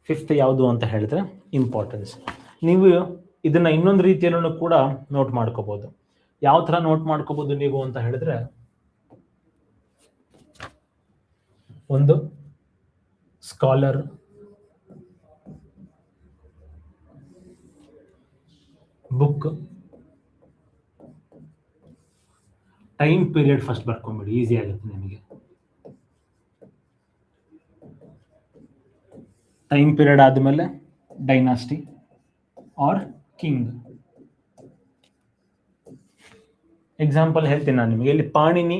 Fifth ಯಾವುದು ಅಂತ ಹೇಳಿದ್ರೆ ಇಂಪಾರ್ಟೆನ್ಸ್. ನೀವು ಇದನ್ನ ಇನ್ನೊಂದು ರೀತಿಯಲ್ಲೂ ಕೂಡ ನೋಟ್ ಮಾಡ್ಕೋಬಹುದು. ಯಾವ ತರ ನೋಟ್ ಮಾಡ್ಕೋಬಹುದು ನೀವು ಅಂತ ಹೇಳಿದ್ರೆ, ಒಂದು scholar, book, time period first ಬರ್ಕೊಂಡ್ಬಿಡಿ, ಈಸಿ ಆಗುತ್ತೆ ನಿಮಗೆ. ಟೈಮ್ ಪೀರಿಯಡ್ ಆದ್ಮೇಲೆ ಡೈನಾಸ್ಟಿ ಆರ್ ಕಿಂಗ್. ಎಕ್ಸಾಂಪಲ್ ಹೇಳ್ತೀನಿ ನಾನು ನಿಮಗೆ. ಇಲ್ಲಿ ಪಾಣಿನಿ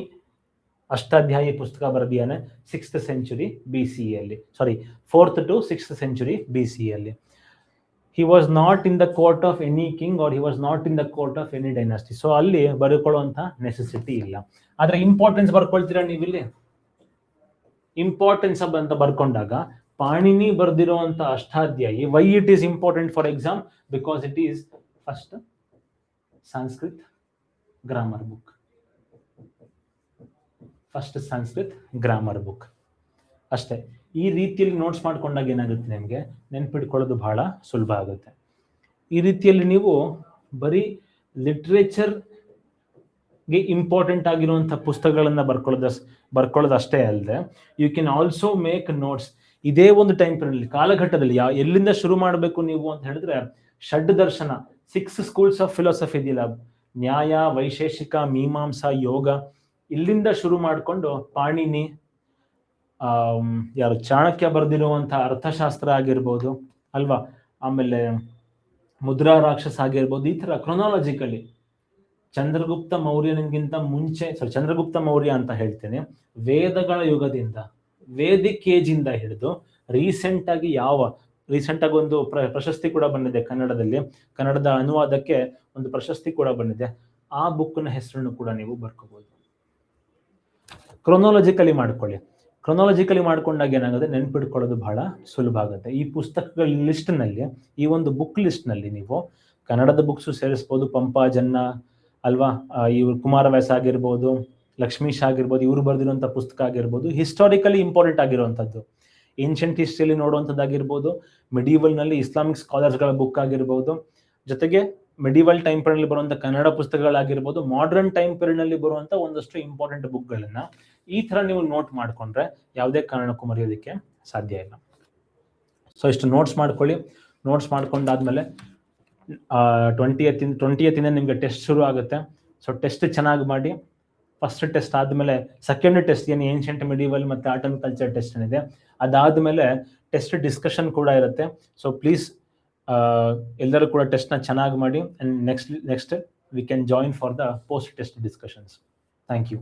ಅಷ್ಟಾಧ್ಯಾಯಿ ಪುಸ್ತಕ ಬರೆದಿಯಾನೆ 6th century BCE ಅಲ್ಲಿ, ಸಾರಿ 4th to 6th century BCE ಅಲ್ಲಿ. he was not in the court of any king or he was not in the court of any dynasty. So ಅಲ್ಲಿ ಬರ್ಕೊಳ್ಳುವಂತ necessity ಇಲ್ಲ. ಆದ್ರೆ ಇಂಪಾರ್ಟೆನ್ಸ್ ಬರ್ಕೊಳ್ತೀರಾ ನೀವು ಇಲ್ಲಿ? ಇಂಪಾರ್ಟೆನ್ಸ್ ಅಂತ ಬರ್ಕೊಂಡಾಗ ಪಾಣಿನಿ ಬರ್ದಿರುವಂತ Ashtadhyayi, why it is important for exam? Because it is first Sanskrit grammar book. First Sanskrit grammar book ಅಷ್ಟೇ. ಈ ರೀತಿಯಲ್ಲಿ ನೋಟ್ಸ್ ಮಾಡ್ಕೊಂಡಾಗ ಏನಾಗುತ್ತೆ, ನಿಮಗೆ ನೆನ್ಪಿಟ್ಕೊಳ್ಳೋದು ಬಹಳ ಸುಲಭ ಆಗುತ್ತೆ. ಈ ರೀತಿಯಲ್ಲಿ ನೀವು ಬರೀ ಲಿಟ್ರೇಚರ್ಗೆ ಇಂಪಾರ್ಟೆಂಟ್ ಆಗಿರುವಂಥ ಪುಸ್ತಕಗಳನ್ನ ಬರ್ಕೊಳ್ಳೋದು ಅಷ್ಟೇ ಅಲ್ಲದೆ, you can also make notes. ಇದೇ ಒಂದು ಟೈಮ್ ಪೀರಿಯಡ್ ಕಾಲಘಟ್ಟದಲ್ಲಿ ಎಲ್ಲಿಂದ ಶುರು ಮಾಡಬೇಕು ನೀವು ಅಂತ ಹೇಳಿದ್ರೆ, ಷಡ್ ದರ್ಶನ 6 ಸ್ಕೂಲ್ಸ್ ಆಫ್ ಫಿಲಾಸಫಿ ಇದೆಯಲ್ಲ, ನ್ಯಾಯ, ವೈಶೇಷಿಕ, ಮೀಮಾಂಸಾ, ಯೋಗ, ಇಲ್ಲಿಂದ ಶುರು ಮಾಡಿಕೊಂಡು ಪಾಣಿನಿ, ಯಾರು ಚಾಣಕ್ಯ ಬರೆದಿರುವಂತಹ ಅರ್ಥಶಾಸ್ತ್ರ ಆಗಿರ್ಬೋದು ಅಲ್ವಾ, ಆಮೇಲೆ ಮುದ್ರಾ ರಾಕ್ಷಸ ಆಗಿರ್ಬೋದು, ಈ ತರ ಕ್ರೊನಾಲಜಿಕಲಿ ಚಂದ್ರಗುಪ್ತ ಮೌರ್ಯನಿಗಿಂತ ಮುಂಚೆ, ಚಂದ್ರಗುಪ್ತ ಮೌರ್ಯ ಅಂತ ಹೇಳ್ತೇನೆ, ವೇದಗಳ ಯುಗದಿಂದ, ವೇದಿಕ್ ಏಜ್ ಇಂದ ಹಿಡಿದು ರೀಸೆಂಟ್ ಆಗಿ ಒಂದು ಪ್ರಶಸ್ತಿ ಕೂಡ ಬಂದಿದೆ ಕನ್ನಡದಲ್ಲಿ, ಕನ್ನಡದ ಅನುವಾದಕ್ಕೆ ಒಂದು ಪ್ರಶಸ್ತಿ ಕೂಡ ಬಂದಿದೆ. ಆ ಬುಕ್ನ ಹೆಸರನ್ನು ಕೂಡ ನೀವು ಬರ್ಕೋಬಹುದು. ಕ್ರೊನಾಲಜಿಕಲಿ ಮಾಡ್ಕೊಳ್ಳಿ. ಕ್ರೊನಾಲಜಿಕಲಿ ಮಾಡ್ಕೊಂಡಾಗ ಏನಾಗುತ್ತೆ, ನೆನ್ಪಿಟ್ಕೊಳ್ಳೋದು ಬಹಳ ಸುಲಭ ಆಗುತ್ತೆ. ಈ ಪುಸ್ತಕಗಳ ಲಿಸ್ಟ್ ನಲ್ಲಿ, ಈ ಒಂದು ಬುಕ್ ಲಿಸ್ಟ್ ನಲ್ಲಿ ನೀವು ಕನ್ನಡದ ಬುಕ್ಸ್ ಸೇರಿಸ್ಬೋದು, ಪಂಪ, ಜನ್ನ ಅಲ್ವಾ, ಇವ್ರು ಕುಮಾರವ್ಯಾಸ ಆಗಿರ್ಬೋದು, ಲಕ್ಷ್ಮೀಶ್ ಆಗಿರ್ಬೋದು, ಇವರು ಬರೆದಿರುವಂಥ ಪುಸ್ತಕ ಆಗಿರ್ಬೋದು, ಹಿಸ್ಟಾರಿಕಲಿ ಇಂಪಾರ್ಟೆಂಟ್ ಆಗಿರುವಂಥದ್ದು, ಏನ್ಷಿಯಂಟ್ ಹಿಸ್ಟ್ರಿಯಲ್ಲಿ ನೋಡುವಂಥದ್ದಾಗಿರ್ಬೋದು, ಮೆಡಿವಲ್ ನಲ್ಲಿ ಇಸ್ಲಾಮಿಕ್ ಸ್ಕಾಲರ್ಸ್ಗಳ ಬುಕ್ ಆಗಿರ್ಬೋದು, ಜೊತೆಗೆ ಮೆಡಿವಲ್ ಟೈಮ್ ಪೀರಿಯಡ್ ನಲ್ಲಿ ಬರುವಂಥ ಕನ್ನಡ ಪುಸ್ತಕಗಳಾಗಿರ್ಬೋದು, ಮಾಡರ್ನ್ ಟೈಮ್ ಪೀರಿಯಡ್ ನಲ್ಲಿ ಬರುವಂಥ ಒಂದಷ್ಟು ಇಂಪಾರ್ಟೆಂಟ್ ಬುಕ್ಗಳನ್ನ ಈ ತರ ನೀವು ನೋಟ್ ಮಾಡ್ಕೊಂಡ್ರೆ ಯಾವುದೇ ಕಾರಣಕ್ಕೂ ಮರೆಯೋದಕ್ಕೆ ಸಾಧ್ಯ ಇಲ್ಲ. ಸೊ ಇಷ್ಟು ನೋಟ್ಸ್ ಮಾಡ್ಕೊಳ್ಳಿ. ನೋಟ್ಸ್ ಮಾಡ್ಕೊಂಡಾದ್ಮೇಲೆ 20th ನಿಮ್ಗೆ ಟೆಸ್ಟ್ ಶುರು ಆಗುತ್ತೆ. ಸೊ ಟೆಸ್ಟ್ ಚೆನ್ನಾಗಿ ಮಾಡಿ. ಫಸ್ಟ್ ಟೆಸ್ಟ್ ಆದ್ಮೇಲೆ ಸೆಕೆಂಡ್ ಟೆಸ್ಟ್ ಏನು ಏನ್ಷಿಯಂಟ್, ಮಿಡಿವಲ್ ಮತ್ತೆ ಆರ್ಟ್ ಅಂಡ್ ಕಲ್ಚರ್ ಟೆಸ್ಟ್ ಏನಿದೆ, ಅದಾದ್ಮೇಲೆ ಟೆಸ್ಟ್ ಡಿಸ್ಕಷನ್ ಕೂಡ ಇರುತ್ತೆ. ಸೊ ಪ್ಲೀಸ್ ಎಲ್ಲರೂ ಕೂಡ ಟೆಸ್ಟ್ ನ ಚೆನ್ನಾಗಿ ಮಾಡಿ. And next we can join for the post test discussions. Thank you.